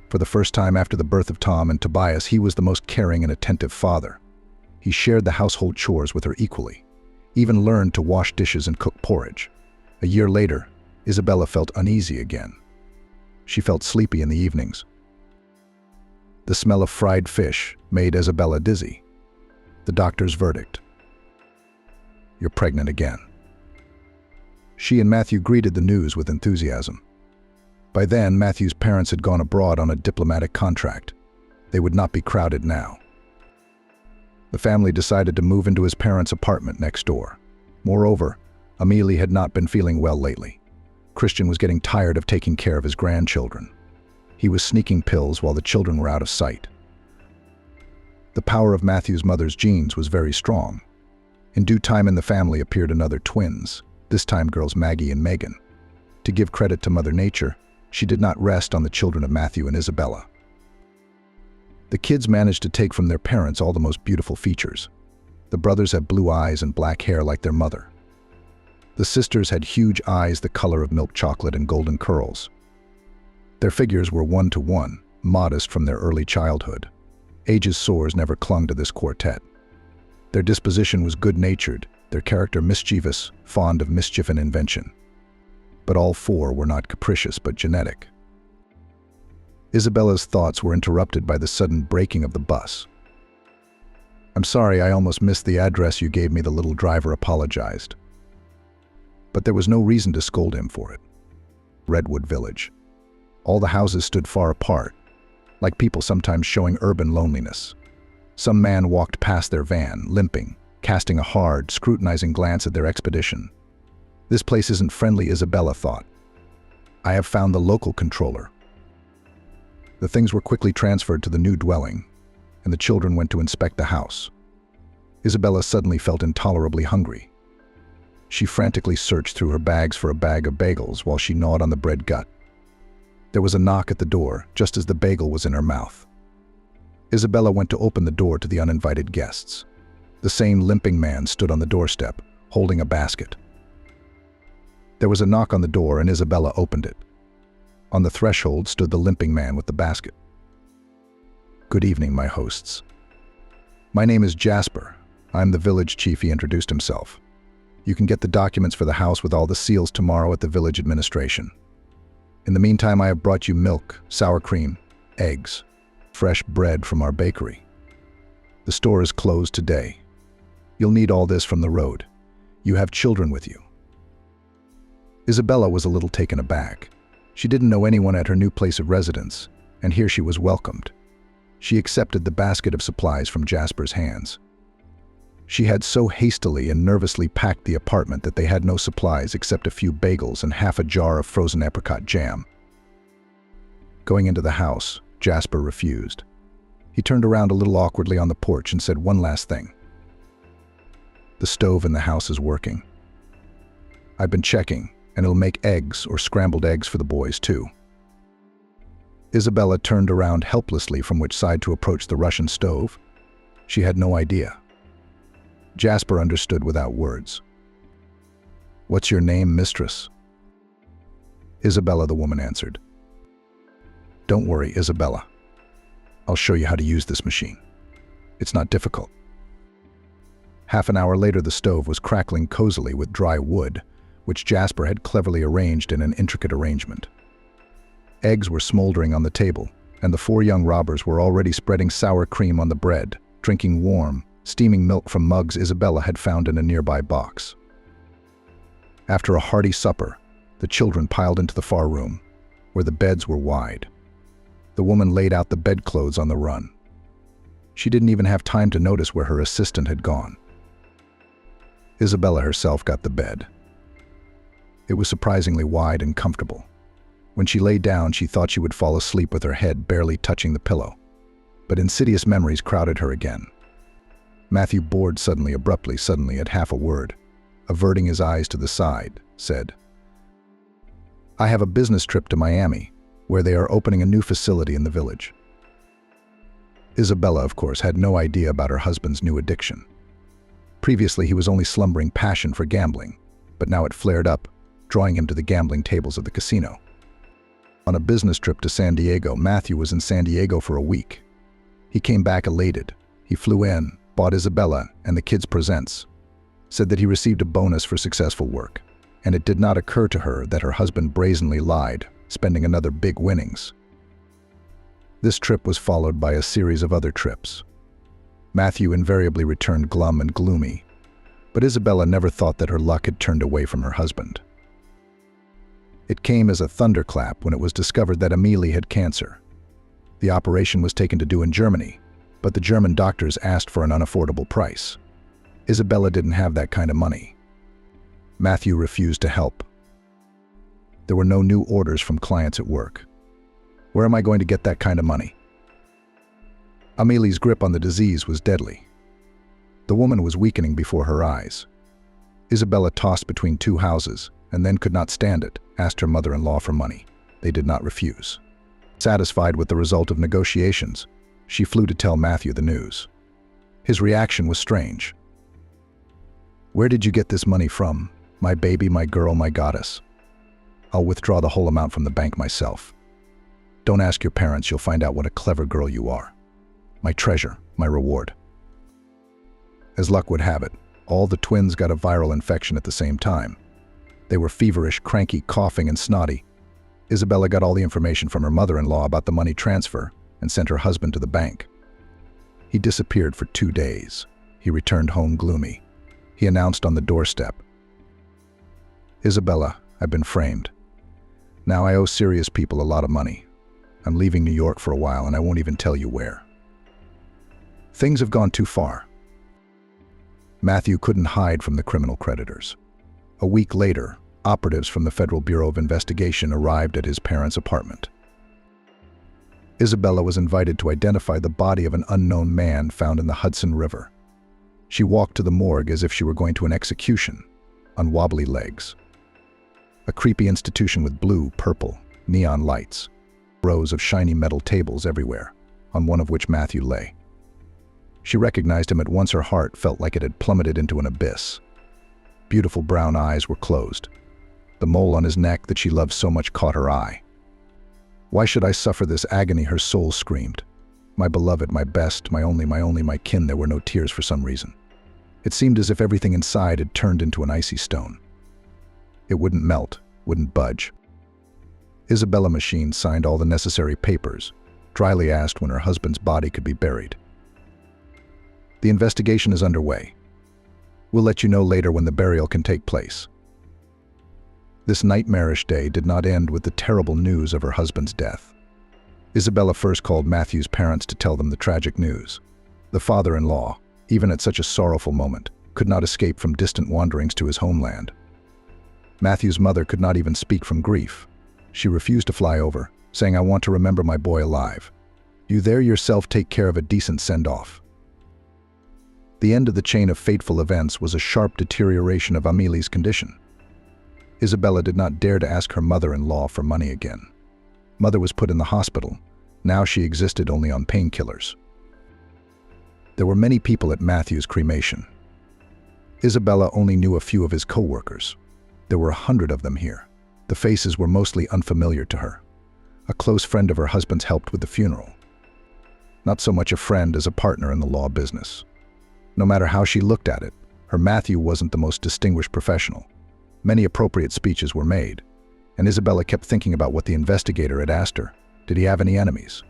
Speaker 1: For the first time after the birth of Tom and Tobias, he was the most caring and attentive father. He shared the household chores with her equally, even learned to wash dishes and cook porridge. A year later, Isabella felt uneasy again. She felt sleepy in the evenings. The smell of fried fish made Isabella dizzy. The doctor's verdict: "You're pregnant again." She and Matthew greeted the news with enthusiasm. By then, Matthew's parents had gone abroad on a diplomatic contract. They would not be crowded now. The family decided to move into his parents' apartment next door. Moreover, Amelie had not been feeling well lately. Christian was getting tired of taking care of his grandchildren. He was sneaking pills while the children were out of sight. The power of Matthew's mother's genes was very strong. In due time in the family appeared another twins, this time girls Maggie and Megan. To give credit to Mother Nature, she did not rest on the children of Matthew and Isabella. The kids managed to take from their parents all the most beautiful features. The brothers had blue eyes and black hair like their mother. The sisters had huge eyes the color of milk chocolate and golden curls. Their figures were 1-to-1, modest from their early childhood. Age's sores never clung to this quartet. Their disposition was good-natured, their character mischievous, fond of mischief and invention. But all four were not capricious but genetic. Isabella's thoughts were interrupted by the sudden braking of the bus. "I'm sorry, I almost missed the address you gave me," the little driver apologized. But there was no reason to scold him for it. Redwood Village. All the houses stood far apart, like people sometimes showing urban loneliness. Some man walked past their van, limping, casting a hard, scrutinizing glance at their expedition. This place isn't friendly, Isabella thought. I have found the local controller. The things were quickly transferred to the new dwelling, and the children went to inspect the house. Isabella suddenly felt intolerably hungry. She frantically searched through her bags for a bag of bagels while she gnawed on the bread gut. There was a knock at the door just as the bagel was in her mouth. Isabella went to open the door to the uninvited guests. The same limping man stood on the doorstep, holding a basket. There was a knock on the door and Isabella opened it. On the threshold stood the limping man with the basket. Good evening, my hosts. My name is Jasper. I'm the village chief, he introduced himself. You can get the documents for the house with all the seals tomorrow at the village administration. In the meantime, I have brought you milk, sour cream, eggs, fresh bread from our bakery. The store is closed today. You'll need all this from the road. You have children with you. Isabella was a little taken aback. She didn't know anyone at her new place of residence, and here she was welcomed. She accepted the basket of supplies from Jasper's hands. She had so hastily and nervously packed the apartment that they had no supplies except a few bagels and half a jar of frozen apricot jam. Going into the house, Jasper refused. He turned around a little awkwardly on the porch and said one last thing. The stove in the house is working. I've been checking, and it'll make eggs or scrambled eggs for the boys too. Isabella turned around helplessly from which side to approach the Russian stove. She had no idea. Jasper understood without words. What's your name, mistress? Isabella, the woman answered. Don't worry, Isabella. I'll show you how to use this machine. It's not difficult. Half an hour later, the stove was crackling cozily with dry wood, which Jasper had cleverly arranged in an intricate arrangement. Eggs were smoldering on the table, and the 4 young robbers were already spreading sour cream on the bread, drinking warm, steaming milk from mugs Isabella had found in a nearby box. After a hearty supper, the children piled into the far room, where the beds were wide. The woman laid out the bedclothes on the run. She didn't even have time to notice where her assistant had gone. Isabella herself got the bed. It was surprisingly wide and comfortable. When she lay down, she thought she would fall asleep with her head barely touching the pillow. But insidious memories crowded her again. Matthew bored suddenly at half a word, averting his eyes to the side, said, I have a business trip to Miami, where they are opening a new facility in the village. Isabella, of course, had no idea about her husband's new addiction. Previously, he was only slumbering passion for gambling, but now it flared up, drawing him to the gambling tables of the casino. On a business trip to San Diego, Matthew was in San Diego for a week. He came back elated. He flew in, bought Isabella and the kids presents, said that he received a bonus for successful work, and it did not occur to her that her husband brazenly lied, spending another big winnings. This trip was followed by a series of other trips. Matthew invariably returned glum and gloomy, but Isabella never thought that her luck had turned away from her husband. It came as a thunderclap when it was discovered that Amelie had cancer. The operation was taken to do in Germany, but the German doctors asked for an unaffordable price. Isabella didn't have that kind of money. Matthew refused to help. There were no new orders from clients at work. Where am I going to get that kind of money? Amelie's grip on the disease was deadly. The woman was weakening before her eyes. Isabella tossed between 2 houses and then could not stand it, asked her mother-in-law for money. They did not refuse. Satisfied with the result of negotiations, she flew to tell Matthew the news. His reaction was strange. Where did you get this money from? My baby, my girl, my goddess. I'll withdraw the whole amount from the bank myself. Don't ask your parents, you'll find out what a clever girl you are. My treasure, my reward. As luck would have it, all the twins got a viral infection at the same time. They were feverish, cranky, coughing, and snotty. Isabella got all the information from her mother-in-law about the money transfer and sent her husband to the bank. He disappeared for 2 days. He returned home gloomy. He announced on the doorstep, Isabella, I've been framed. Now I owe serious people a lot of money. I'm leaving New York for a while and I won't even tell you where. Things have gone too far. Matthew couldn't hide from the criminal creditors. A week later, operatives from the Federal Bureau of Investigation arrived at his parents' apartment. Isabella was invited to identify the body of an unknown man found in the Hudson River. She walked to the morgue as if she were going to an execution, on wobbly legs. A creepy institution with blue, purple, neon lights, rows of shiny metal tables everywhere, on one of which Matthew lay. She recognized him at once. Her heart felt like it had plummeted into an abyss. Beautiful brown eyes were closed. The mole on his neck that she loved so much caught her eye. "Why should I suffer this agony?" her soul screamed. My beloved, my best, my only, my kin. There were no tears for some reason. It seemed as if everything inside had turned into an icy stone. It wouldn't melt, wouldn't budge. Isabella Machine signed all the necessary papers, dryly asked when her husband's body could be buried. "The investigation is underway. We'll let you know later when the burial can take place." This nightmarish day did not end with the terrible news of her husband's death. Isabella first called Matthew's parents to tell them the tragic news. The father-in-law, even at such a sorrowful moment, could not escape from distant wanderings to his homeland. Matthew's mother could not even speak from grief. She refused to fly over, saying, "I want to remember my boy alive. You there yourself take care of a decent send-off." The end of the chain of fateful events was a sharp deterioration of Amélie's condition. Isabella did not dare to ask her mother-in-law for money again. Mother was put in the hospital. Now she existed only on painkillers. There were many people at Matthew's cremation. Isabella only knew a few of his co-workers. There were 100 of them here. The faces were mostly unfamiliar to her. A close friend of her husband's helped with the funeral. Not so much a friend as a partner in the law business. No matter how she looked at it, her Matthew wasn't the most distinguished professional. Many appropriate speeches were made, and Isabella kept thinking about what the investigator had asked her. Did he have any enemies?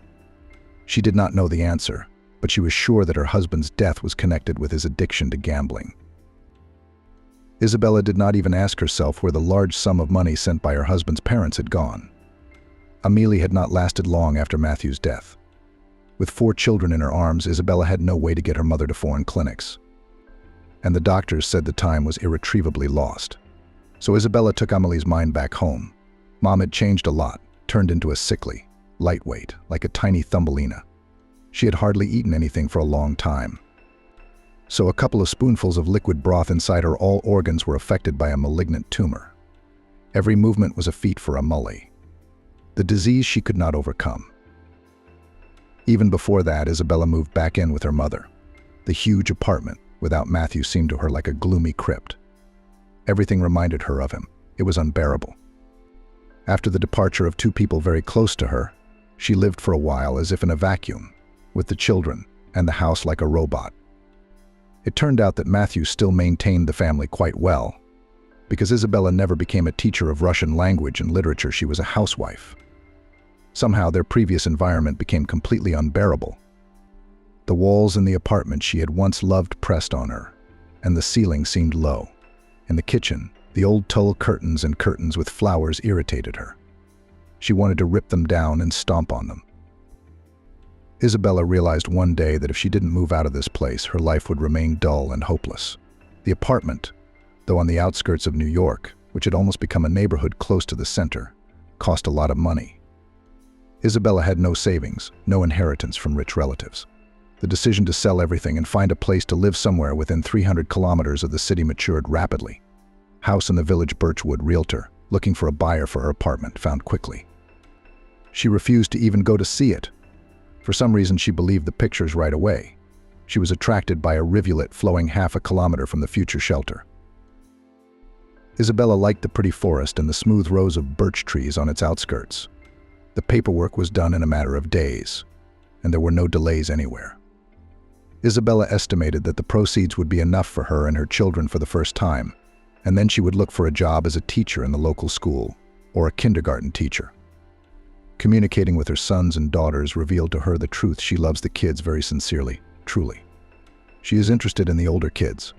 Speaker 1: She did not know the answer, but she was sure that her husband's death was connected with his addiction to gambling. Isabella did not even ask herself where the large sum of money sent by her husband's parents had gone. Amélie had not lasted long after Matthew's death. With 4 children in her arms, Isabella had no way to get her mother to foreign clinics. And the doctors said the time was irretrievably lost. So Isabella took Amélie's mind back home. Mom had changed a lot, turned into a sickly, lightweight, like a tiny Thumbelina. She had hardly eaten anything for a long time. So a couple of spoonfuls of liquid broth inside her, all organs were affected by a malignant tumor. Every movement was a feat for Amélie. The disease she could not overcome. Even before that, Isabella moved back in with her mother. The huge apartment without Matthew seemed to her like a gloomy crypt. Everything reminded her of him. It was unbearable. After the departure of 2 people very close to her, she lived for a while as if in a vacuum, with the children and the house like a robot. It turned out that Matthew still maintained the family quite well. Because Isabella never became a teacher of Russian language and literature, she was a housewife. Somehow their previous environment became completely unbearable. The walls in the apartment she had once loved pressed on her, and the ceiling seemed low. In the kitchen, the old tulle curtains and curtains with flowers irritated her. She wanted to rip them down and stomp on them. Isabella realized one day that if she didn't move out of this place, her life would remain dull and hopeless. The apartment, though on the outskirts of New York, which had almost become a neighborhood close to the center, cost a lot of money. Isabella had no savings, no inheritance from rich relatives. The decision to sell everything and find a place to live somewhere within 300 kilometers of the city matured rapidly. House in the village. Birchwood realtor, looking for a buyer for her apartment, found quickly. She refused to even go to see it. For some reason, she believed the pictures right away. She was attracted by a rivulet flowing half a kilometer from the future shelter. Isabella liked the pretty forest and the smooth rows of birch trees on its outskirts. The paperwork was done in a matter of days, and there were no delays anywhere. Isabella estimated that the proceeds would be enough for her and her children for the first time, and then she would look for a job as a teacher in the local school, or a kindergarten teacher. Communicating with her sons and daughters revealed to her the truth. She loves the kids very sincerely, truly. She is interested in the older kids.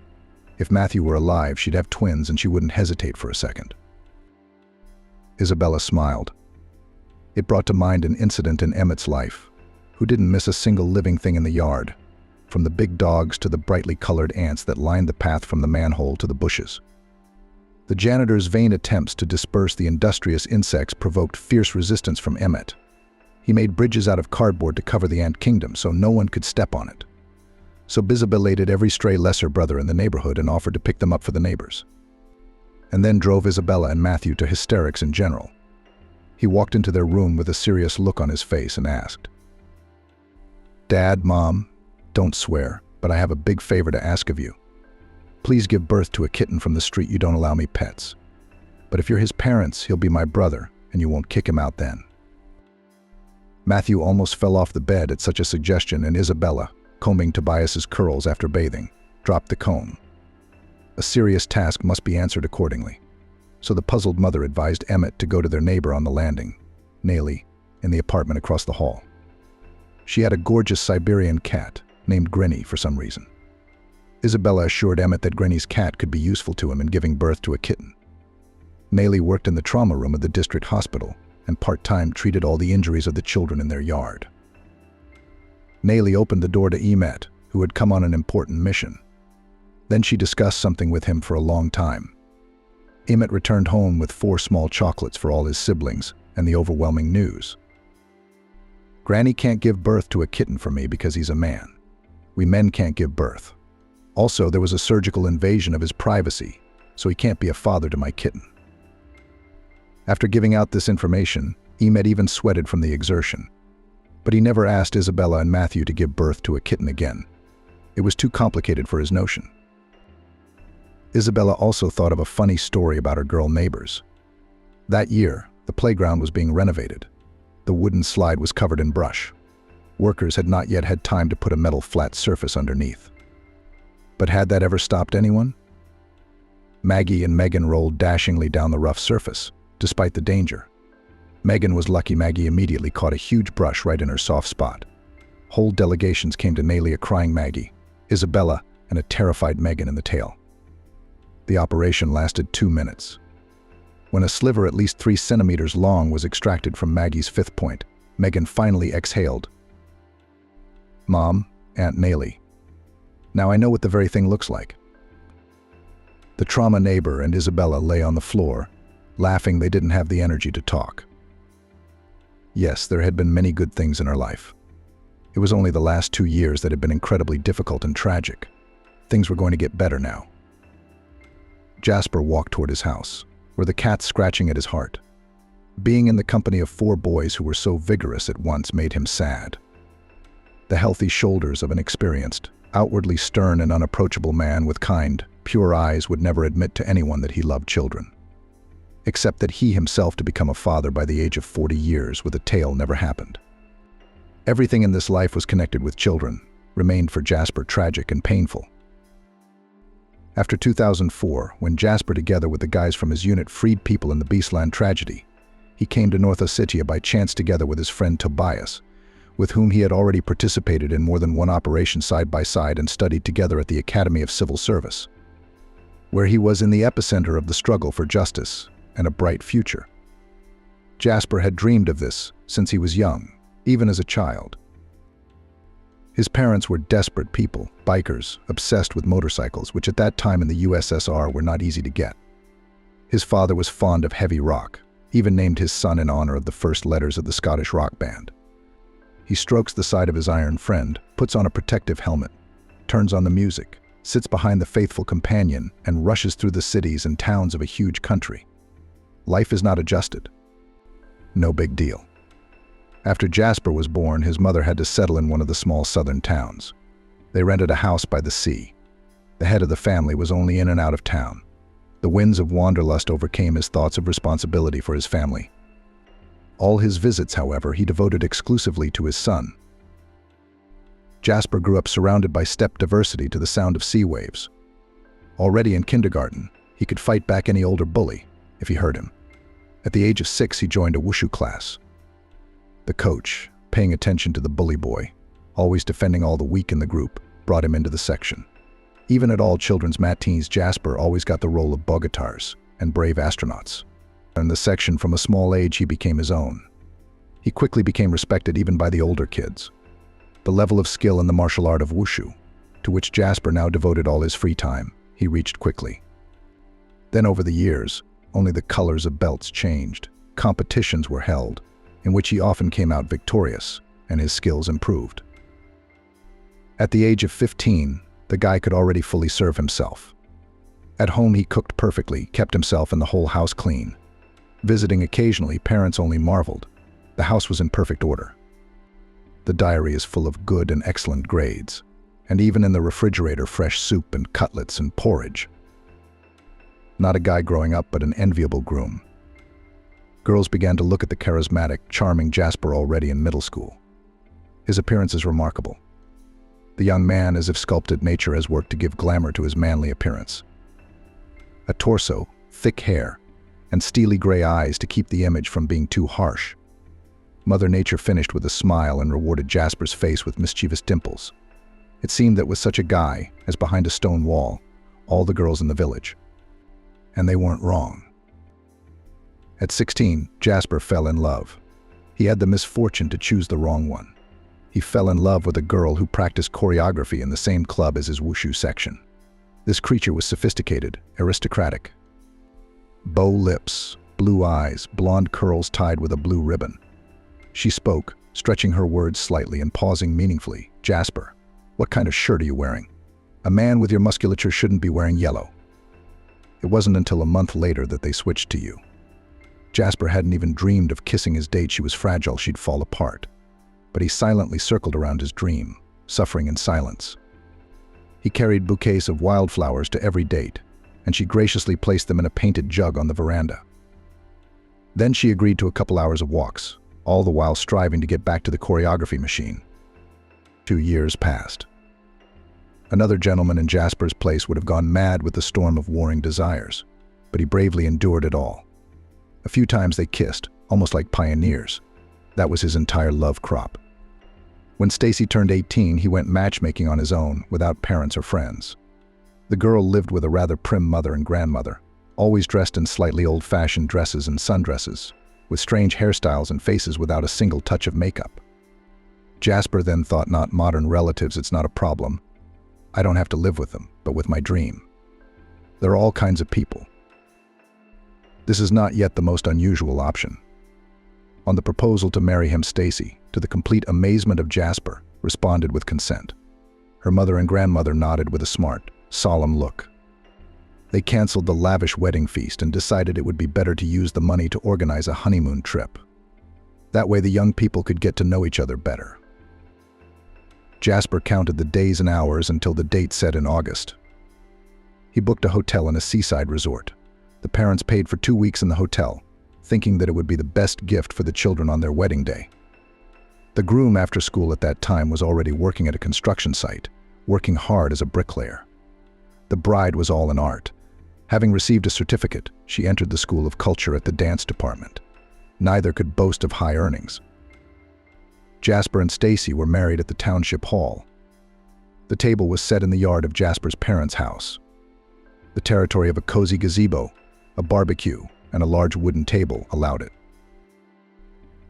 Speaker 1: If Matthew were alive, she'd have twins and she wouldn't hesitate for a second. Isabella smiled. It brought to mind an incident in Emmett's life, who didn't miss a single living thing in the yard. from the big dogs to the brightly colored ants that lined the path from the manhole to the bushes. The janitor's vain attempts to disperse the industrious insects provoked fierce resistance from Emmett. He made bridges out of cardboard to cover the ant kingdom so no one could step on it. So Isabella belated every stray lesser brother in the neighborhood and offered to pick them up for the neighbors. And then drove Isabella and Matthew to hysterics in general. He walked into their room with a serious look on his face and asked, "Dad, Mom, don't swear, but I have a big favor to ask of you. Please give birth to a kitten from the street you don't allow me pets. But if you're his parents, he'll be my brother, and you won't kick him out then." Matthew almost fell off the bed at such a suggestion, and Isabella, combing Tobias's curls after bathing, dropped the comb. A serious task must be answered accordingly. So the puzzled mother advised Emmett to go to their neighbor on the landing, Nellie, in the apartment across the hall. She had a gorgeous Siberian cat named Grinny for some reason. Isabella assured Emmett that Grinny's cat could be useful to him in giving birth to a kitten. Nellie worked in the trauma room of the district hospital and part-time treated all the injuries of the children in their yard. Nellie opened the door to Emmett, who had come on an important mission. Then she discussed something with him for a long time. Emmett returned home with 4 small chocolates for all his siblings and the overwhelming news. "Granny can't give birth to a kitten for me because he's a man. We men can't give birth. Also, there was a surgical invasion of his privacy, so he can't be a father to my kitten." After giving out this information, Emmett even sweated from the exertion. But he never asked Isabella and Matthew to give birth to a kitten again. It was too complicated for his notion. Isabella also thought of a funny story about her girl neighbors. That year, the playground was being renovated. The wooden slide was covered in brush. Workers had not yet had time to put a metal flat surface underneath. But had that ever stopped anyone? Maggie and Megan rolled dashingly down the rough surface, despite the danger. Megan was lucky. Maggie immediately caught a huge brush right in her soft spot. Whole delegations came to nail a crying Maggie, Isabella, and a terrified Megan in the tail. The operation lasted 2 minutes. When a sliver at least 3 centimeters long was extracted from Maggie's 5th point, Megan finally exhaled. "Mom, Aunt Nellie. Now I know what the very thing looks like." The trauma neighbor and Isabella lay on the floor, laughing. They didn't have the energy to talk. Yes, there had been many good things in her life. It was only the last 2 years that had been incredibly difficult and tragic. Things were going to get better now. Jasper walked toward his house, where the cat scratching at his heart. Being in the company of 4 boys who were so vigorous at once made him sad. The healthy shoulders of an experienced, outwardly stern and unapproachable man with kind, pure eyes would never admit to anyone that he loved children. Except that he himself to become a father by the age of 40 years with a tail never happened. Everything in this life was connected with children, remained for Jasper tragic and painful. After 2004, when Jasper together with the guys from his unit freed people in the Beastland tragedy, he came to North Ossetia by chance together with his friend Tobias, with whom he had already participated in more than one operation side by side and studied together at the Academy of Civil Service, where he was in the epicenter of the struggle for justice and a bright future. Jasper had dreamed of this since he was young, even as a child. His parents were desperate people, bikers, obsessed with motorcycles, which at that time in the USSR were not easy to get. His father was fond of heavy rock, even named his son in honor of the first letters of the Scottish rock band. He strokes the side of his iron friend, puts on a protective helmet, turns on the music, sits behind the faithful companion, and rushes through the cities and towns of a huge country. Life is not adjusted. No big deal. After Jasper was born, his mother had to settle in one of the small southern towns. They rented a house by the sea. The head of the family was only in and out of town. The winds of wanderlust overcame his thoughts of responsibility for his family. All his visits, however, he devoted exclusively to his son. Jasper grew up surrounded by steppe diversity to the sound of sea waves. Already in kindergarten, he could fight back any older bully if he hurt him. At the age of 6, he joined a wushu class. The coach, paying attention to the bully boy, always defending all the weak in the group, brought him into the section. Even at all children's matines, Jasper always got the role of bogatars and brave astronauts. In the section, from a small age, he became his own. He quickly became respected even by the older kids. The level of skill in the martial art of wushu to which Jasper now devoted all his free time, he reached quickly. Then over the years, only the colors of belts changed. Competitions were held, in which he often came out victorious, and his skills improved. At the age of 15, the guy could already fully serve himself. At home he cooked perfectly, kept himself and the whole house clean. Visiting occasionally, parents only marveled. The house was in perfect order. The diary is full of good and excellent grades, and even in the refrigerator fresh soup and cutlets and porridge. Not a guy growing up, but an enviable groom. Girls began to look at the charismatic, charming Jasper already in middle school. His appearance is remarkable. The young man, as if sculpted, nature has worked to give glamour to his manly appearance. A torso, thick hair, and steely gray eyes to keep the image from being too harsh. Mother Nature finished with a smile and rewarded Jasper's face with mischievous dimples. It seemed that with such a guy, as behind a stone wall, all the girls in the village. And they weren't wrong. At 16, Jasper fell in love. He had the misfortune to choose the wrong one. He fell in love with a girl who practiced choreography in the same club as his wushu section. This creature was sophisticated, aristocratic. Bow lips, blue eyes, blonde curls tied with a blue ribbon. She spoke, stretching her words slightly and pausing meaningfully. "Jasper, what kind of shirt are you wearing? A man with your musculature shouldn't be wearing yellow." It wasn't until a month later that they switched to you. Jasper hadn't even dreamed of kissing his date. She was fragile, she'd fall apart. But he silently circled around his dream, suffering in silence. He carried bouquets of wildflowers to every date, and she graciously placed them in a painted jug on the veranda. Then she agreed to a couple hours of walks, all the while striving to get back to the choreography machine. 2 years passed. Another gentleman in Jasper's place would have gone mad with the storm of warring desires, but he bravely endured it all. A few times they kissed, almost like pioneers. That was his entire love crop. When Stacy turned 18, he went matchmaking on his own, without parents or friends. The girl lived with a rather prim mother and grandmother, always dressed in slightly old-fashioned dresses and sundresses, with strange hairstyles and faces without a single touch of makeup. Jasper then thought, not modern relatives, it's not a problem. I don't have to live with them, but with my dream. There are all kinds of people. This is not yet the most unusual option. On the proposal to marry him, Stacy, to the complete amazement of Jasper, responded with consent. Her mother and grandmother nodded with a smart, solemn look. They canceled the lavish wedding feast and decided it would be better to use the money to organize a honeymoon trip. That way the young people could get to know each other better. Jasper counted the days and hours until the date set in August. He booked a hotel in a seaside resort. The parents paid for 2 weeks in the hotel, thinking that it would be the best gift for the children on their wedding day. The groom, after school at that time, was already working at a construction site, working hard as a bricklayer. The bride was all in art. Having received a certificate, she entered the School of Culture at the dance department. Neither could boast of high earnings. Jasper and Stacy were married at the township hall. The table was set in the yard of Jasper's parents' house. The territory of a cozy gazebo, a barbecue, and a large wooden table allowed it.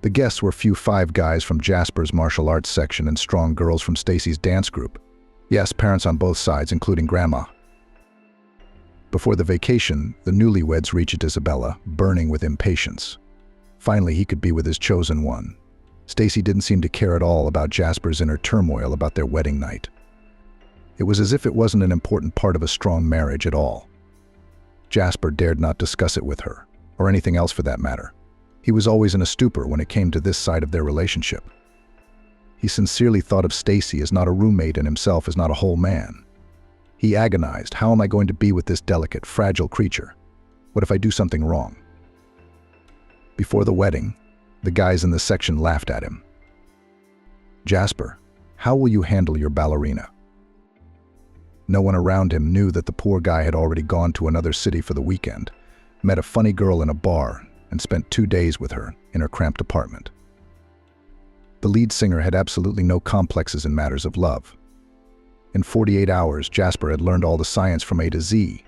Speaker 1: The guests were few 5 guys from Jasper's martial arts section and strong girls from Stacy's dance group. Yes, parents on both sides, including Grandma. Before the vacation, the newlyweds reached Isabella, burning with impatience. Finally, he could be with his chosen one. Stacy didn't seem to care at all about Jasper's inner turmoil about their wedding night. It was as if it wasn't an important part of a strong marriage at all. Jasper dared not discuss it with her, or anything else for that matter. He was always in a stupor when it came to this side of their relationship. He sincerely thought of Stacy as not a roommate and himself as not a whole man. He agonized, how am I going to be with this delicate, fragile creature? What if I do something wrong? Before the wedding, the guys in the section laughed at him. Jasper, how will you handle your ballerina? No one around him knew that the poor guy had already gone to another city for the weekend, met a funny girl in a bar, and spent 2 days with her in her cramped apartment. The lead singer had absolutely no complexes in matters of love. In 48 hours, Jasper had learned all the science from A to Z.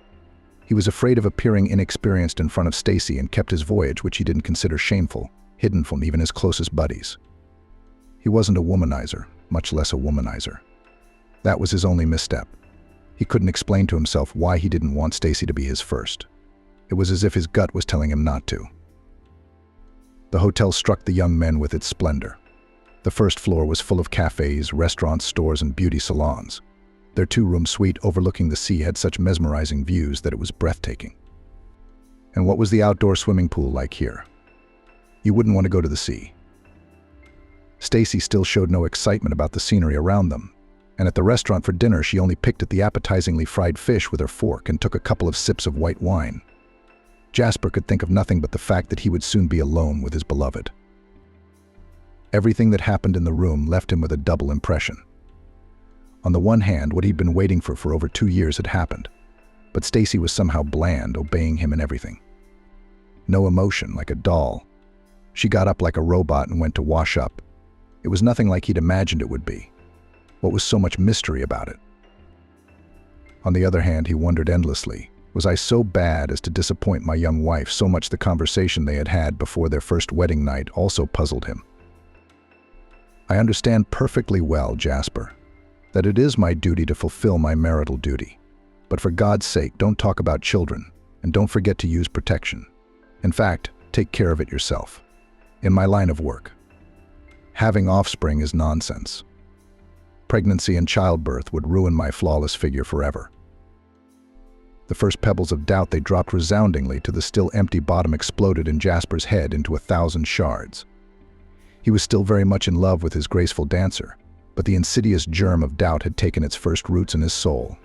Speaker 1: He was afraid of appearing inexperienced in front of Stacy and kept his voyage, which he didn't consider shameful, hidden from even his closest buddies. He wasn't a womanizer, much less a womanizer. That was his only misstep. He couldn't explain to himself why he didn't want Stacy to be his first. It was as if his gut was telling him not to. The hotel struck the young men with its splendor. The first floor was full of cafes, restaurants, stores, and beauty salons. Their two-room suite overlooking the sea had such mesmerizing views that it was breathtaking. And what was the outdoor swimming pool like here? You wouldn't want to go to the sea. Stacy still showed no excitement about the scenery around them, and at the restaurant for dinner she only picked at the appetizingly fried fish with her fork and took a couple of sips of white wine. Jasper could think of nothing but the fact that he would soon be alone with his beloved. Everything that happened in the room left him with a double impression. On the one hand, what he'd been waiting for over 2 years had happened, but Stacy was somehow bland, obeying him in everything. No emotion, like a doll. She got up like a robot and went to wash up. It was nothing like he'd imagined it would be. What was so much mystery about it? On the other hand, he wondered endlessly, was I so bad as to disappoint my young wife so much the conversation they had had before their first wedding night also puzzled him. I understand perfectly well, Jasper, that it is my duty to fulfill my marital duty. But for God's sake, don't talk about children, and don't forget to use protection. In fact, take care of it yourself. In my line of work, having offspring is nonsense. Pregnancy and childbirth would ruin my flawless figure forever. The first pebbles of doubt they dropped resoundingly to the still empty bottom exploded in Jasper's head into 1,000 shards. He was still very much in love with his graceful dancer, but the insidious germ of doubt had taken its first roots in his soul.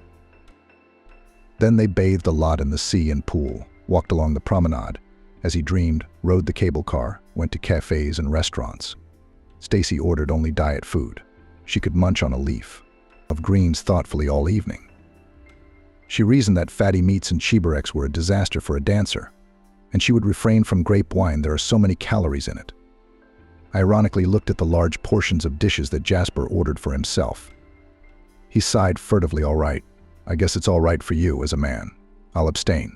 Speaker 1: Then they bathed a lot in the sea and pool, walked along the promenade, as he dreamed, rode the cable car, went to cafes and restaurants. Stacy ordered only diet food. She could munch on a leaf of greens thoughtfully all evening. She reasoned that fatty meats and cheeseburgers were a disaster for a dancer, and she would refrain from grape wine. There are so many calories in it. Ironically looked at the large portions of dishes that Jasper ordered for himself. He sighed furtively. All right, I guess it's all right for you as a man. I'll abstain.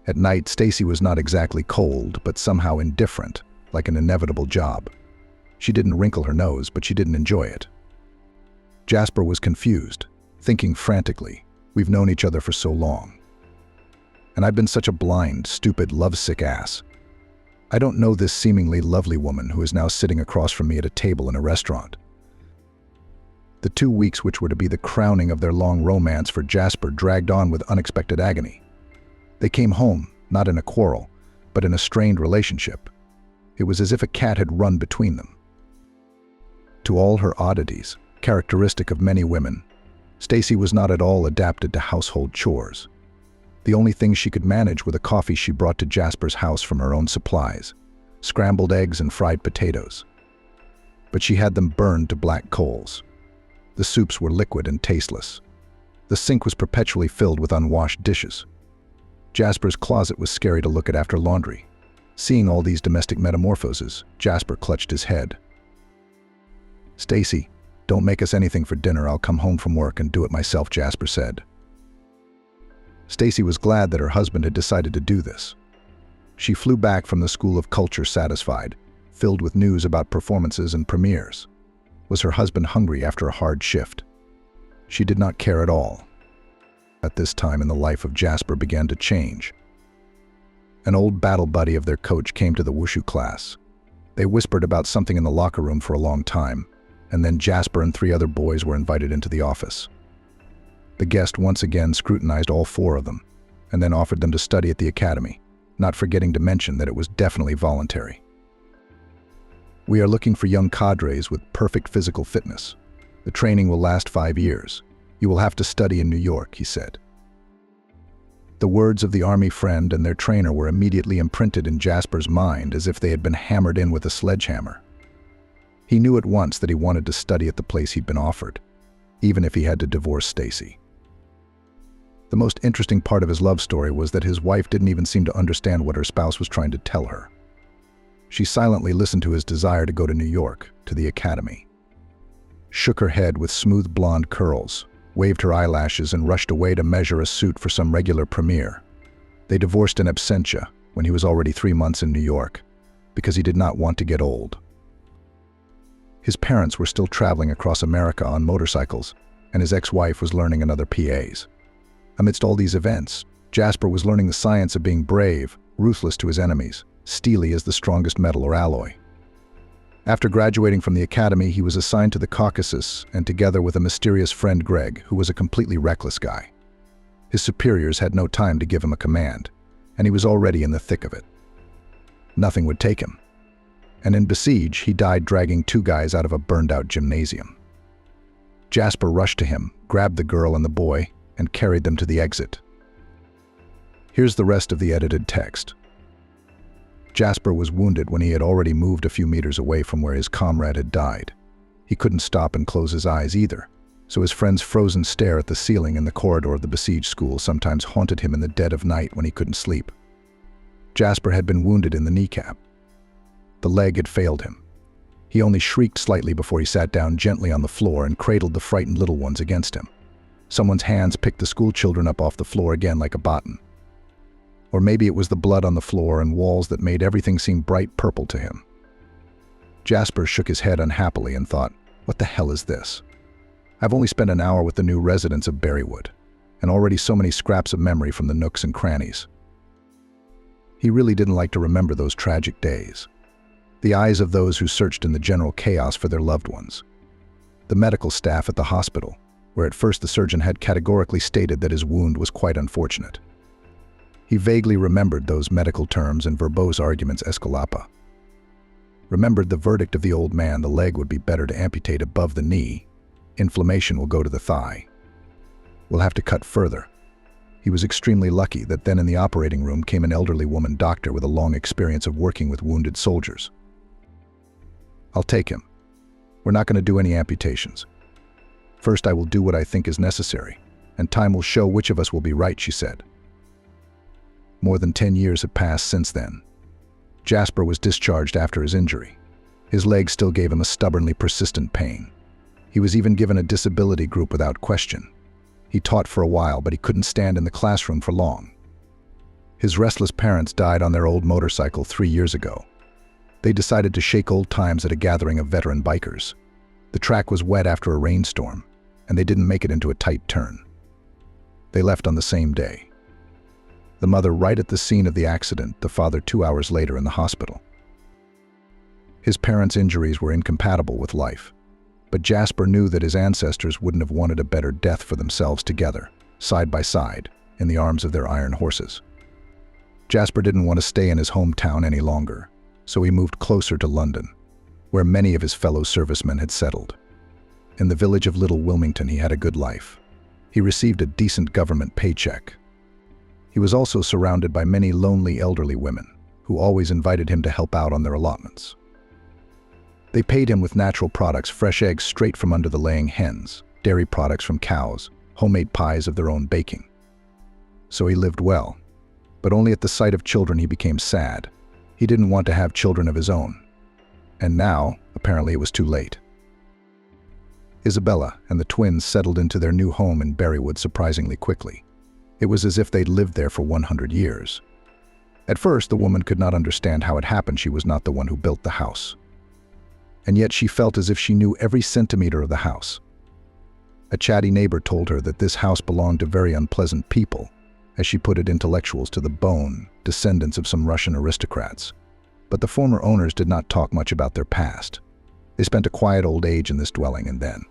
Speaker 1: At night, Stacy was not exactly cold, but somehow indifferent, like an inevitable job. She didn't wrinkle her nose, but she didn't enjoy it. Jasper was confused, thinking frantically, we've known each other for so long. And I've been such a blind, stupid, lovesick ass. I don't know this seemingly lovely woman who is now sitting across from me at a table in a restaurant. The 2 weeks which were to be the crowning of their long romance for Jasper dragged on with unexpected agony. They came home, not in a quarrel, but in a strained relationship. It was as if a cat had run between them. To all her oddities, characteristic of many women, Stacy was not at all adapted to household chores. The only things she could manage were the coffee she brought to Jasper's house from her own supplies, scrambled eggs and fried potatoes. But she had them burned to black coals. The soups were liquid and tasteless. The sink was perpetually filled with unwashed dishes. Jasper's closet was scary to look at after laundry. Seeing all these domestic metamorphoses, Jasper clutched his head. Stacy, don't make us anything for dinner. I'll come home from work and do it myself, Jasper said. Stacy was glad that her husband had decided to do this. She flew back from the School of Culture satisfied, filled with news about performances and premieres. Was her husband hungry after a hard shift? She did not care at all. At this time in the life of Jasper began to change. An old battle buddy of their coach came to the wushu class. They whispered about something in the locker room for a long time, and then Jasper and 3 other boys were invited into the office. The guest once again scrutinized all 4 of them, and then offered them to study at the academy, not forgetting to mention that it was definitely voluntary. We are looking for young cadres with perfect physical fitness. The training will last 5 years. You will have to study in New York, he said. The words of the army friend and their trainer were immediately imprinted in Jasper's mind as if they had been hammered in with a sledgehammer. He knew at once that he wanted to study at the place he'd been offered, even if he had to divorce Stacy. The most interesting part of his love story was that his wife didn't even seem to understand what her spouse was trying to tell her. She silently listened to his desire to go to New York, to the academy. Shook her head with smooth blonde curls, waved her eyelashes and rushed away to measure a suit for some regular premiere. They divorced in absentia when he was already 3 months in New York, because he did not want to get old. His parents were still traveling across America on motorcycles, and his ex-wife was learning another PA's. Amidst all these events, Jasper was learning the science of being brave, ruthless to his enemies, steely as the strongest metal or alloy. After graduating from the academy, he was assigned to the Caucasus, and together with a mysterious friend Greg, who was a completely reckless guy. His superiors had no time to give him a command, and he was already in the thick of it. Nothing would take him. And in Besiege, he died dragging two guys out of a burned-out gymnasium. Jasper rushed to him, grabbed the girl and the boy, and carried them to the exit. Here's the rest of the edited text. Jasper was wounded when he had already moved a few meters away from where his comrade had died. He couldn't stop and close his eyes either, so his friend's frozen stare at the ceiling in the corridor of the besieged school sometimes haunted him in the dead of night when he couldn't sleep. Jasper had been wounded in the kneecap. The leg had failed him. He only shrieked slightly before he sat down gently on the floor and cradled the frightened little ones against him. Someone's hands picked the school children up off the floor again like a baton. Or maybe it was the blood on the floor and walls that made everything seem bright purple to him. Jasper shook his head unhappily and thought, what the hell is this? I've only spent an hour with the new residents of Berrywood, and already so many scraps of memory from the nooks and crannies. He really didn't like to remember those tragic days. The eyes of those who searched in the general chaos for their loved ones. The medical staff at the hospital, where at first the surgeon had categorically stated that his wound was quite unfortunate. He vaguely remembered those medical terms and verbose arguments escalapa. Remembered the verdict of the old man: the leg would be better to amputate above the knee. Inflammation will go to the thigh. We'll have to cut further. He was extremely lucky that then in the operating room came an elderly woman doctor with a long experience of working with wounded soldiers. I'll take him. We're not going to do any amputations. First, I will do what I think is necessary, and time will show which of us will be right, she said. More than 10 years had passed since then. Jasper was discharged after his injury. His leg still gave him a stubbornly persistent pain. He was even given a disability group without question. He taught for a while, but he couldn't stand in the classroom for long. His restless parents died on their old motorcycle 3 years ago. They decided to shake old times at a gathering of veteran bikers. The track was wet after a rainstorm, and they didn't make it into a tight turn. They left on the same day. The mother right at the scene of the accident, the father 2 hours later in the hospital. His parents' injuries were incompatible with life, but Jasper knew that his ancestors wouldn't have wanted a better death for themselves together, side by side, in the arms of their iron horses. Jasper didn't want to stay in his hometown any longer, so he moved closer to London, where many of his fellow servicemen had settled. In the village of Little Wilmington, he had a good life. He received a decent government paycheck. He was also surrounded by many lonely elderly women, who always invited him to help out on their allotments. They paid him with natural products: fresh eggs straight from under the laying hens, dairy products from cows, homemade pies of their own baking. So he lived well, but only at the sight of children he became sad. He didn't want to have children of his own. And now, apparently it was too late. Isabella and the twins settled into their new home in Berrywood surprisingly quickly. It was as if they'd lived there for 100 years. At first, the woman could not understand how it happened she was not the one who built the house. And yet she felt as if she knew every centimeter of the house. A chatty neighbor told her that this house belonged to very unpleasant people, as she put it, intellectuals to the bone, descendants of some Russian aristocrats. But the former owners did not talk much about their past. They spent a quiet old age in this dwelling, and then,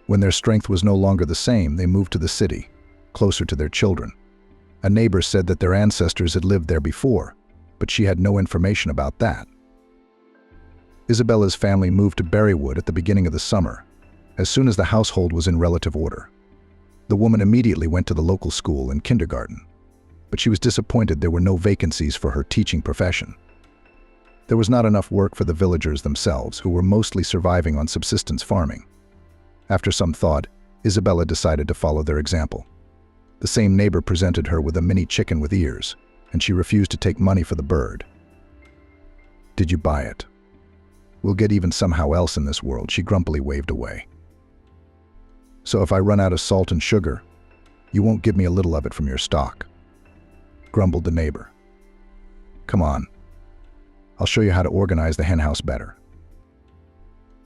Speaker 1: when their strength was no longer the same, they moved to the city, closer to their children. A neighbor said that their ancestors had lived there before, but she had no information about that. Isabella's family moved to Berrywood at the beginning of the summer, as soon as the household was in relative order. The woman immediately went to the local school and kindergarten, but she was disappointed there were no vacancies for her teaching profession. There was not enough work for the villagers themselves, who were mostly surviving on subsistence farming. After some thought, Isabella decided to follow their example. The same neighbor presented her with a mini chicken with ears, and she refused to take money for the bird. "Did you buy it? We'll get even somehow else in this world," she grumpily waved away. "So if I run out of salt and sugar, you won't give me a little of it from your stock?" grumbled the neighbor. "Come on. I'll show you how to organize the henhouse better."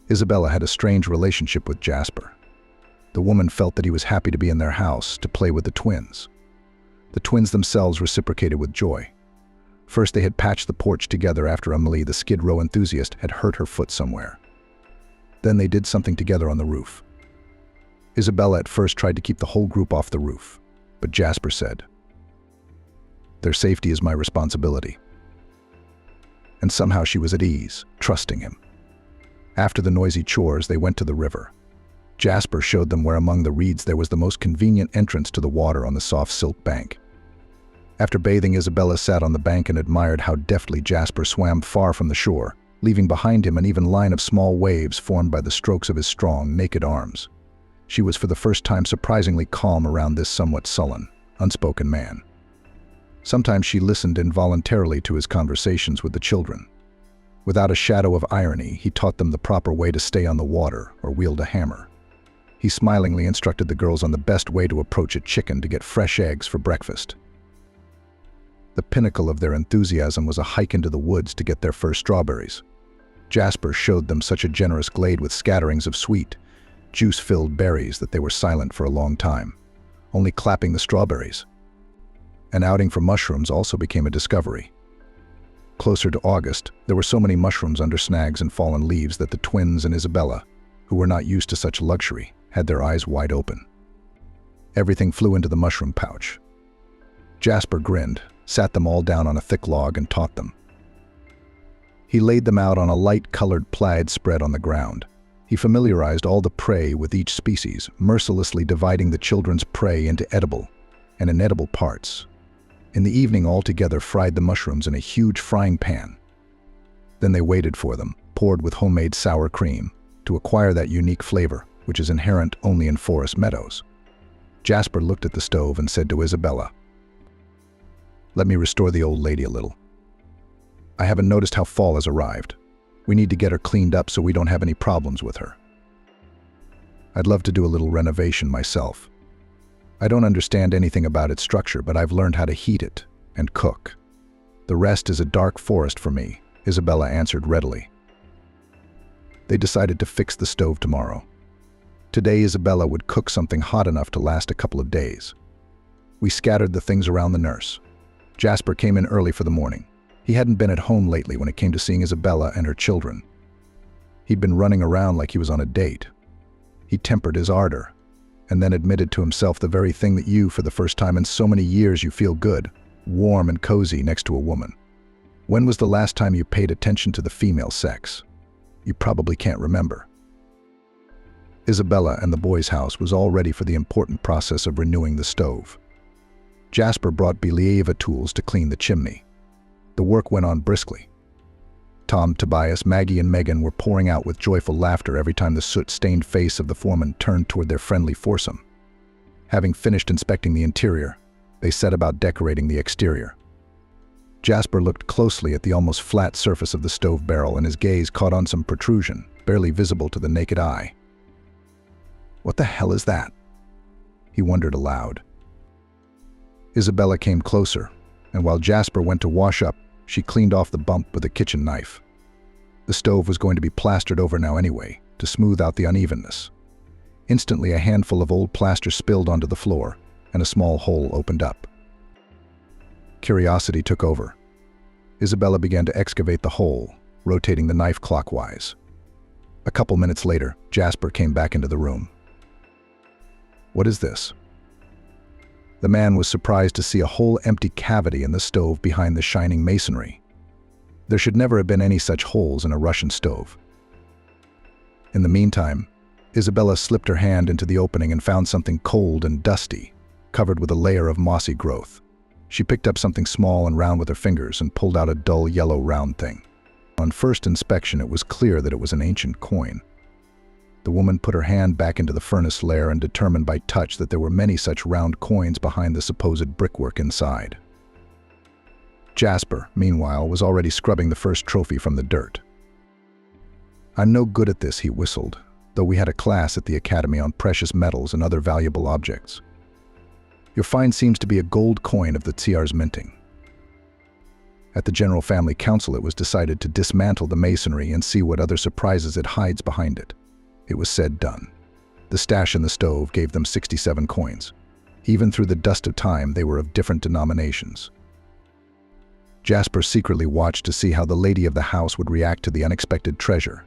Speaker 1: Isabella had a strange relationship with Jasper. The woman felt that he was happy to be in their house to play with the twins. The twins themselves reciprocated with joy. First, they had patched the porch together after Amelie, the Skid Row enthusiast, had hurt her foot somewhere. Then they did something together on the roof. Isabella at first tried to keep the whole group off the roof, but Jasper said, "Their safety is my responsibility." And somehow she was at ease, trusting him. After the noisy chores, they went to the river. Jasper showed them where among the reeds there was the most convenient entrance to the water on the soft silt bank. After bathing, Isabella sat on the bank and admired how deftly Jasper swam far from the shore, leaving behind him an even line of small waves formed by the strokes of his strong, naked arms. She was for the first time surprisingly calm around this somewhat sullen, unspoken man. Sometimes she listened involuntarily to his conversations with the children. Without a shadow of irony, he taught them the proper way to stay on the water or wield a hammer. He smilingly instructed the girls on the best way to approach a chicken to get fresh eggs for breakfast. The pinnacle of their enthusiasm was a hike into the woods to get their first strawberries. Jasper showed them such a generous glade with scatterings of sweet, juice-filled berries that they were silent for a long time, only clapping the strawberries. An outing for mushrooms also became a discovery. Closer to August, there were so many mushrooms under snags and fallen leaves that the twins and Isabella, who were not used to such luxury, had their eyes wide open. Everything flew into the mushroom pouch. Jasper grinned, sat them all down on a thick log, and taught them. He laid them out on a light-colored plaid spread on the ground. He familiarized all the prey with each species, mercilessly dividing the children's prey into edible and inedible parts. In the evening, all together fried the mushrooms in a huge frying pan. Then they waited for them, poured with homemade sour cream, to acquire that unique flavor, which is inherent only in forest meadows. Jasper looked at the stove and said to Isabella, "Let me restore the old lady a little. I haven't noticed how fall has arrived. We need to get her cleaned up so we don't have any problems with her. I'd love to do a little renovation myself. I don't understand anything about its structure, but I've learned how to heat it and cook. The rest is a dark forest for me," Isabella answered readily. They decided to fix the stove tomorrow. Today, Isabella would cook something hot enough to last a couple of days. We scattered the things around the nurse. Jasper came in early for the morning. He hadn't been at home lately when it came to seeing Isabella and her children. He'd been running around like he was on a date. He tempered his ardor, and then admitted to himself the very thing that you, for the first time in so many years, you feel good, warm and cozy next to a woman. When was the last time you paid attention to the female sex? You probably can't remember. Isabella and the boys' house was all ready for the important process of renewing the stove. Jasper brought Believa tools to clean the chimney. The work went on briskly. Tom, Tobias, Maggie, and Megan were pouring out with joyful laughter every time the soot-stained face of the foreman turned toward their friendly foursome. Having finished inspecting the interior, they set about decorating the exterior. Jasper looked closely at the almost flat surface of the stove barrel, and his gaze caught on some protrusion, barely visible to the naked eye. "What the hell is that?" he wondered aloud. Isabella came closer, and while Jasper went to wash up, she cleaned off the bump with a kitchen knife. The stove was going to be plastered over now anyway, to smooth out the unevenness. Instantly, a handful of old plaster spilled onto the floor, and a small hole opened up. Curiosity took over. Isabella began to excavate the hole, rotating the knife clockwise. A couple minutes later, Jasper came back into the room. "What is this?" The man was surprised to see a whole empty cavity in the stove behind the shining masonry. There should never have been any such holes in a Russian stove. In the meantime, Isabella slipped her hand into the opening and found something cold and dusty, covered with a layer of mossy growth. She picked up something small and round with her fingers and pulled out a dull yellow round thing. On first inspection, it was clear that it was an ancient coin. The woman put her hand back into the furnace lair and determined by touch that there were many such round coins behind the supposed brickwork inside. Jasper, meanwhile, was already scrubbing the first trophy from the dirt. "I'm no good at this," he whistled, though we had a class at the academy on precious metals and other valuable objects. "Your find seems to be a gold coin of the Tsar's minting." At the General Family Council, it was decided to dismantle the masonry and see what other surprises it hides behind it. It was said done. The stash in the stove gave them 67 coins. Even through the dust of time, they were of different denominations. Jasper secretly watched to see how the lady of the house would react to the unexpected treasure.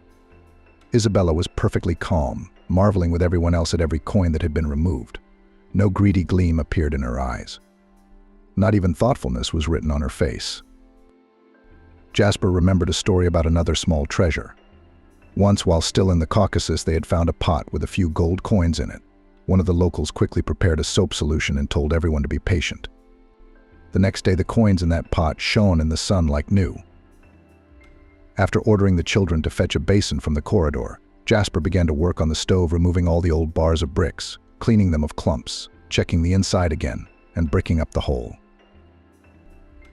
Speaker 1: Isabella was perfectly calm, marveling with everyone else at every coin that had been removed. No greedy gleam appeared in her eyes. Not even thoughtfulness was written on her face. Jasper remembered a story about another small treasure. Once, while still in the Caucasus, they had found a pot with a few gold coins in it. One of the locals quickly prepared a soap solution and told everyone to be patient. The next day, the coins in that pot shone in the sun like new. After ordering the children to fetch a basin from the corridor, Jasper began to work on the stove, removing all the old bars of bricks, cleaning them of clumps, checking the inside again, and bricking up the hole.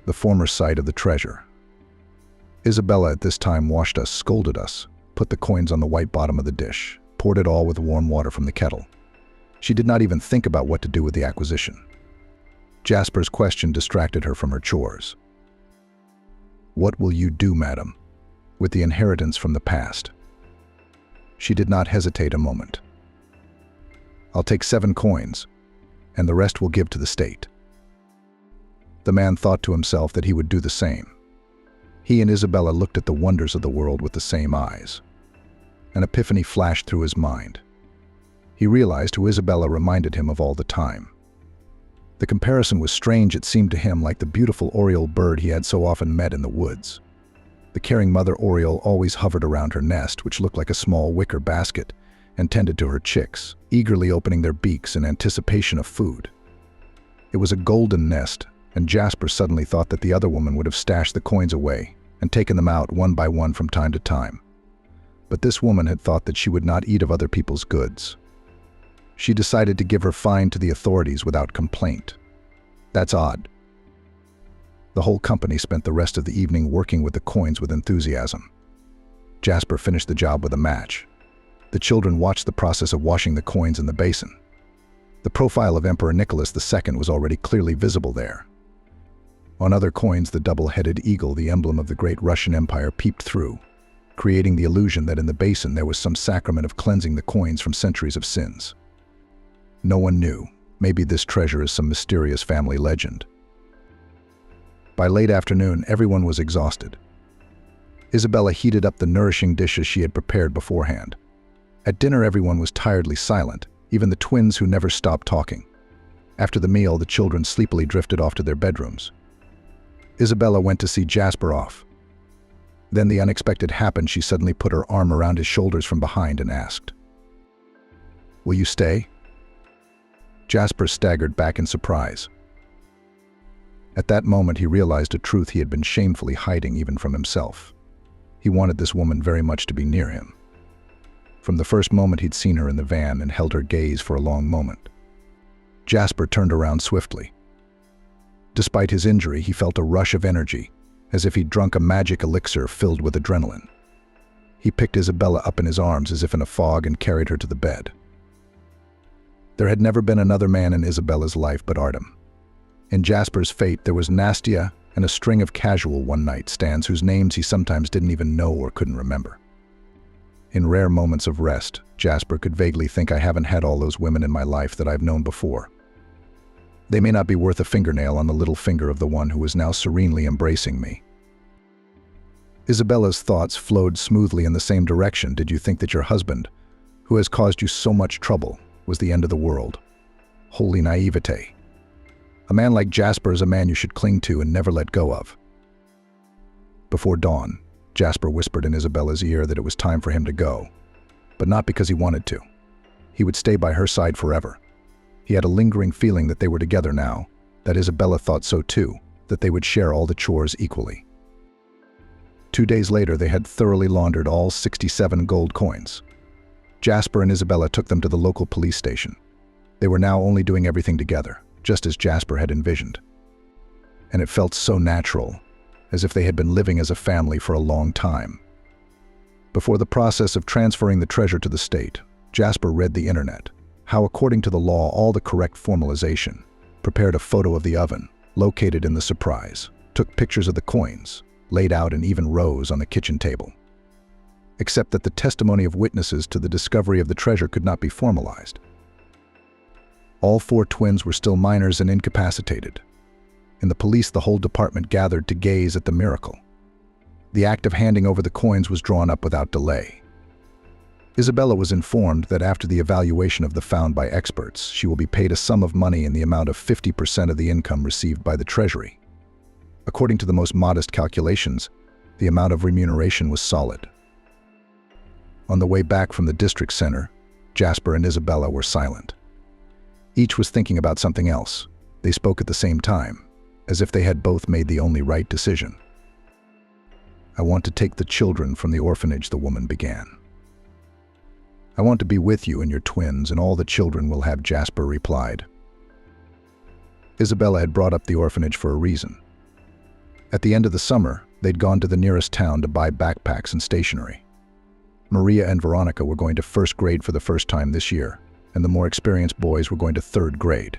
Speaker 1: The former site of the treasure. Isabella at this time washed us, scolded us, put the coins on the white bottom of the dish, poured it all with warm water from the kettle. She did not even think about what to do with the acquisition. Jasper's question distracted her from her chores. "What will you do, madam, with the inheritance from the past?" She did not hesitate a moment. "I'll take 7 coins, and the rest will give to the state." The man thought to himself that he would do the same. He and Isabella looked at the wonders of the world with the same eyes. An epiphany flashed through his mind. He realized who Isabella reminded him of all the time. The comparison was strange. It seemed to him like the beautiful oriole bird he had so often met in the woods. The caring mother oriole always hovered around her nest, which looked like a small wicker basket, and tended to her chicks, eagerly opening their beaks in anticipation of food. It was a golden nest, and Jasper suddenly thought that the other woman would have stashed the coins away and taken them out one by one from time to time. But this woman had thought that she would not eat of other people's goods. She decided to give her find to the authorities without complaint. That's odd. The whole company spent the rest of the evening working with the coins with enthusiasm. Jasper finished the job with a match. The children watched the process of washing the coins in the basin. The profile of Emperor Nicholas II was already clearly visible there. On other coins, the double-headed eagle, the emblem of the great Russian Empire, peeped through, creating the illusion that in the basin there was some sacrament of cleansing the coins from centuries of sins. No one knew. Maybe this treasure is some mysterious family legend. By late afternoon, everyone was exhausted. Isabella heated up the nourishing dishes she had prepared beforehand. At dinner, everyone was tiredly silent, even the twins who never stopped talking. After the meal, the children sleepily drifted off to their bedrooms. Isabella went to see Jasper off. Then the unexpected happened. She suddenly put her arm around his shoulders from behind and asked, "Will you stay?" Jasper staggered back in surprise. At that moment, he realized a truth he had been shamefully hiding even from himself. He wanted this woman very much to be near him. From the first moment he'd seen her in the van and held her gaze for a long moment. Jasper turned around swiftly. Despite his injury, he felt a rush of energy, as if he'd drunk a magic elixir filled with adrenaline. He picked Isabella up in his arms as if in a fog and carried her to the bed. There had never been another man in Isabella's life but Artem. In Jasper's fate, there was Nastya and a string of casual one-night stands whose names he sometimes didn't even know or couldn't remember. In rare moments of rest, Jasper could vaguely think, I haven't had all those women in my life that I've known before. They may not be worth a fingernail on the little finger of the one who is now serenely embracing me. Isabella's thoughts flowed smoothly in the same direction. Did you think that your husband, who has caused you so much trouble, was the end of the world? Holy naivete. A man like Jasper is a man you should cling to and never let go of. Before dawn, Jasper whispered in Isabella's ear that it was time for him to go, but not because he wanted to. He would stay by her side forever. He had a lingering feeling that they were together now, that Isabella thought so too, that they would share all the chores equally. 2 days later, they had thoroughly laundered all 67 gold coins. Jasper and Isabella took them to the local police station. They were now only doing everything together, just as Jasper had envisioned. And it felt so natural, as if they had been living as a family for a long time. Before the process of transferring the treasure to the state, Jasper read the internet, how according to the law all the correct formalization, prepared a photo of the oven, located in the surprise, took pictures of the coins, laid out in even rows on the kitchen table. Except that the testimony of witnesses to the discovery of the treasure could not be formalized. All 4 twins were still minors and incapacitated. In the police, the whole department gathered to gaze at the miracle. The act of handing over the coins was drawn up without delay. Isabella was informed that after the evaluation of the found by experts, she will be paid a sum of money in the amount of 50% of the income received by the Treasury. According to the most modest calculations, the amount of remuneration was solid. On the way back from the district center, Jasper and Isabella were silent. Each was thinking about something else. They spoke at the same time, as if they had both made the only right decision. "I want to take the children from the orphanage," the woman began. "I want to be with you and your twins, and all the children will have," Jasper replied. Isabella had brought up the orphanage for a reason. At the end of the summer, they'd gone to the nearest town to buy backpacks and stationery. Maria and Veronica were going to first grade for the first time this year, and the more experienced boys were going to third grade.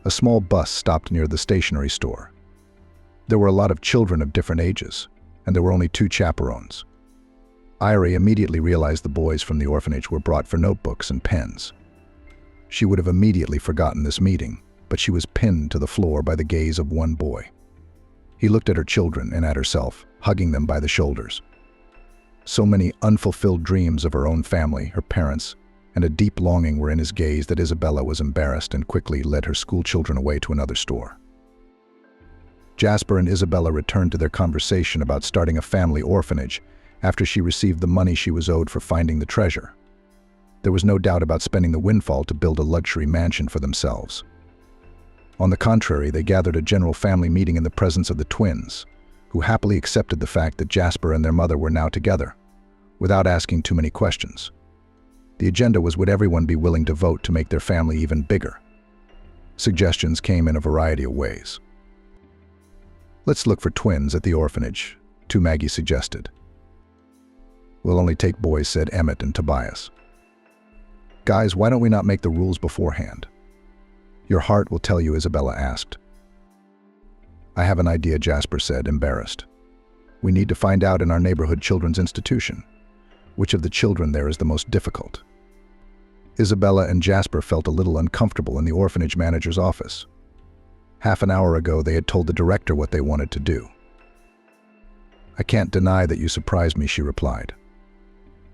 Speaker 1: A small bus stopped near the stationery store. There were a lot of children of different ages, and there were only 2 chaperones. Irie immediately realized the boys from the orphanage were brought for notebooks and pens. She would have immediately forgotten this meeting, but she was pinned to the floor by the gaze of one boy. He looked at her children and at herself, hugging them by the shoulders. So many unfulfilled dreams of her own family, her parents, and a deep longing were in his gaze that Isabella was embarrassed and quickly led her school children away to another store. Jasper and Isabella returned to their conversation about starting a family orphanage after she received the money she was owed for finding the treasure. There was no doubt about spending the windfall to build a luxury mansion for themselves. On the contrary, they gathered a general family meeting in the presence of the twins, who happily accepted the fact that Jasper and their mother were now together, without asking too many questions. The agenda was, would everyone be willing to vote to make their family even bigger? Suggestions came in a variety of ways. "Let's look for twins at the orphanage," Maggie suggested. "We'll only take boys," said Emmett and Tobias. "Guys, why don't we not make the rules beforehand?" "Your heart will tell you," Isabella asked. "I have an idea," Jasper said, embarrassed. "We need to find out in our neighborhood children's institution which of the children there is the most difficult." Isabella and Jasper felt a little uncomfortable in the orphanage manager's office. Half an hour ago, they had told the director what they wanted to do. "I can't deny that you surprised me," she replied.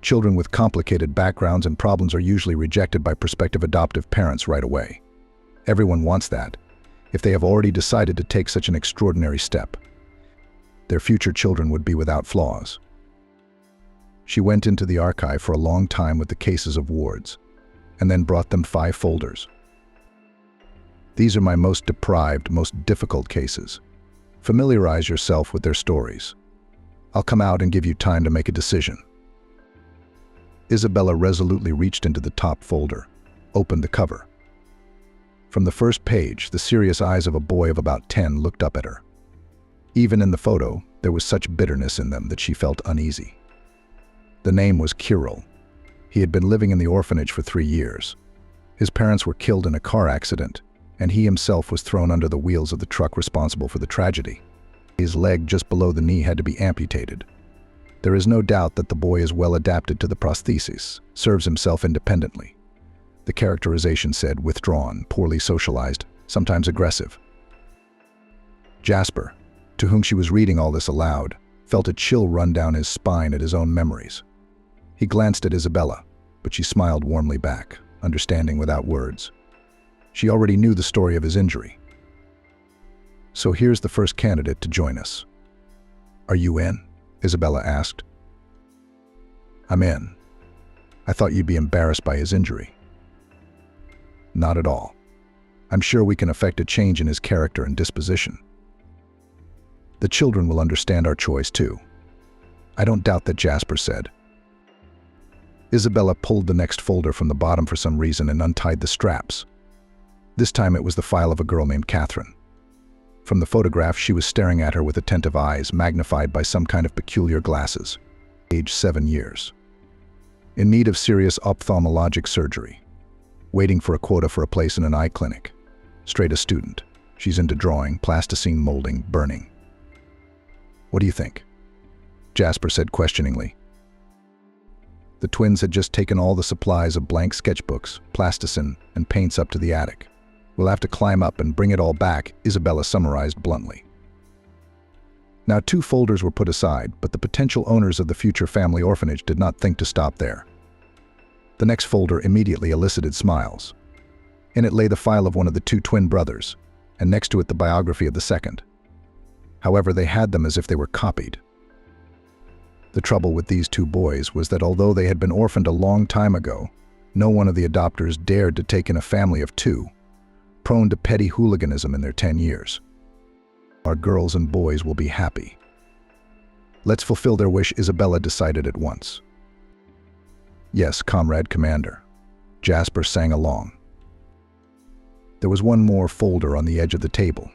Speaker 1: "Children with complicated backgrounds and problems are usually rejected by prospective adoptive parents right away. Everyone wants that, if they have already decided to take such an extraordinary step. Their future children would be without flaws." She went into the archive for a long time with the cases of wards, and then brought them 5 folders. "These are my most deprived, most difficult cases. Familiarize yourself with their stories. I'll come out and give you time to make a decision." Isabella resolutely reached into the top folder, opened the cover. From the first page, the serious eyes of a boy of about 10 looked up at her. Even in the photo, there was such bitterness in them that she felt uneasy. The name was Kirill. He had been living in the orphanage for 3 years. His parents were killed in a car accident, and he himself was thrown under the wheels of the truck responsible for the tragedy. His leg just below the knee had to be amputated. There is no doubt that the boy is well adapted to the prosthesis, serves himself independently. The characterization said withdrawn, poorly socialized, sometimes aggressive. Jasper, to whom she was reading all this aloud, felt a chill run down his spine at his own memories. He glanced at Isabella, but she smiled warmly back, understanding without words. She already knew the story of his injury. "So here's the first candidate to join us." "Are you in?" Isabella asked. "I'm in. I thought you'd be embarrassed by his injury." "Not at all. I'm sure we can effect a change in his character and disposition. The children will understand our choice too." "I don't doubt that," Jasper said. Isabella pulled the next folder from the bottom for some reason and untied the straps. This time it was the file of a girl named Catherine. From the photograph, she was staring at her with attentive eyes, magnified by some kind of peculiar glasses. Age 7 years. In need of serious ophthalmologic surgery. Waiting for a quota for a place in an eye clinic. Straight A student. She's into drawing, plasticine molding, burning. What do you think? Jasper said questioningly. The twins had just taken all the supplies of blank sketchbooks, plasticine, and paints up to the attic. We'll have to climb up and bring it all back, Isabella summarized bluntly. Now 2 folders were put aside, but the potential owners of the future family orphanage did not think to stop there. The next folder immediately elicited smiles. In it lay the file of one of the 2 twin brothers, and next to it the biography of the second. However, they had them as if they were copied. The trouble with these 2 boys was that although they had been orphaned a long time ago, no one of the adopters dared to take in a family of 2, prone to petty hooliganism in their 10 years. Our girls and boys will be happy. Let's fulfill their wish, Isabella decided at once. Yes, comrade commander. Jasper sang along. There was one more folder on the edge of the table.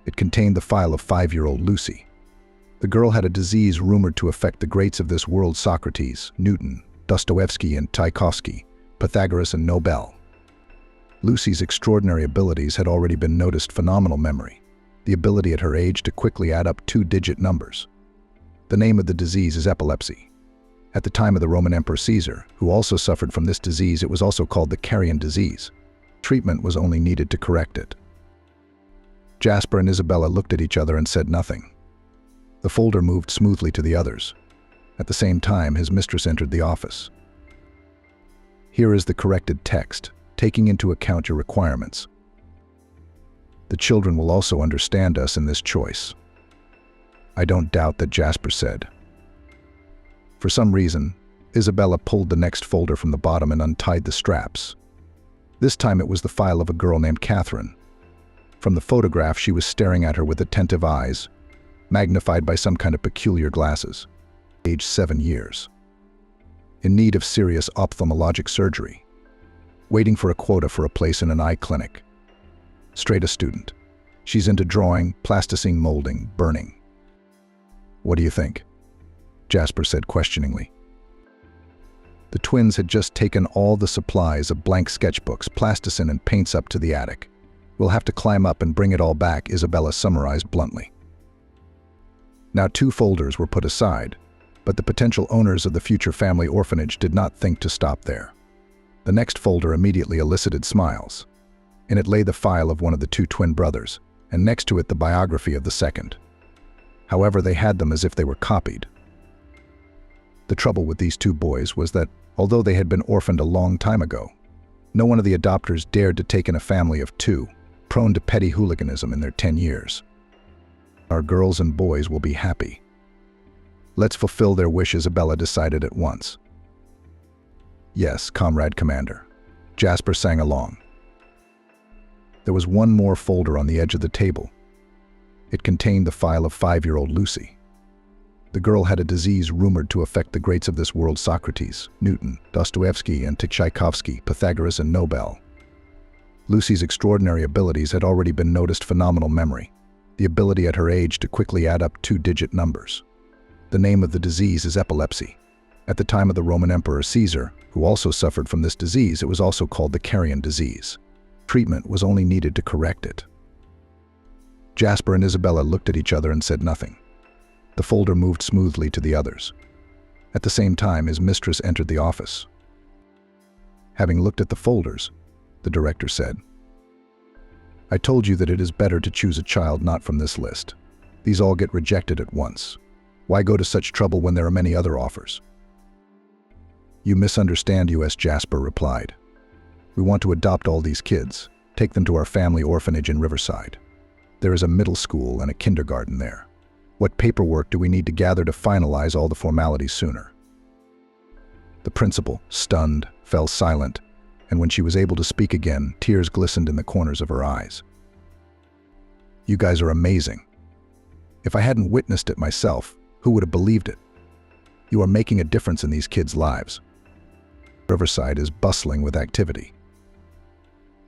Speaker 1: It contained the file of 5-year-old Lucy. The girl had a disease rumored to affect the greats of this world: Socrates, Newton, Dostoevsky and Tchaikovsky, Pythagoras and Nobel. Lucy's extraordinary abilities had already been noticed: phenomenal memory, the ability at her age to quickly add up 2-digit numbers. The name of the disease is epilepsy. At the time of the Roman Emperor Caesar, who also suffered from this disease, it was also called the carrion disease. Treatment was only needed to correct it. Jasper and Isabella looked at each other and said nothing. The folder moved smoothly to the others. At the same time, his mistress entered the office. Here is the corrected text, taking into account your requirements. The children will also understand us in this choice. I don't doubt that, Jasper said. For some reason, Isabella pulled the next folder from the bottom and untied the straps. This time it was the file of a girl named Catherine. From the photograph, she was staring at her with attentive eyes, magnified by some kind of peculiar glasses. Age 7 years. In need of serious ophthalmologic surgery. Waiting for a quota for a place in an eye clinic. Straight A student. She's into drawing, plasticine molding, burning. What do you think? Jasper said questioningly. The twins had just taken all the supplies of blank sketchbooks, plasticine and paints up to the attic. We'll have to climb up and bring it all back, Isabella summarized bluntly. Now 2 folders were put aside, but the potential owners of the future family orphanage did not think to stop there. The next folder immediately elicited smiles. In it lay the file of one of the 2 twin brothers, and next to it the biography of the second. However, they had them as if they were copied. The trouble with these 2 boys was that, although they had been orphaned a long time ago, no one of the adopters dared to take in a family of 2, prone to petty hooliganism in their 10 years. Our girls and boys will be happy. Let's fulfill their wish, Isabella decided at once. Yes, comrade commander. Jasper sang along. There was one more folder on the edge of the table. It contained the file of 5-year-old Lucy. The girl had a disease rumored to affect the greats of this world: Socrates, Newton, Dostoevsky and Tchaikovsky, Pythagoras and Nobel. Lucy's extraordinary abilities had already been noticed: phenomenal memory, the ability at her age to quickly add up 2-digit numbers. The name of the disease is epilepsy. At the time of the Roman Emperor Caesar, who also suffered from this disease, it was also called the carrion disease. Treatment was only needed to correct it. Jasper and Isabella looked at each other and said nothing. The folder moved smoothly to the others. At the same time, his mistress entered the office. Having looked at the folders, the director said, I told you that it is better to choose a child not from this list. These all get rejected at once. Why go to such trouble when there are many other offers? You misunderstand, U.S. Jasper replied. We want to adopt all these kids, take them to our family orphanage in Riverside. There is a middle school and a kindergarten there. What paperwork do we need to gather to finalize all the formalities sooner? The principal, stunned, fell silent, and when she was able to speak again, tears glistened in the corners of her eyes. You guys are amazing. If I hadn't witnessed it myself, who would have believed it? You are making a difference in these kids' lives. Riverside is bustling with activity.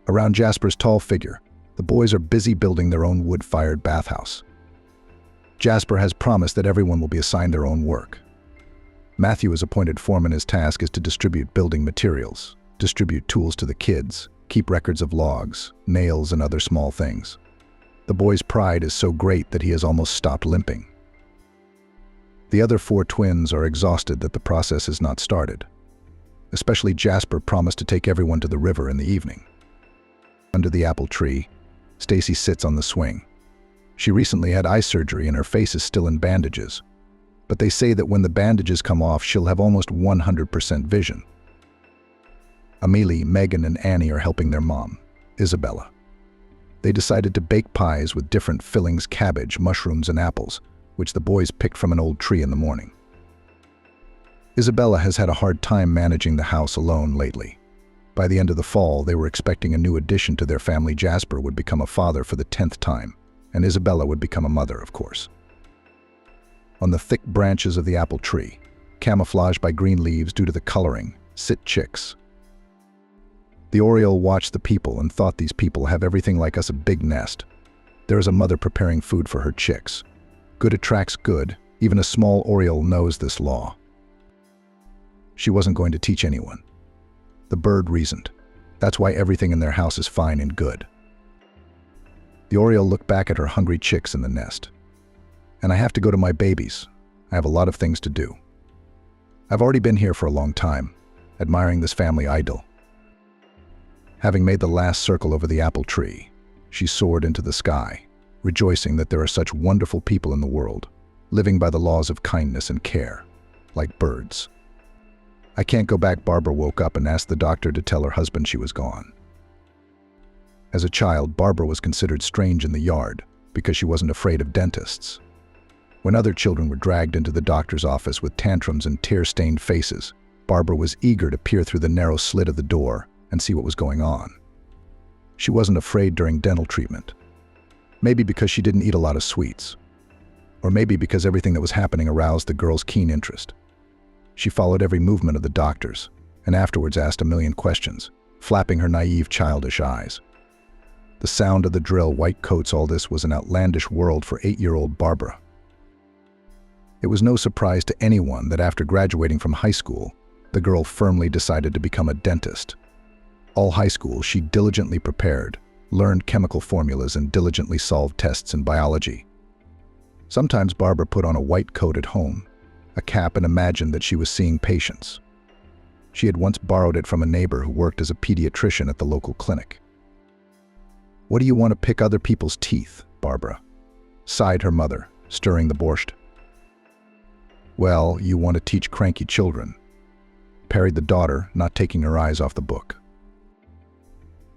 Speaker 1: Around Jasper's tall figure, the boys are busy building their own wood-fired bathhouse. Jasper has promised that everyone will be assigned their own work. Matthew is appointed foreman. His task is to distribute building materials, distribute tools to the kids, keep records of logs, nails, and other small things. The boy's pride is so great that he has almost stopped limping. The other 4 twins are exhausted that the process has not started. Especially Jasper promised to take everyone to the river in the evening. Under the apple tree, Stacy sits on the swing. She recently had eye surgery and her face is still in bandages. But they say that when the bandages come off, she'll have almost 100% vision. Amelie, Megan, and Annie are helping their mom, Isabella. They decided to bake pies with different fillings: cabbage, mushrooms, and apples, which the boys picked from an old tree in the morning. Isabella has had a hard time managing the house alone lately. By the end of the fall, they were expecting a new addition to their family. Jasper would become a father for the 10th time, and Isabella would become a mother, of course. On the thick branches of the apple tree, camouflaged by green leaves due to the coloring, sit chicks. The oriole watched the people and thought, these people have everything like us, a big nest. There is a mother preparing food for her chicks. Good attracts good. Even a small oriole knows this law. She wasn't going to teach anyone. The bird reasoned. That's why everything in their house is fine and good. The oriole looked back at her hungry chicks in the nest. And I have to go to my babies. I have a lot of things to do. I've already been here for a long time, admiring this family idyll. Having made the last circle over the apple tree, she soared into the sky, rejoicing that there are such wonderful people in the world, living by the laws of kindness and care, like birds. I can't go back. Barbara woke up and asked the doctor to tell her husband she was gone. As a child, Barbara was considered strange in the yard because she wasn't afraid of dentists. When other children were dragged into the doctor's office with tantrums and tear-stained faces, Barbara was eager to peer through the narrow slit of the door and see what was going on. She wasn't afraid during dental treatment. Maybe because she didn't eat a lot of sweets. Or maybe because everything that was happening aroused the girl's keen interest. She followed every movement of the doctors, and afterwards asked a million questions, flapping her naive, childish eyes. The sound of the drill, white coats, all this was an outlandish world for 8-year-old Barbara. It was no surprise to anyone that after graduating from high school, the girl firmly decided to become a dentist. All high school, she diligently prepared, learned chemical formulas, and diligently solved tests in biology. Sometimes Barbara put on a white coat at home, a cap, and imagined that she was seeing patients. She had once borrowed it from a neighbor who worked as a pediatrician at the local clinic. "What do you want to pick other people's teeth, Barbara?" sighed her mother, stirring the borscht. "Well, you want to teach cranky children," parried the daughter, not taking her eyes off the book.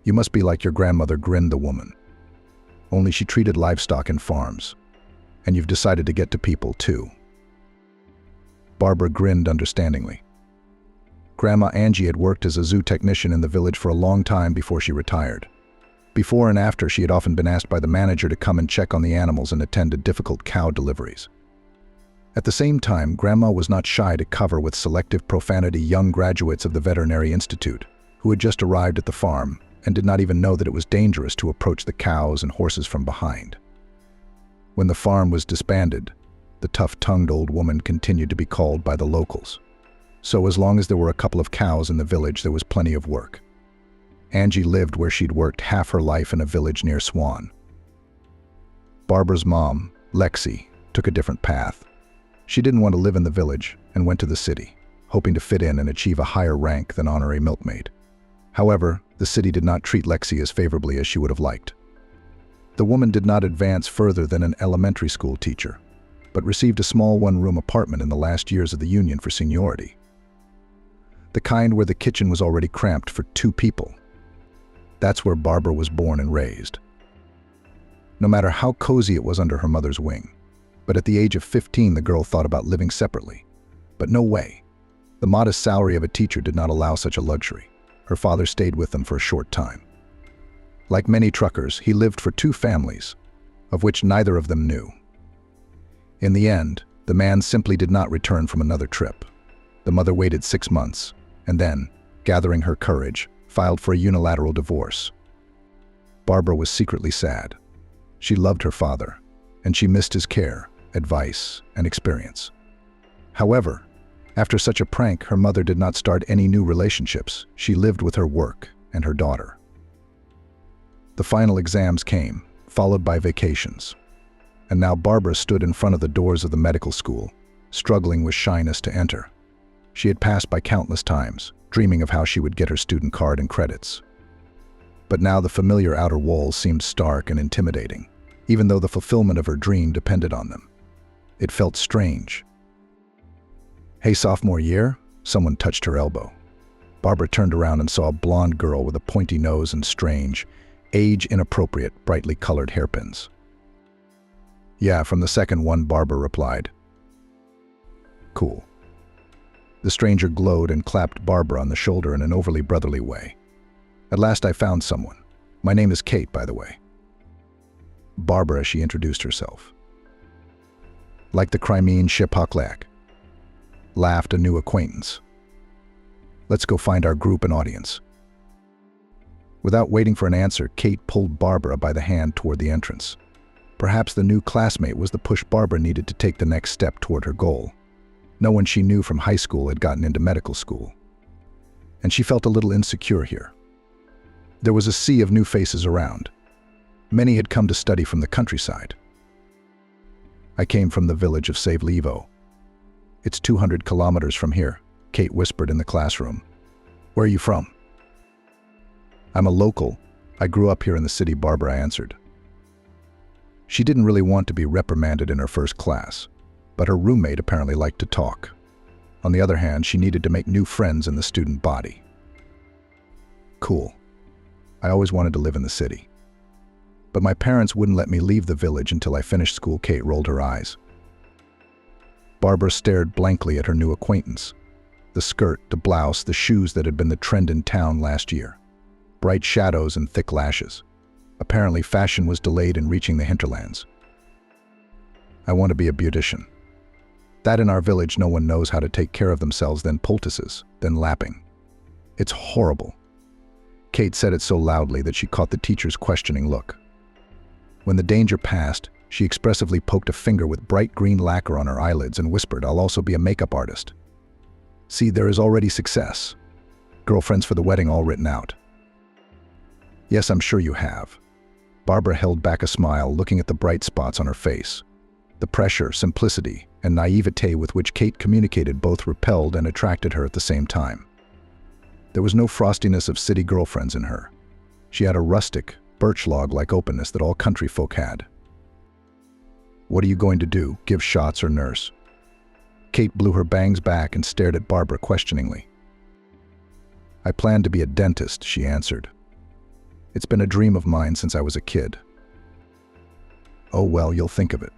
Speaker 1: "You must be like your grandmother," grinned the woman. "Only she treated livestock and farms. And you've decided to get to people, too." Barbara grinned understandingly. Grandma Angie had worked as a zoo technician in the village for a long time before she retired. Before and after, she had often been asked by the manager to come and check on the animals and attend to difficult cow deliveries. At the same time, Grandma was not shy to cover with selective profanity young graduates of the Veterinary Institute who had just arrived at the farm and did not even know that it was dangerous to approach the cows and horses from behind. When the farm was disbanded, the tough-tongued old woman continued to be called by the locals. So as long as there were a couple of cows in the village, there was plenty of work. Angie lived where she'd worked half her life in a village near Swan. Barbara's mom, Lexi, took a different path. She didn't want to live in the village and went to the city, hoping to fit in and achieve a higher rank than honorary milkmaid. However, the city did not treat Lexi as favorably as she would have liked. The woman did not advance further than an elementary school teacher, but received a small one-room apartment in the last years of the union for seniority. The kind where the kitchen was already cramped for 2 people. That's where Barbara was born and raised. No matter how cozy it was under her mother's wing, but at the age of 15 the girl thought about living separately. But no way. The modest salary of a teacher did not allow such a luxury. Her father stayed with them for a short time. Like many truckers, he lived for 2 families, of which neither of them knew. In the end, the man simply did not return from another trip. The mother waited 6 months, and then, gathering her courage, filed for a unilateral divorce. Barbara was secretly sad. She loved her father, and she missed his care, advice, and experience. However, after such a prank, her mother did not start any new relationships. She lived with her work and her daughter. The final exams came. followed by vacations. And now Barbara stood in front of the doors of the medical school, struggling with shyness to enter. She had passed by countless times, dreaming of how she would get her student card and credits. But now the familiar outer walls seemed stark and intimidating, even though the fulfillment of her dream depended on them. It felt strange. "Hey, sophomore year?" Someone touched her elbow. Barbara turned around and saw a blonde girl with a pointy nose and strange, age-inappropriate, brightly colored hairpins. "Yeah, from the second one," Barbara replied. "Cool." The stranger glowed and clapped Barbara on the shoulder in an overly brotherly way. "At last I found someone. My name is Kate, by the way." Barbara, she introduced herself. "Like the Crimean ship Hucklack," laughed a new acquaintance. "Let's go find our group and audience." Without waiting for an answer, Kate pulled Barbara by the hand toward the entrance. Perhaps the new classmate was the push Barbara needed to take the next step toward her goal. No one she knew from high school had gotten into medical school. And she felt a little insecure here. There was a sea of new faces around. Many had come to study from the countryside. "I came from the village of Savlevo. It's 200 kilometers from here," Kate whispered in the classroom. "Where are you from?" "I'm a local. I grew up here in the city," Barbara answered. She didn't really want to be reprimanded in her first class, but her roommate apparently liked to talk. On the other hand, she needed to make new friends in the student body. "Cool. I always wanted to live in the city. But my parents wouldn't let me leave the village until I finished school." Kate rolled her eyes. Barbara stared blankly at her new acquaintance. The skirt, the blouse, the shoes that had been the trend in town last year. Bright shadows and thick lashes. Apparently fashion was delayed in reaching the hinterlands. "I want to be a beautician. That in our village no one knows how to take care of themselves, then poultices, then lapping. It's horrible." Kate said it so loudly that she caught the teacher's questioning look. When the danger passed, she expressively poked a finger with bright green lacquer on her eyelids and whispered, "I'll also be a makeup artist. See, there is already success. Girlfriends for the wedding all written out." "Yes, I'm sure you have." Barbara held back a smile, looking at the bright spots on her face. The pressure, simplicity, and naivete with which Kate communicated both repelled and attracted her at the same time. There was no frostiness of city girlfriends in her. She had a rustic, birch log-like openness that all country folk had. "What are you going to do? Give shots or nurse?" Kate blew her bangs back and stared at Barbara questioningly. "I plan to be a dentist," she answered. "It's been a dream of mine since I was a kid." "Oh well, you'll think of it."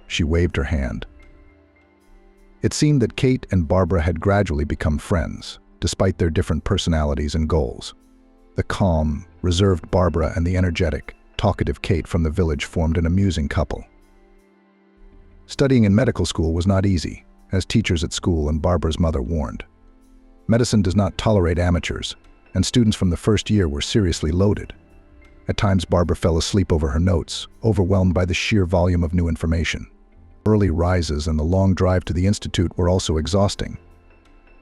Speaker 1: She waved her hand. It seemed that Kate and Barbara had gradually become friends, despite their different personalities and goals. The calm, reserved Barbara and the energetic, talkative Kate from the village formed an amusing couple. Studying in medical school was not easy, as teachers at school and Barbara's mother warned. Medicine does not tolerate amateurs, and students from the first year were seriously loaded. At times Barbara fell asleep over her notes, overwhelmed by the sheer volume of new information. Early rises and the long drive to the institute were also exhausting.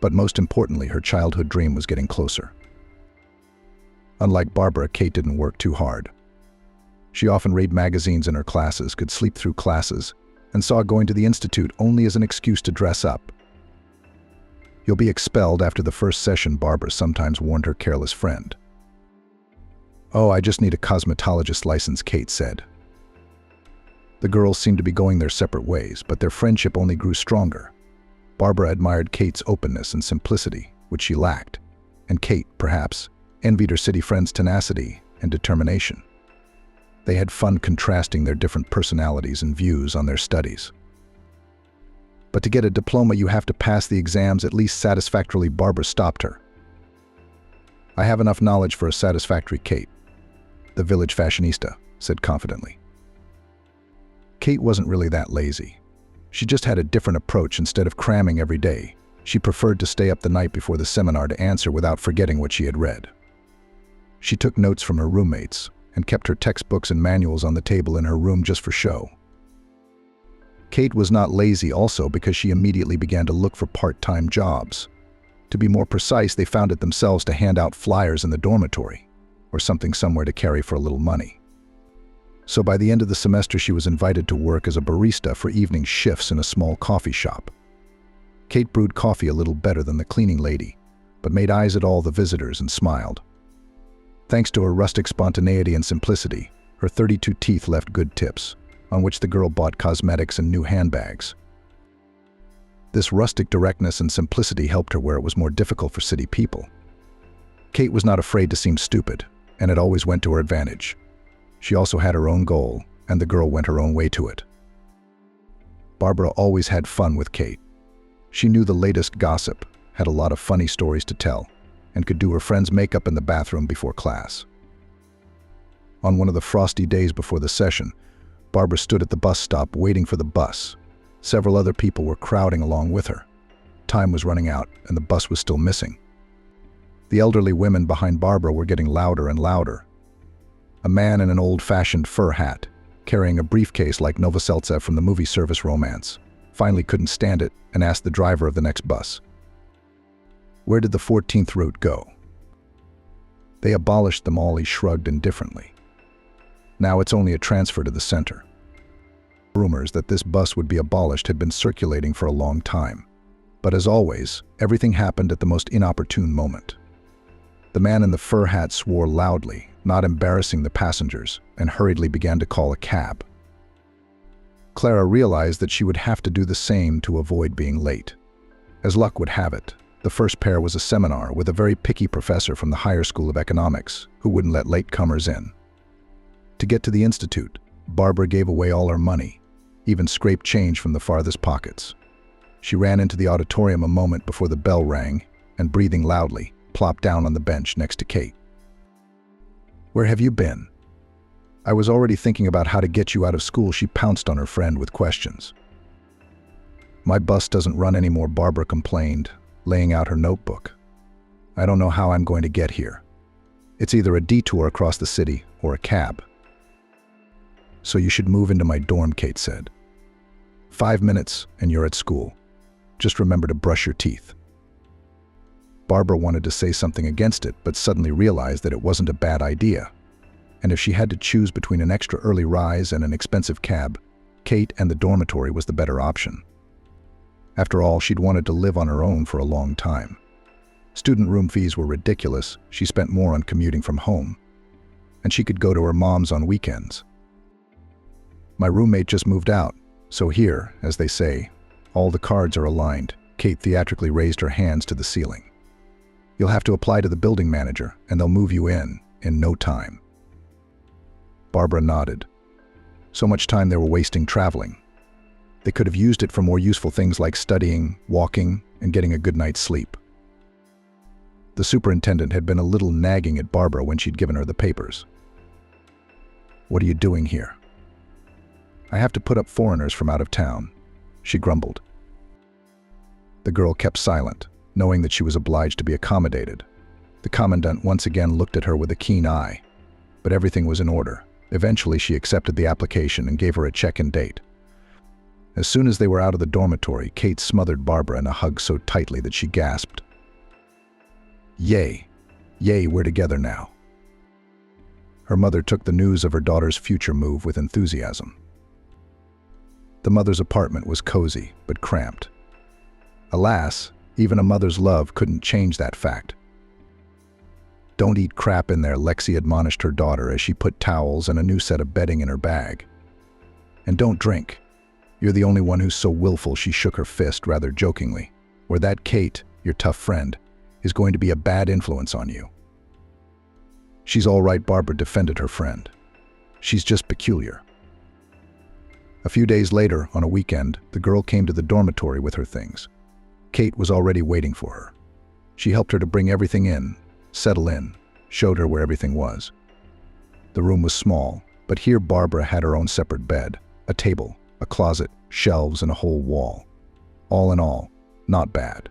Speaker 1: But most importantly, her childhood dream was getting closer. Unlike Barbara, Kate didn't work too hard. She often read magazines in her classes, could sleep through classes, and saw going to the institute only as an excuse to dress up. "You'll be expelled after the first session," Barbara sometimes warned her careless friend. "Oh, I just need a cosmetologist license," Kate said. The girls seemed to be going their separate ways, but their friendship only grew stronger. Barbara admired Kate's openness and simplicity, which she lacked, and Kate, perhaps, envied her city friend's tenacity and determination. They had fun contrasting their different personalities and views on their studies. "But to get a diploma, you have to pass the exams at least satisfactorily," Barbara stopped her. "I have enough knowledge for a satisfactory," Kate, the village fashionista, said confidently. Kate wasn't really that lazy. She just had a different approach. Instead of cramming every day, she preferred to stay up the night before the seminar to answer without forgetting what she had read. She took notes from her roommates and kept her textbooks and manuals on the table in her room just for show. Kate was not lazy also because she immediately began to look for part-time jobs. To be more precise, they found it themselves to hand out flyers in the dormitory, or something somewhere to carry for a little money. So by the end of the semester, she was invited to work as a barista for evening shifts in a small coffee shop. Kate brewed coffee a little better than the cleaning lady, but made eyes at all the visitors and smiled. Thanks to her rustic spontaneity and simplicity, her 32 teeth left good tips, on which the girl bought cosmetics and new handbags. This rustic directness and simplicity helped her where it was more difficult for city people. Kate was not afraid to seem stupid, and it always went to her advantage. She also had her own goal, and the girl went her own way to it. Barbara always had fun with Kate. She knew the latest gossip, had a lot of funny stories to tell, and could do her friends' makeup in the bathroom before class. On one of the frosty days before the session, Barbara stood at the bus stop waiting for the bus. Several other people were crowding along with her. Time was running out, and the bus was still missing. The elderly women behind Barbara were getting louder and louder. A man in an old-fashioned fur hat, carrying a briefcase like Novoseltsev from the movie Service Romance, finally couldn't stand it and asked the driver of the next bus, "Where did the 14th route go?" "They abolished them all," he shrugged indifferently. "Now it's only a transfer to the center." Rumors that this bus would be abolished had been circulating for a long time. But as always, everything happened at the most inopportune moment. The man in the fur hat swore loudly, not embarrassing the passengers, and hurriedly began to call a cab. Clara realized that she would have to do the same to avoid being late. As luck would have it, the first pair was a seminar with a very picky professor from the Higher School of Economics who wouldn't let latecomers in. To get to the institute, Barbara gave away all her money, even scraped change from the farthest pockets. She ran into the auditorium a moment before the bell rang and, breathing loudly, plopped down on the bench next to Kate. "Where have you been?" "I was already thinking about how to get you out of school," she pounced on her friend with questions. "My bus doesn't run anymore," Barbara complained, laying out her notebook. "I don't know how I'm going to get here. It's either a detour across the city or a cab." "So you should move into my dorm," Kate said. 5 minutes and you're at school. Just remember to brush your teeth." Barbara wanted to say something against it, but suddenly realized that it wasn't a bad idea. And if she had to choose between an extra early rise and an expensive cab, Kate and the dormitory was the better option. After all, she'd wanted to live on her own for a long time. Student room fees were ridiculous. She spent more on commuting from home. And she could go to her mom's on weekends. "My roommate just moved out, so here, as they say, all the cards are aligned." Kate theatrically raised her hands to the ceiling. "You'll have to apply to the building manager, and they'll move you in no time." Barbara nodded. So much time they were wasting traveling. They could have used it for more useful things like studying, walking, and getting a good night's sleep. The superintendent had been a little nagging at Barbara when she'd given her the papers. "What are you doing here?" "I have to put up foreigners from out of town," she grumbled. The girl kept silent, knowing that she was obliged to be accommodated. The commandant once again looked at her with a keen eye, but everything was in order. Eventually she accepted the application and gave her a check-in date. As soon as they were out of the dormitory, Kate smothered Barbara in a hug so tightly that she gasped. "Yay! Yay, we're together now." Her mother took the news of her daughter's future move with enthusiasm. The mother's apartment was cozy, but cramped. Alas, even a mother's love couldn't change that fact. "Don't eat crap in there," Lexi admonished her daughter as she put towels and a new set of bedding in her bag. "And don't drink. You're the only one who's so willful," she shook her fist rather jokingly, "or that Kate, your tough friend, is going to be a bad influence on you." "She's all right," Barbara defended her friend. "She's just peculiar." A few days later, on a weekend, the girl came to the dormitory with her things. Kate was already waiting for her. She helped her to bring everything in, settle in, showed her where everything was. The room was small, but here Barbara had her own separate bed, a table, a closet, shelves, and a whole wall. All in all, not bad.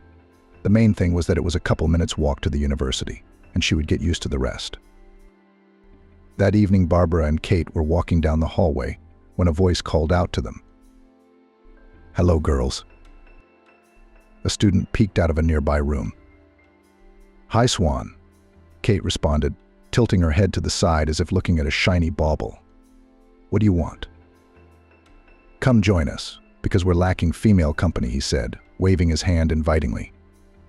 Speaker 1: The main thing was that it was a couple minutes' walk to the university, and she would get used to the rest. That evening, Barbara and Kate were walking down the hallway when a voice called out to them. "Hello, girls." A student peeked out of a nearby room. "Hi, Swan," Kate responded, tilting her head to the side as if looking at a shiny bauble. What do you want? Come join us, because we're lacking female company, he said, waving his hand invitingly.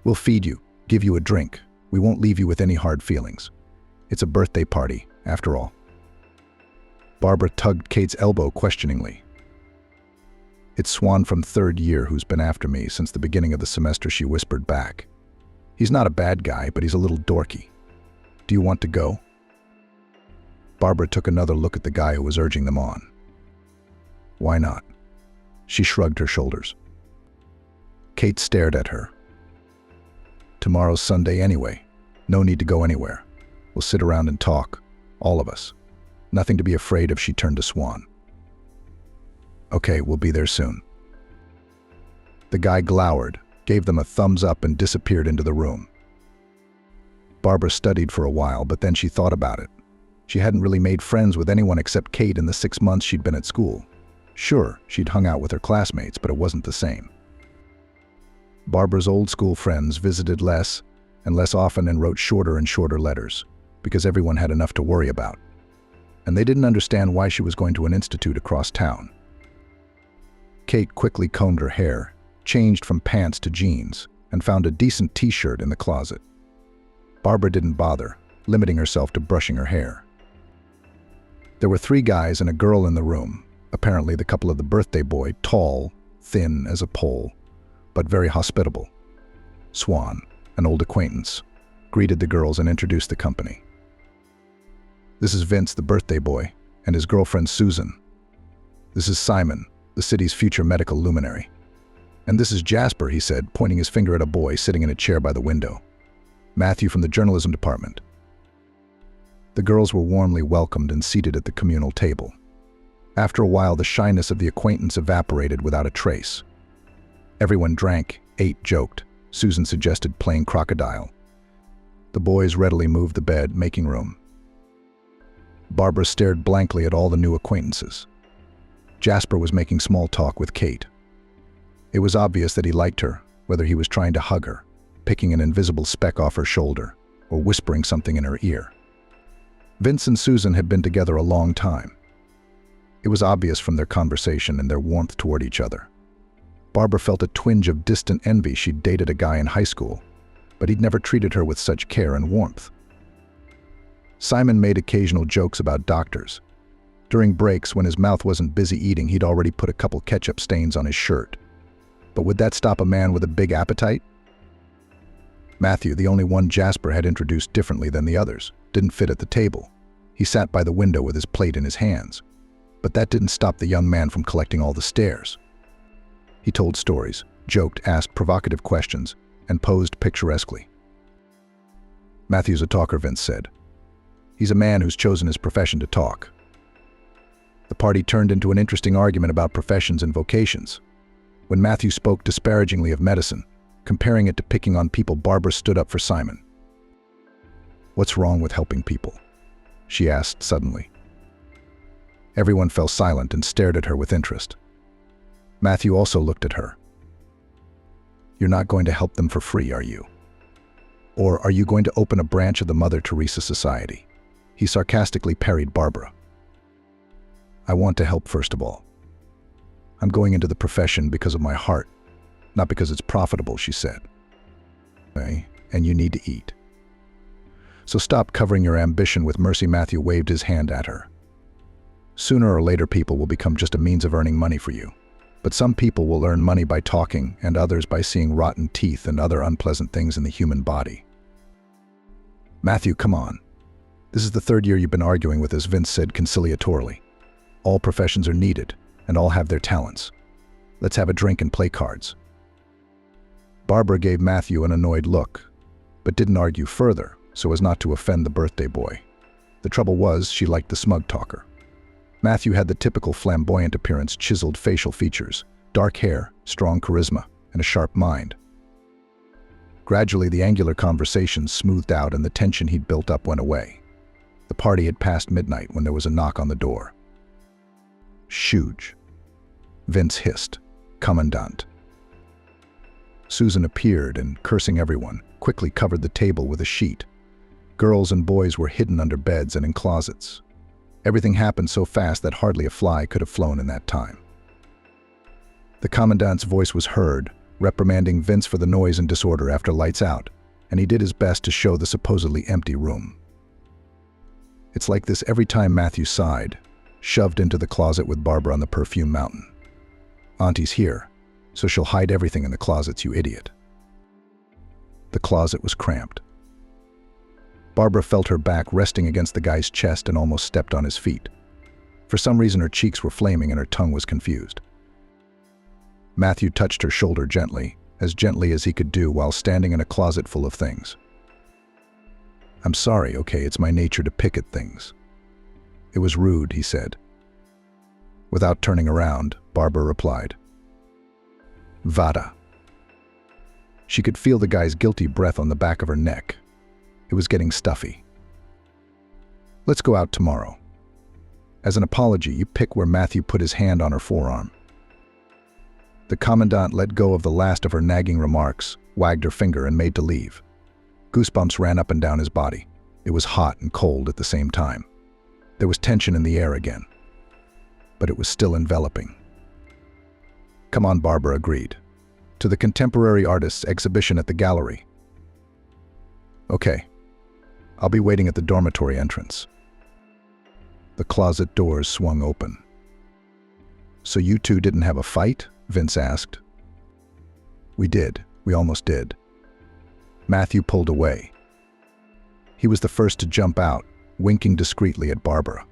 Speaker 1: We'll feed you, give you a drink. We won't leave you with any hard feelings. It's a birthday party, after all. Barbara tugged Kate's elbow questioningly. It's Swan from third year who's been after me since the beginning of the semester, she whispered back. He's not a bad guy, but he's a little dorky. Do you want to go? Barbara took another look at the guy who was urging them on. Why not? She shrugged her shoulders. Kate stared at her. Tomorrow's Sunday anyway. No need to go anywhere. We'll sit around and talk, all of us. Nothing to be afraid of, she turned to Swan. Okay, we'll be there soon. The guy glowered, gave them a thumbs up and disappeared into the room. Barbara studied for a while, but then she thought about it. She hadn't really made friends with anyone except Kate in the 6 months she'd been at school. Sure, she'd hung out with her classmates, but it wasn't the same. Barbara's old school friends visited less and less often and wrote shorter and shorter letters, because everyone had enough to worry about. And they didn't understand why she was going to an institute across town. Kate quickly combed her hair, changed from pants to jeans, and found a decent t-shirt in the closet. Barbara didn't bother, limiting herself to brushing her hair. There were 3 guys and a girl in the room, apparently the couple of the birthday boy, tall, thin as a pole, but very hospitable. Swan, an old acquaintance, greeted the girls and introduced the company. This is Vince, the birthday boy, and his girlfriend Susan. This is Simon, the city's future medical luminary. And this is Jasper, he said, pointing his finger at a boy sitting in a chair by the window. Matthew from the journalism department. The girls were warmly welcomed and seated at the communal table. After a while, the shyness of the acquaintance evaporated without a trace. Everyone drank, ate, joked. Susan suggested playing crocodile. The boys readily moved the bed, making room. Barbara stared blankly at all the new acquaintances. Jasper was making small talk with Kate. It was obvious that he liked her, whether he was trying to hug her, picking an invisible speck off her shoulder, or whispering something in her ear. Vince and Susan had been together a long time. It was obvious from their conversation and their warmth toward each other. Barbara felt a twinge of distant envy. She'd dated a guy in high school, but he'd never treated her with such care and warmth. Simon made occasional jokes about doctors. During breaks, when his mouth wasn't busy eating, he'd already put a couple ketchup stains on his shirt. But would that stop a man with a big appetite? Matthew, the only one Jasper had introduced differently than the others, didn't fit at the table. He sat by the window with his plate in his hands. But that didn't stop the young man from collecting all the stares. He told stories, joked, asked provocative questions, and posed picturesquely. Matthew's a talker, Vince said. He's a man who's chosen his profession to talk. The party turned into an interesting argument about professions and vocations. When Matthew spoke disparagingly of medicine, comparing it to picking on people, Barbara stood up for Simon. What's wrong with helping people? She asked suddenly. Everyone fell silent and stared at her with interest. Matthew also looked at her. You're not going to help them for free, are you? Or are you going to open a branch of the Mother Teresa Society? He sarcastically parried Barbara. I want to help first of all. I'm going into the profession because of my heart, not because it's profitable, she said. Okay, and you need to eat. So stop covering your ambition with mercy. Matthew waved his hand at her. Sooner or later, people will become just a means of earning money for you. But some people will earn money by talking, and others by seeing rotten teeth and other unpleasant things in the human body. Matthew, come on. This is the 3rd year you've been arguing with us, Vince said conciliatorily. All professions are needed, and all have their talents. Let's have a drink and play cards. Barbara gave Matthew an annoyed look, but didn't argue further, so as not to offend the birthday boy. The trouble was, she liked the smug talker. Matthew had the typical flamboyant appearance, chiseled facial features, dark hair, strong charisma, and a sharp mind. Gradually, the angular conversations smoothed out and the tension he'd built up went away. The party had passed midnight when there was a knock on the door. Shooge. Vince hissed. Commandant. Susan appeared and, cursing everyone, quickly covered the table with a sheet. Girls and boys were hidden under beds and in closets. Everything happened so fast that hardly a fly could have flown in that time. The commandant's voice was heard, reprimanding Vince for the noise and disorder after lights out, and he did his best to show the supposedly empty room. It's like this every time Matthew sighed, shoved into the closet with Barbara on the perfume mountain. Auntie's here, so she'll hide everything in the closets, you idiot. The closet was cramped. Barbara felt her back resting against the guy's chest and almost stepped on his feet. For some reason, her cheeks were flaming and her tongue was confused. Matthew touched her shoulder gently as he could do while standing in a closet full of things. I'm sorry, okay, it's my nature to pick at things. It was rude, he said. Without turning around, Barbara replied, Vada. She could feel the guy's guilty breath on the back of her neck. It was getting stuffy. Let's go out tomorrow. As an apology, you pick where Matthew put his hand on her forearm. The commandant let go of the last of her nagging remarks, wagged her finger, and made to leave. Goosebumps ran up and down his body. It was hot and cold at the same time. There was tension in the air again, but it was still enveloping. Come on, Barbara agreed. To the contemporary artists exhibition at the gallery. Okay. I'll be waiting at the dormitory entrance. The closet doors swung open. So you two didn't have a fight? Vince asked. We did. We almost did. Matthew pulled away. He was the first to jump out, winking discreetly at Barbara.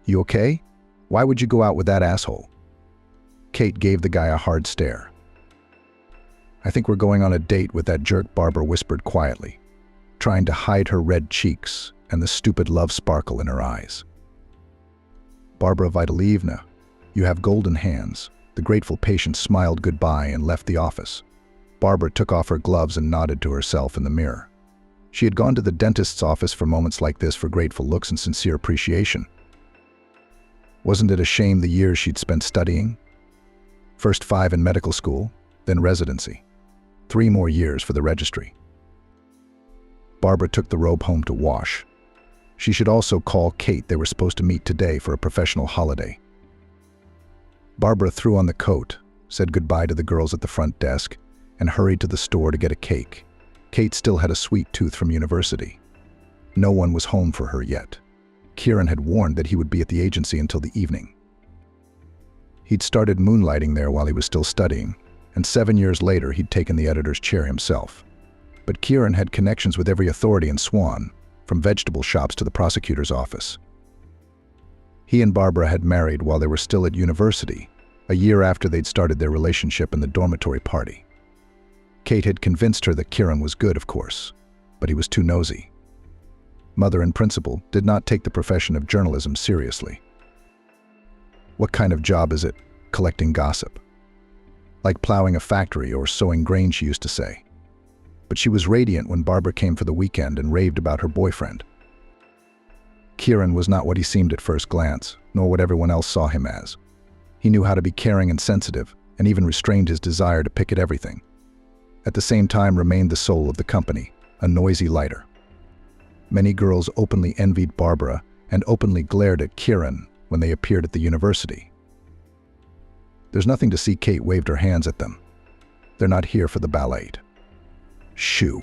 Speaker 1: You okay? Why would you go out with that asshole? Kate gave the guy a hard stare. I think we're going on a date with that jerk, Barbara whispered quietly, trying to hide her red cheeks and the stupid love sparkle in her eyes. Barbara Vitalievna, you have golden hands. The grateful patient smiled goodbye and left the office. Barbara took off her gloves and nodded to herself in the mirror. She had gone to the dentist's office for moments like this for grateful looks and sincere appreciation. Wasn't it a shame the years she'd spent studying? First 5 in medical school, then residency. 3 more years for the registry. Barbara took the robe home to wash. She should also call Kate. They were supposed to meet today for a professional holiday. Barbara threw on the coat, said goodbye to the girls at the front desk, and hurried to the store to get a cake. Kate still had a sweet tooth from university. No one was home for her yet. Kieran had warned that he would be at the agency until the evening. He'd started moonlighting there while he was still studying, and 7 years later he'd taken the editor's chair himself. But Kieran had connections with every authority in Swan, from vegetable shops to the prosecutor's office. He and Barbara had married while they were still at university, a year after they'd started their relationship in the dormitory party. Kate had convinced her that Kieran was good, of course, but he was too nosy. Mother and principal did not take the profession of journalism seriously. What kind of job is it, collecting gossip? Like plowing a factory or sowing grain, she used to say. But she was radiant when Barbara came for the weekend and raved about her boyfriend. Kieran was not what he seemed at first glance, nor what everyone else saw him as. He knew how to be caring and sensitive, and even restrained his desire to pick at everything. At the same time remained the soul of the company, a noisy lighter. Many girls openly envied Barbara and openly glared at Kieran when they appeared at the university. There's nothing to see, Kate waved her hands at them. They're not here for the ballet. Shoo.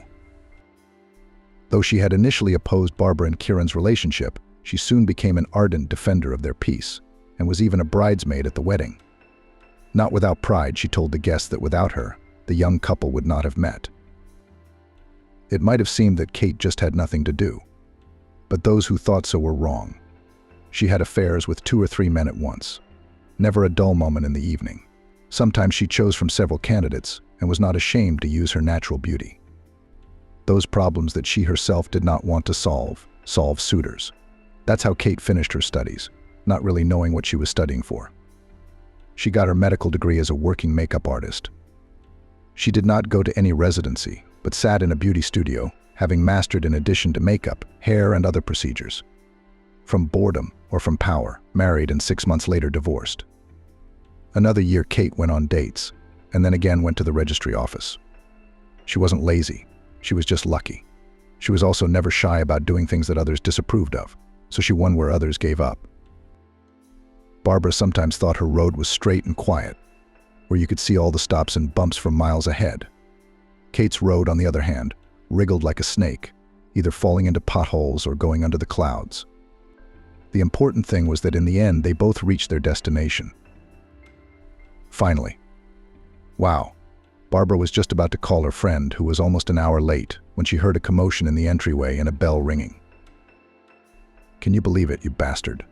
Speaker 1: Though she had initially opposed Barbara and Kieran's relationship, she soon became an ardent defender of their peace, and was even a bridesmaid at the wedding. Not without pride, she told the guests that without her, the young couple would not have met. It might have seemed that Kate just had nothing to do, but those who thought so were wrong. She had affairs with 2 or 3 men at once. Never a dull moment in the evening. Sometimes she chose from several candidates and was not ashamed to use her natural beauty. Those problems that she herself did not want to solve suitors. That's how Kate finished her studies, not really knowing what she was studying for. She got her medical degree as a working makeup artist. She did not go to any residency, but sat in a beauty studio, having mastered in addition to makeup, hair, and other procedures. From boredom or from power, married and 6 months later divorced. Another year Kate went on dates, and then again went to the registry office. She wasn't lazy, she was just lucky. She was also never shy about doing things that others disapproved of. so she won where others gave up. Barbara sometimes thought her road was straight and quiet, where you could see all the stops and bumps from miles ahead. Kate's road, on the other hand, wriggled like a snake, either falling into potholes or going under the clouds. The important thing was that in the end, they both reached their destination. Finally. Wow. Barbara was just about to call her friend, who was almost an hour late, when she heard a commotion in the entryway and a bell ringing. "Can you believe it, you bastard?"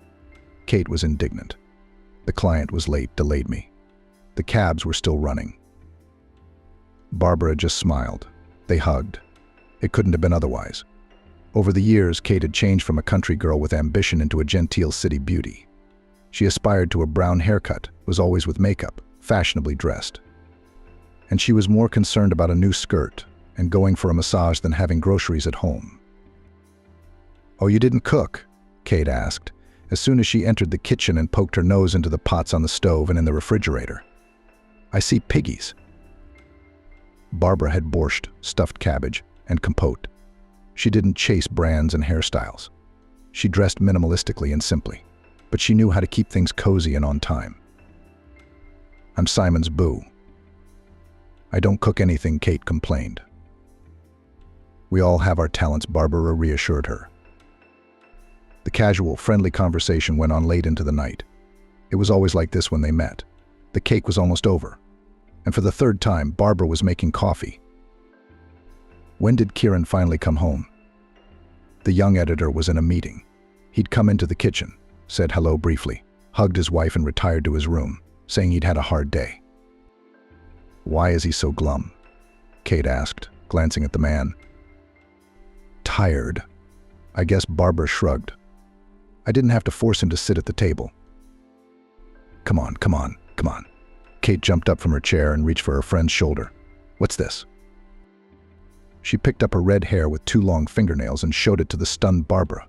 Speaker 1: Kate was indignant. "The client was late, delayed me. The cabs were still running." Barbara just smiled. They hugged. It couldn't have been otherwise. Over the years, Kate had changed from a country girl with ambition into a genteel city beauty. She aspired to a brown haircut, was always with makeup, fashionably dressed. And she was more concerned about a new skirt and going for a massage than having groceries at home. "Oh, you didn't cook?" Kate asked, as soon as she entered the kitchen and poked her nose into the pots on the stove and in the refrigerator. "I see piggies." Barbara had borscht, stuffed cabbage, and compote. She didn't chase brands and hairstyles. She dressed minimalistically and simply, but she knew how to keep things cozy and on time. "I'm Simon's boo." "I don't cook anything," Kate complained. "We all have our talents," Barbara reassured her. The casual, friendly conversation went on late into the night. It was always like this when they met. The cake was almost over, and for the third time, Barbara was making coffee. When did Kieran finally come home? The young editor was in a meeting. He'd come into the kitchen, said hello briefly, hugged his wife and retired to his room, saying he'd had a hard day. "Why is he so glum?" Kate asked, glancing at the man. "Tired." I guess Barbara shrugged. "I didn't have to force him to sit at the table." Come on. Kate jumped up from her chair and reached for her friend's shoulder. "What's this?" She picked up her red hair with 2 long fingernails and showed it to the stunned Barbara.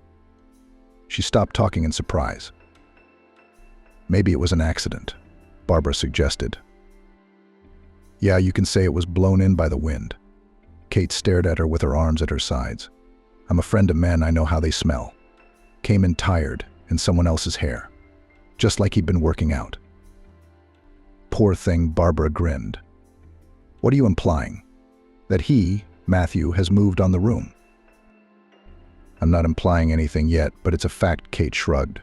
Speaker 1: She stopped talking in surprise. "Maybe it was an accident," Barbara suggested. "Yeah, you can say it was blown in by the wind." Kate stared at her with her arms at her sides. "I'm a friend of men, I know how they smell." Came in tired, in someone else's hair. Just like he'd been working out. Poor thing, Barbara grinned. "What are you implying? That he, Matthew, has moved on the room?" "I'm not implying anything yet, but it's a fact," Kate shrugged.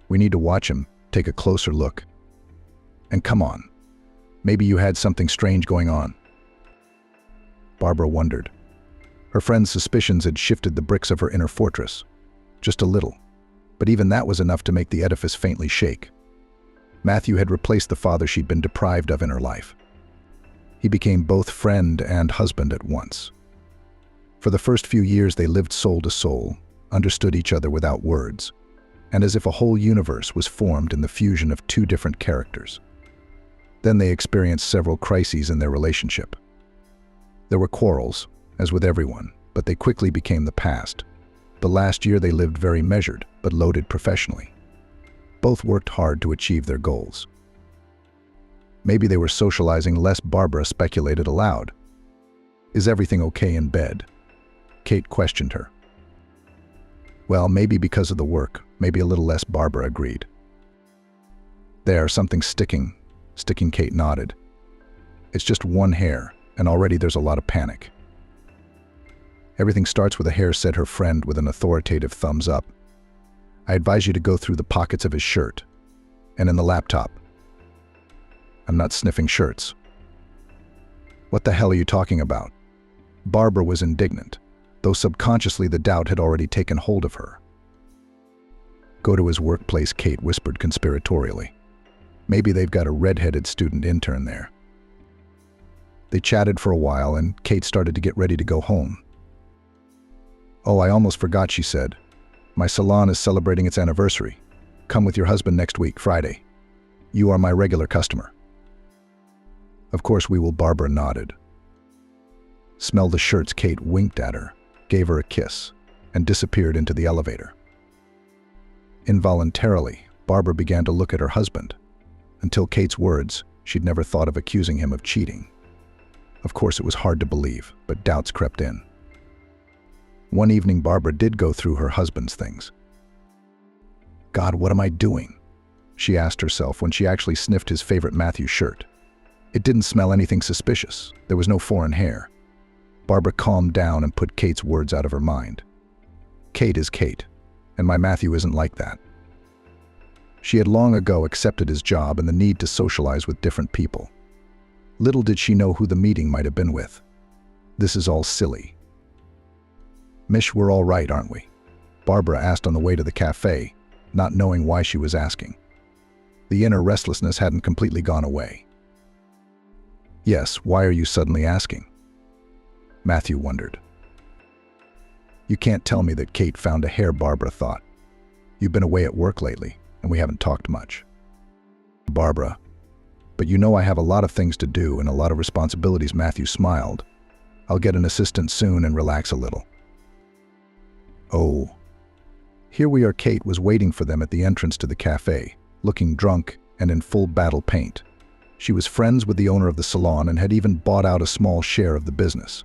Speaker 1: "We need to watch him, take a closer look. And come on, maybe you had something strange going on." Barbara wondered. Her friend's suspicions had shifted the bricks of her inner fortress. Just a little. But even that was enough to make the edifice faintly shake. Matthew had replaced the father she'd been deprived of in her life. He became both friend and husband at once. For the first few years they lived soul to soul, understood each other without words, and as if a whole universe was formed in the fusion of 2 different characters. Then they experienced several crises in their relationship. There were quarrels, as with everyone, but they quickly became the past. The last year they lived very measured, but loaded professionally. Both worked hard to achieve their goals. Maybe they were socializing less, Barbara speculated aloud. "Is everything okay in bed?" Kate questioned her. "Well, maybe because of the work, maybe a little less," Barbara agreed. "There's something sticking," Kate nodded. "It's just one hair, and already there's a lot of panic." "Everything starts with a hair," said her friend with an authoritative thumbs up. "I advise you to go through the pockets of his shirt, and in the laptop." "I'm not sniffing shirts." "What the hell are you talking about?" Barbara was indignant, though subconsciously the doubt had already taken hold of her. "Go to his workplace," Kate whispered conspiratorially. "Maybe they've got a red-headed student intern there." They chatted for a while, and Kate started to get ready to go home. "Oh, I almost forgot," she said. "My salon is celebrating its anniversary. Come with your husband next week, Friday. You are my regular customer." "Of course we will," Barbara nodded. "Smell the shirts." Kate winked at her, gave her a kiss, and disappeared into the elevator. Involuntarily, Barbara began to look at her husband. Until Kate's words, she'd never thought of accusing him of cheating. Of course, it was hard to believe, but doubts crept in. One evening, Barbara did go through her husband's things. God, what am I doing? She asked herself when she actually sniffed his favorite Matthew shirt. It didn't smell anything suspicious. There was no foreign hair. Barbara calmed down and put Kate's words out of her mind. Kate is Kate, and my Matthew isn't like that. She had long ago accepted his job and the need to socialize with different people. Little did she know who the meeting might have been with. This is all silly. Mish, we're all right, aren't we? Barbara asked on the way to the cafe, not knowing why she was asking. The inner restlessness hadn't completely gone away. Yes, why are you suddenly asking? Matthew wondered. You can't tell me that Kate found a hair, Barbara thought. You've been away at work lately, and we haven't talked much. Barbara, but you know I have a lot of things to do and a lot of responsibilities. Matthew smiled. I'll get an assistant soon and relax a little. Oh. Here we are. Kate was waiting for them at the entrance to the cafe, looking drunk and in full battle paint. She was friends with the owner of the salon and had even bought out a small share of the business,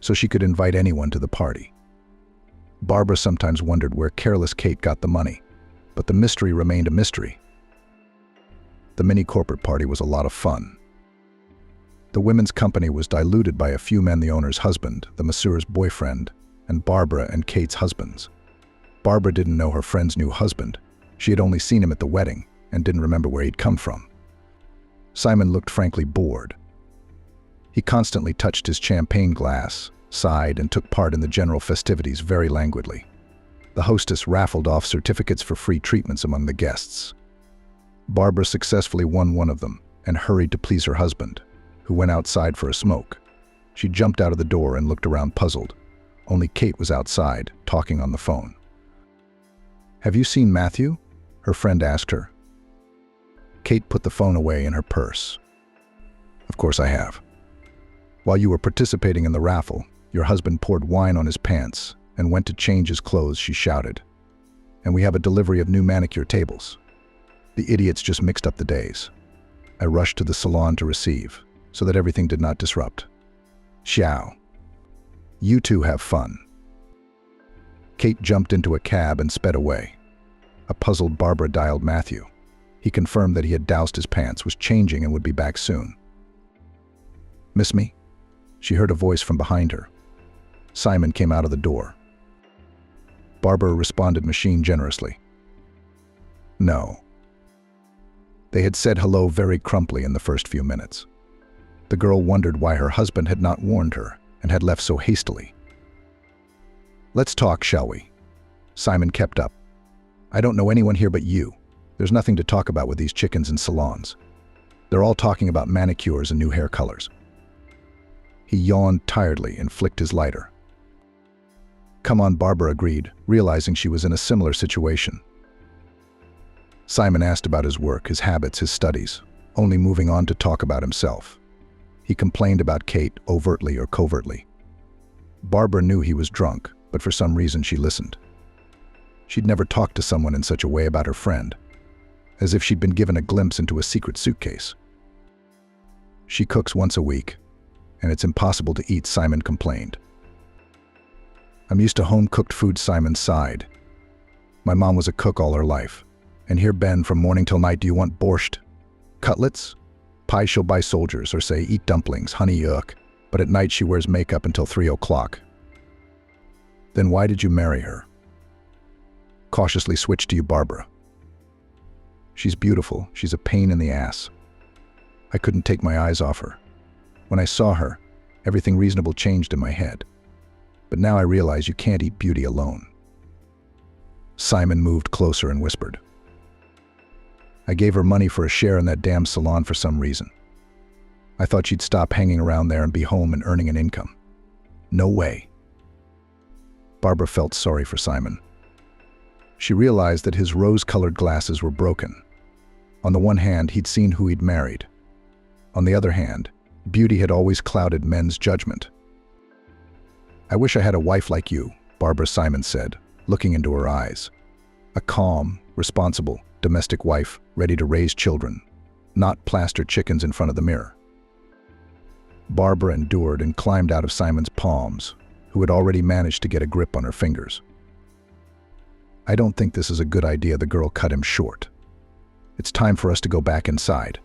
Speaker 1: so she could invite anyone to the party. Barbara sometimes wondered where careless Kate got the money, but the mystery remained a mystery. The mini-corporate party was a lot of fun. The women's company was diluted by a few men: the owner's husband, the masseur's boyfriend, and Barbara and Kate's husbands. Barbara didn't know her friend's new husband. She had only seen him at the wedding and didn't remember where he'd come from. Simon looked frankly bored. He constantly touched his champagne glass, sighed, and took part in the general festivities very languidly. The hostess raffled off certificates for free treatments among the guests. Barbara successfully won one of them and hurried to please her husband, who went outside for a smoke. She jumped out of the door and looked around puzzled. Only Kate was outside, talking on the phone. Have you seen Matthew? Her friend asked her. Kate put the phone away in her purse. Of course I have. While you were participating in the raffle, your husband poured wine on his pants and went to change his clothes, she shouted. And we have a delivery of new manicure tables. The idiots just mixed up the days. I rushed to the salon to receive, so that everything did not disrupt. Xiao. You two have fun. Kate jumped into a cab and sped away. A puzzled Barbara dialed Matthew. He confirmed that he had doused his pants, was changing, and would be back soon. Miss me? She heard a voice from behind her. Simon came out of the door. Barbara responded machine generously. No. They had said hello very crumply in the first few minutes. The girl wondered why her husband had not warned her and had left so hastily. Let's talk, shall we? Simon kept up. I don't know anyone here but you. There's nothing to talk about with these chickens in salons. They're all talking about manicures and new hair colors. He yawned tiredly and flicked his lighter. Come on, Barbara agreed, realizing she was in a similar situation. Simon asked about his work, his habits, his studies, only moving on to talk about himself. He complained about Kate, overtly or covertly. Barbara knew he was drunk, but for some reason she listened. She'd never talked to someone in such a way about her friend, as if she'd been given a glimpse into a secret suitcase. She cooks once a week, and it's impossible to eat, Simon complained. I'm used to home-cooked food, Simon sighed. My mom was a cook all her life, and here Ben from morning till night. Do you want borscht? Cutlets? Pie she'll buy soldiers, or say eat dumplings, honey yuck, but at night she wears makeup until 3 o'clock. Then why did you marry her? Cautiously switched to you, Barbara. She's beautiful, she's a pain in the ass. I couldn't take my eyes off her. When I saw her, everything reasonable changed in my head. But now I realize you can't eat beauty alone. Simon moved closer and whispered. I gave her money for a share in that damn salon for some reason. I thought she'd stop hanging around there and be home and earning an income. No way. Barbara felt sorry for Simon. She realized that his rose-colored glasses were broken. On the one hand, he'd seen who he'd married. On the other hand, beauty had always clouded men's judgment. I wish I had a wife like you, Barbara, Simon said, looking into her eyes. A calm, responsible, domestic wife, ready to raise children, not plaster chickens in front of the mirror. Barbara endured and climbed out of Simon's palms, who had already managed to get a grip on her fingers. I don't think this is a good idea," the girl cut him short. "It's time for us to go back inside."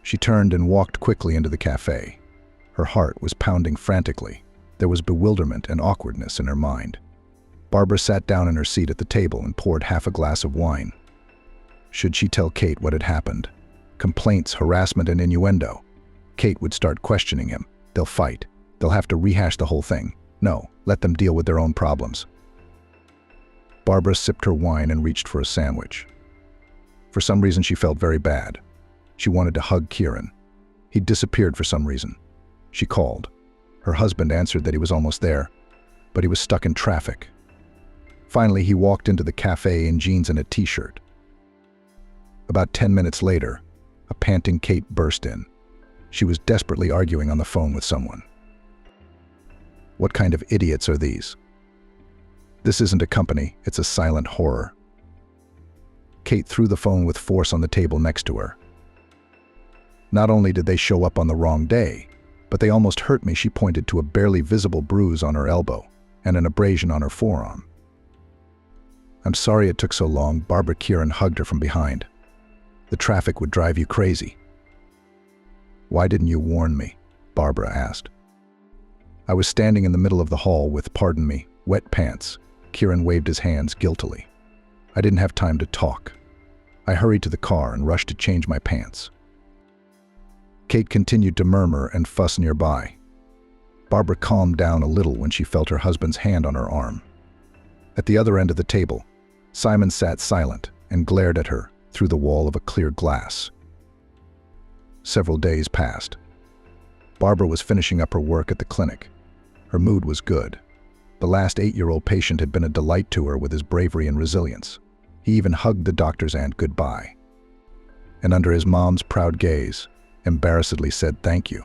Speaker 1: She turned and walked quickly into the cafe. Her heart was pounding frantically. There was bewilderment and awkwardness in her mind. Barbara sat down in her seat at the table and poured half a glass of wine. Should she tell Kate what had happened? Complaints, harassment, and innuendo. Kate would start questioning him. They'll fight. They'll have to rehash the whole thing. No, let them deal with their own problems. Barbara sipped her wine and reached for a sandwich. For some reason, she felt very bad. She wanted to hug Kieran. He'd disappeared for some reason. She called. Her husband answered that he was almost there, but he was stuck in traffic. Finally, he walked into the cafe in jeans and a t-shirt. About 10 minutes later, a panting Kate burst in. She was desperately arguing on the phone with someone. What kind of idiots are these? This isn't a company, it's a silent horror. Kate threw the phone with force on the table next to her. Not only did they show up on the wrong day, but they almost hurt me. She pointed to a barely visible bruise on her elbow and an abrasion on her forearm. "I'm sorry it took so long," Barbara. Kieran hugged her from behind. "The traffic would drive you crazy." "Why didn't you warn me?" Barbara asked. "I was standing in the middle of the hall with, pardon me, wet pants." Kieran waved his hands guiltily. "I didn't have time to talk. I hurried to the car and rushed to change my pants." Kate continued to murmur and fuss nearby. Barbara calmed down a little when she felt her husband's hand on her arm. At the other end of the table, Simon sat silent and glared at her through the wall of a clear glass. Several days passed. Barbara was finishing up her work at the clinic. Her mood was good. The last 8-year-old patient had been a delight to her with his bravery and resilience. He even hugged the doctor's aunt goodbye. And under his mom's proud gaze, embarrassedly said thank you.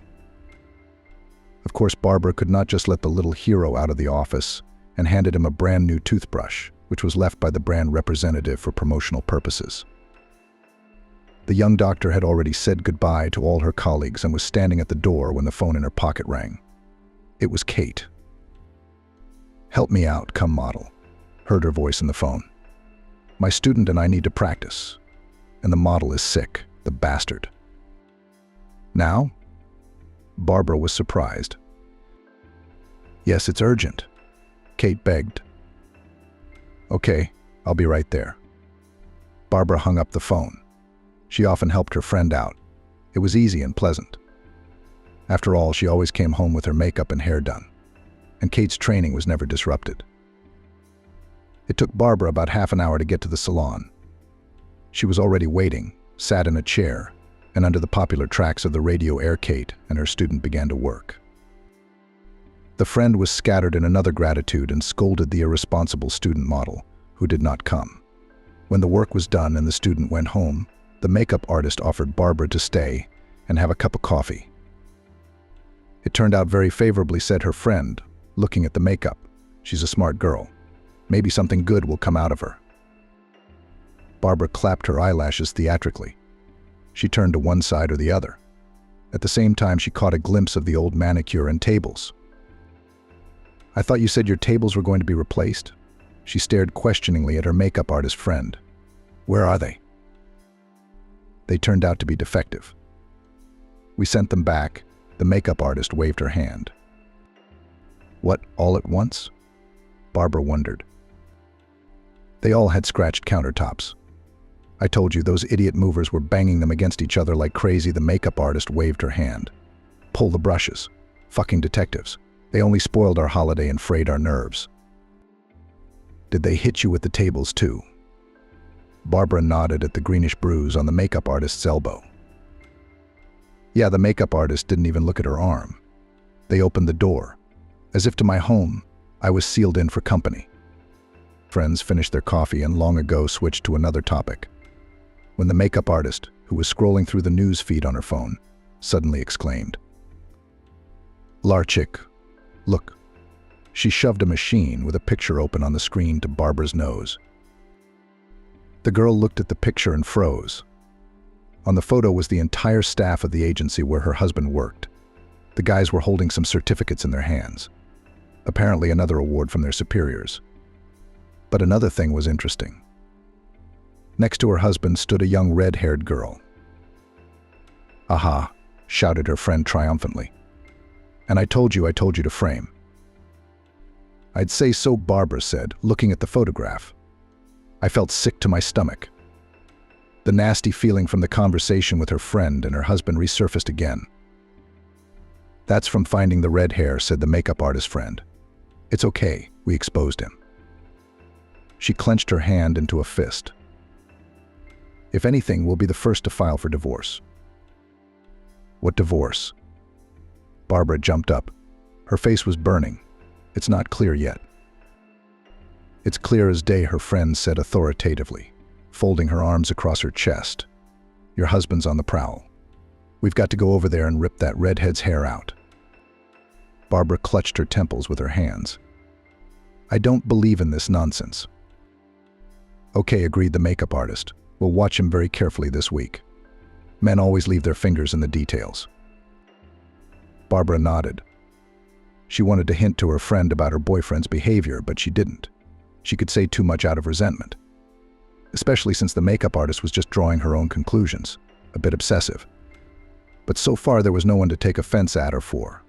Speaker 1: Of course, Barbara could not just let the little hero out of the office and handed him a brand new toothbrush, which was left by the brand representative for promotional purposes. The young doctor had already said goodbye to all her colleagues and was standing at the door when the phone in her pocket rang. It was Kate. "Help me out, come model," heard her voice in the phone. "My student and I need to practice, and the model is sick, the bastard." "Now?" Barbara was surprised. "Yes, it's urgent," Kate begged. "Okay, I'll be right there." Barbara hung up the phone. She often helped her friend out. It was easy and pleasant. After all, she always came home with her makeup and hair done, and Kate's training was never disrupted. It took Barbara about half an hour to get to the salon. She was already waiting, sat in a chair, and under the popular tracks of the radio air, Kate and her student began to work. The friend was scattered in another gratitude and scolded the irresponsible student model, who did not come. When the work was done and the student went home, the makeup artist offered Barbara to stay and have a cup of coffee. "It turned out very favorably," said her friend, looking at the makeup. "She's a smart girl. Maybe something good will come out of her." Barbara clapped her eyelashes theatrically. She turned to one side or the other. At the same time, she caught a glimpse of the old manicure and tables. "I thought you said your tables were going to be replaced?" She stared questioningly at her makeup artist friend. "Where are they?" "They turned out to be defective. We sent them back." The makeup artist waved her hand. "What, all at once?" Barbara wondered. "They all had scratched countertops. I told you, those idiot movers were banging them against each other like crazy." The makeup artist waved her hand. "Pull the brushes. Fucking detectives. They only spoiled our holiday and frayed our nerves." "Did they hit you with the tables too?" Barbara nodded at the greenish bruise on the makeup artist's elbow. "Yeah, the makeup artist didn't even look at her arm. They opened the door. As if to my home, I was sealed in for company." Friends finished their coffee and long ago switched to another topic, when the makeup artist, who was scrolling through the news feed on her phone, suddenly exclaimed, "Larchik, look." She shoved a machine with a picture open on the screen to Barbara's nose. The girl looked at the picture and froze. On the photo was the entire staff of the agency where her husband worked. The guys were holding some certificates in their hands, apparently another award from their superiors. But another thing was interesting. Next to her husband stood a young red-haired girl. "Aha," shouted her friend triumphantly. "And I told you to frame." "I'd say so," Barbara said, looking at the photograph. I felt sick to my stomach. The nasty feeling from the conversation with her friend and her husband resurfaced again. "That's from finding the red hair," said the makeup artist friend. "It's okay, we exposed him." She clenched her hand into a fist. "If anything, we'll be the first to file for divorce." "What divorce?" Barbara jumped up. Her face was burning. "It's not clear yet." "It's clear as day," her friend said authoritatively, folding her arms across her chest. "Your husband's on the prowl. We've got to go over there and rip that redhead's hair out." Barbara clutched her temples with her hands. "I don't believe in this nonsense." "Okay," agreed the makeup artist. "We'll watch him very carefully this week. Men always leave their fingers in the details." Barbara nodded. She wanted to hint to her friend about her boyfriend's behavior, but she didn't. She could say too much out of resentment, especially since the makeup artist was just drawing her own conclusions, a bit obsessive. But so far there was no one to take offense at or for.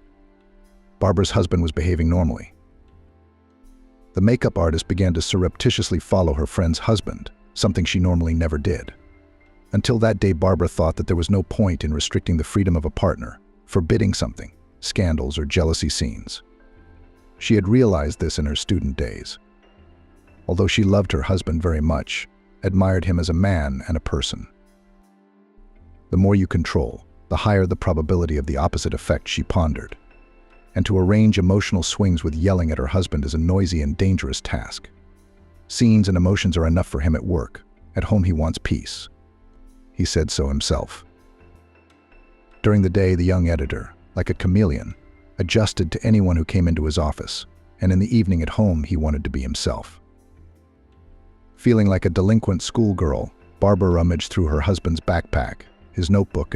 Speaker 1: Barbara's husband was behaving normally. The makeup artist began to surreptitiously follow her friend's husband, something she normally never did. Until that day, Barbara thought that there was no point in restricting the freedom of a partner, forbidding something, scandals or jealousy scenes. She had realized this in her student days. Although she loved her husband very much, admired him as a man and a person. The more you control, the higher the probability of the opposite effect, she pondered. And to arrange emotional swings with yelling at her husband is a noisy and dangerous task. Scenes and emotions are enough for him at work. At home he wants peace. He said so himself. During the day, the young editor, like a chameleon, adjusted to anyone who came into his office, and in the evening at home he wanted to be himself. Feeling like a delinquent schoolgirl, Barbara rummaged through her husband's backpack, his notebook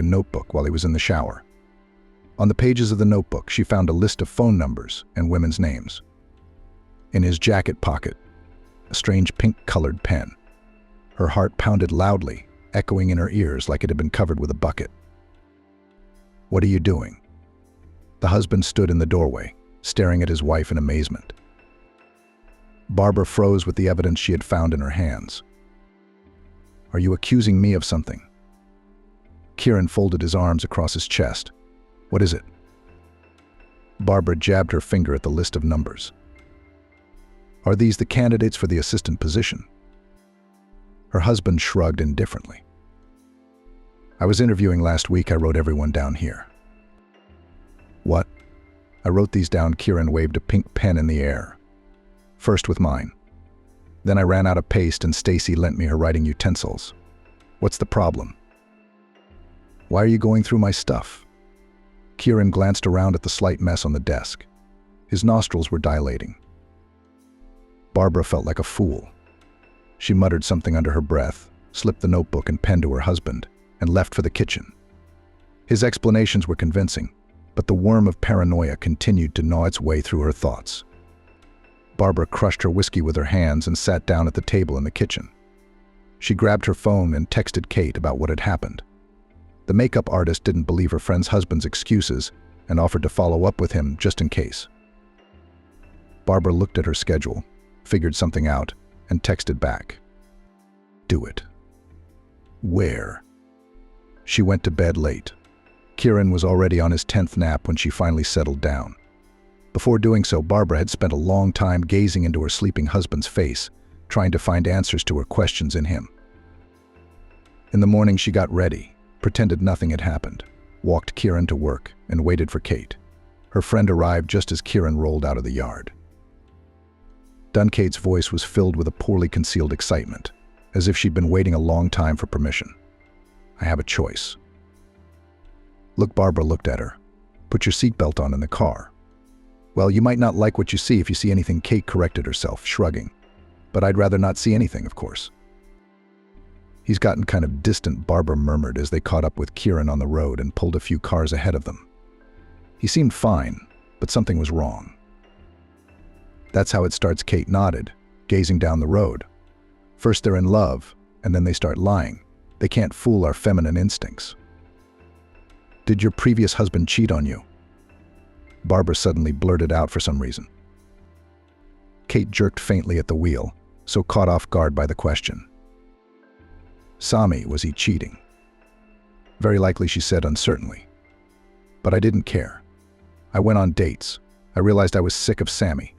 Speaker 1: while he was in the shower. On the pages of the notebook, she found a list of phone numbers and women's names. In his jacket pocket, a strange pink-colored pen. Her heart pounded loudly, echoing in her ears like it had been covered with a bucket. "What are you doing?" The husband stood in the doorway, staring at his wife in amazement. Barbara froze with the evidence she had found in her hands. "Are you accusing me of something?" Kieran folded his arms across his chest. "What is it?" Barbara jabbed her finger at the list of numbers. "Are these the candidates for the assistant position?" Her husband shrugged indifferently. "I was interviewing last week. I wrote everyone down here." "What?" "I wrote these down." Kieran waved a pink pen in the air. "First with mine. Then I ran out of paste and Stacy lent me her writing utensils. What's the problem?" "Why are you going through my stuff?" Kieran glanced around at the slight mess on the desk. His nostrils were dilating. Barbara felt like a fool. She muttered something under her breath, slipped the notebook and pen to her husband, and left for the kitchen. His explanations were convincing, but the worm of paranoia continued to gnaw its way through her thoughts. Barbara crushed her whiskey with her hands and sat down at the table in the kitchen. She grabbed her phone and texted Kate about what had happened. The makeup artist didn't believe her friend's husband's excuses and offered to follow up with him just in case. Barbara looked at her schedule, figured something out, and texted back. "Do it." "Where?" She went to bed late. Kieran was already on his 10th nap when she finally settled down. Before doing so, Barbara had spent a long time gazing into her sleeping husband's face, trying to find answers to her questions in him. In the morning, she got ready, pretended nothing had happened, walked Kieran to work, and waited for Kate. Her friend arrived just as Kieran rolled out of the yard. Dunkate's voice was filled with a poorly concealed excitement, as if she'd been waiting a long time for permission. "I have a choice." Look, Barbara looked at her. "Put your seatbelt on in the car." "Well, you might not like what you see if you see anything," Kate corrected herself, shrugging. "But I'd rather not see anything, of course." "He's gotten kind of distant," Barbara murmured as they caught up with Kieran on the road and pulled a few cars ahead of them. "He seemed fine, but something was wrong." "That's how it starts," Kate nodded. gazing down the road. First they're in love, and then they start lying. They can't fool our feminine instincts. Did your previous husband cheat on you? Barbara suddenly blurted out for some reason. Kate jerked faintly at the wheel, so caught off guard by the question. Sami, was he cheating? Very likely, she said uncertainly. But I didn't care. I went on dates. I realized I was sick of Sami.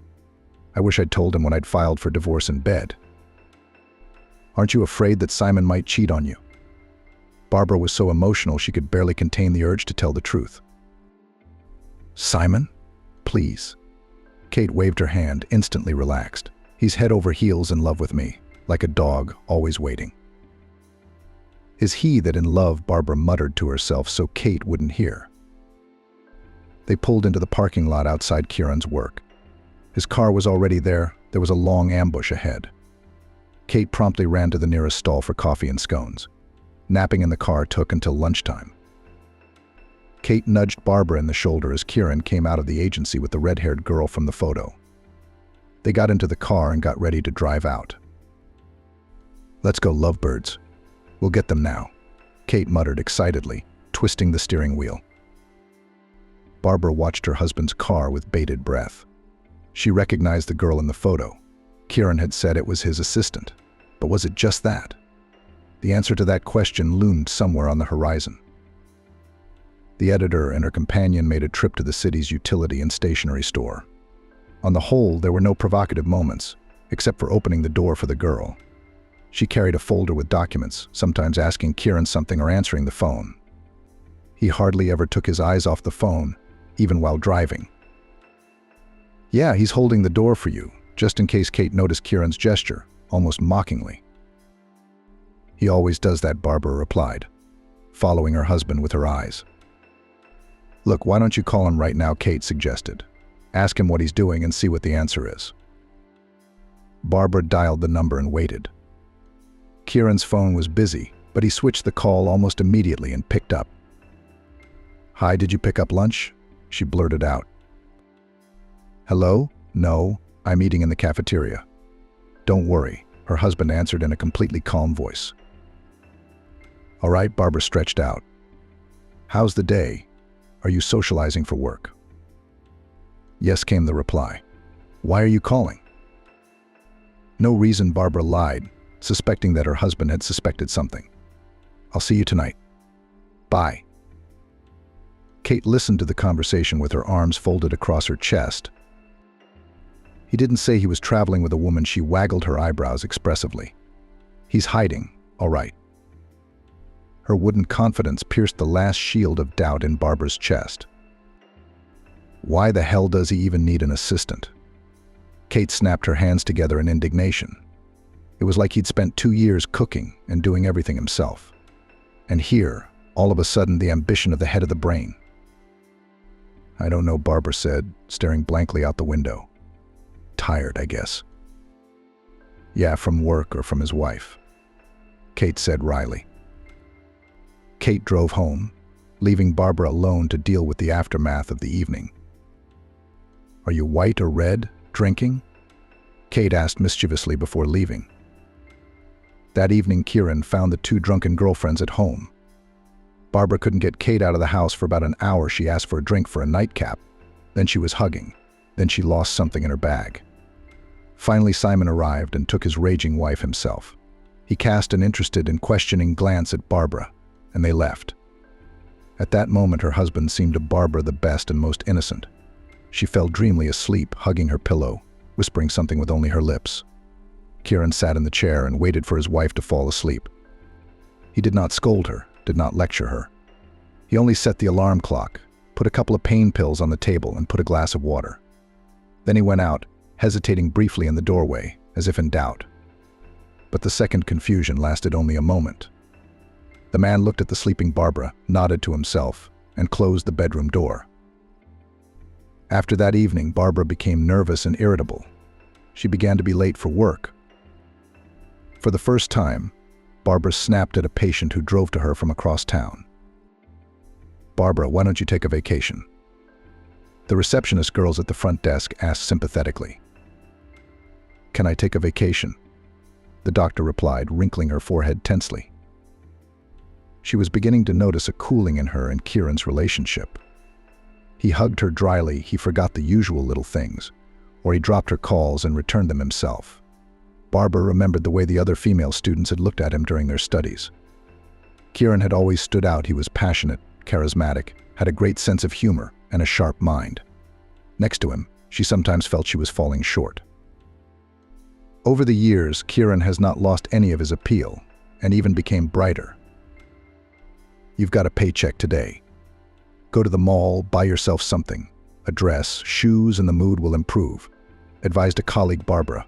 Speaker 1: I wish I'd told him when I'd filed for divorce in bed. Aren't you afraid that Simon might cheat on you? Barbara was so emotional she could barely contain the urge to tell the truth. Simon? Please. Kate waved her hand, instantly relaxed. He's head over heels in love with me, like a dog, always waiting. Is he that in love? Barbara muttered to herself so Kate wouldn't hear. They pulled into the parking lot outside Kieran's work. His car was already there. There was a long ambush ahead. Kate promptly ran to the nearest stall for coffee and scones. Napping in the car took until lunchtime. Kate nudged Barbara in the shoulder as Kieran came out of the agency with the red-haired girl from the photo. They got into the car and got ready to drive out. Let's go, lovebirds. We'll get them now, Kate muttered excitedly, twisting the steering wheel. Barbara watched her husband's car with bated breath. She recognized the girl in the photo. Kieran had said it was his assistant. But was it just that? The answer to that question loomed somewhere on the horizon. The editor and her companion made a trip to the city's utility and stationery store. On the whole, there were no provocative moments, except for opening the door for the girl. She carried a folder with documents, sometimes asking Kieran something or answering the phone. He hardly ever took his eyes off the phone, even while driving. Yeah, he's holding the door for you, just in case Kate noticed Kieran's gesture, almost mockingly. He always does that, Barbara replied, following her husband with her eyes. Look, why don't you call him right now, Kate suggested. Ask him what he's doing and see what the answer is. Barbara dialed the number and waited. Kieran's phone was busy, but he switched the call almost immediately and picked up. Hi, did you pick up lunch? She blurted out. Hello? No, I'm eating in the cafeteria. Don't worry, her husband answered in a completely calm voice. All right, Barbara stretched out. How's the day? Are you socializing for work? Yes, came the reply. Why are you calling? No reason, Barbara lied, suspecting that her husband had suspected something. I'll see you tonight. Bye. Kate listened to the conversation with her arms folded across her chest. He didn't say he was traveling with a woman. She waggled her eyebrows expressively. He's hiding, all right. Her wooden confidence pierced the last shield of doubt in Barbara's chest. Why the hell does he even need an assistant? Kate snapped her hands together in indignation. It was like he'd spent 2 years cooking and doing everything himself. And here, all of a sudden, the ambition of the head of the brain. I don't know, Barbara said, staring blankly out the window. Tired, I guess. Yeah, from work or from his wife, Kate said wryly. Kate drove home, leaving Barbara alone to deal with the aftermath of the evening. Are you white or red, drinking? Kate asked mischievously before leaving. That evening, Kieran found the 2 drunken girlfriends at home. Barbara couldn't get Kate out of the house for about an hour. She asked for a drink for a nightcap. Then she was hugging. Then she lost something in her bag. Finally, Simon arrived and took his raging wife himself. He cast an interested and questioning glance at Barbara, and they left. At that moment, her husband seemed to Barbara the best and most innocent. She fell dreamily asleep, hugging her pillow, whispering something with only her lips. Kieran sat in the chair and waited for his wife to fall asleep. He did not scold her, did not lecture her. He only set the alarm clock, put a couple of pain pills on the table, and put a glass of water. Then he went out, hesitating briefly in the doorway, as if in doubt. But the second confusion lasted only a moment. The man looked at the sleeping Barbara, nodded to himself, and closed the bedroom door. After that evening, Barbara became nervous and irritable. She began to be late for work. For the first time, Barbara snapped at a patient who drove to her from across town. Barbara, why don't you take a vacation? The receptionist girls at the front desk asked sympathetically. Can I take a vacation? The doctor replied, wrinkling her forehead tensely. She was beginning to notice a cooling in her and Kieran's relationship. He hugged her dryly, he forgot the usual little things, or he dropped her calls and returned them himself. Barbara remembered the way the other female students had looked at him during their studies. Kieran had always stood out. He was passionate, charismatic, had a great sense of humor, and a sharp mind. Next to him, she sometimes felt she was falling short. Over the years, Kieran has not lost any of his appeal, and even became brighter. You've got a paycheck today. Go to the mall, buy yourself something, a dress, shoes, and the mood will improve, advised a colleague, Barbara.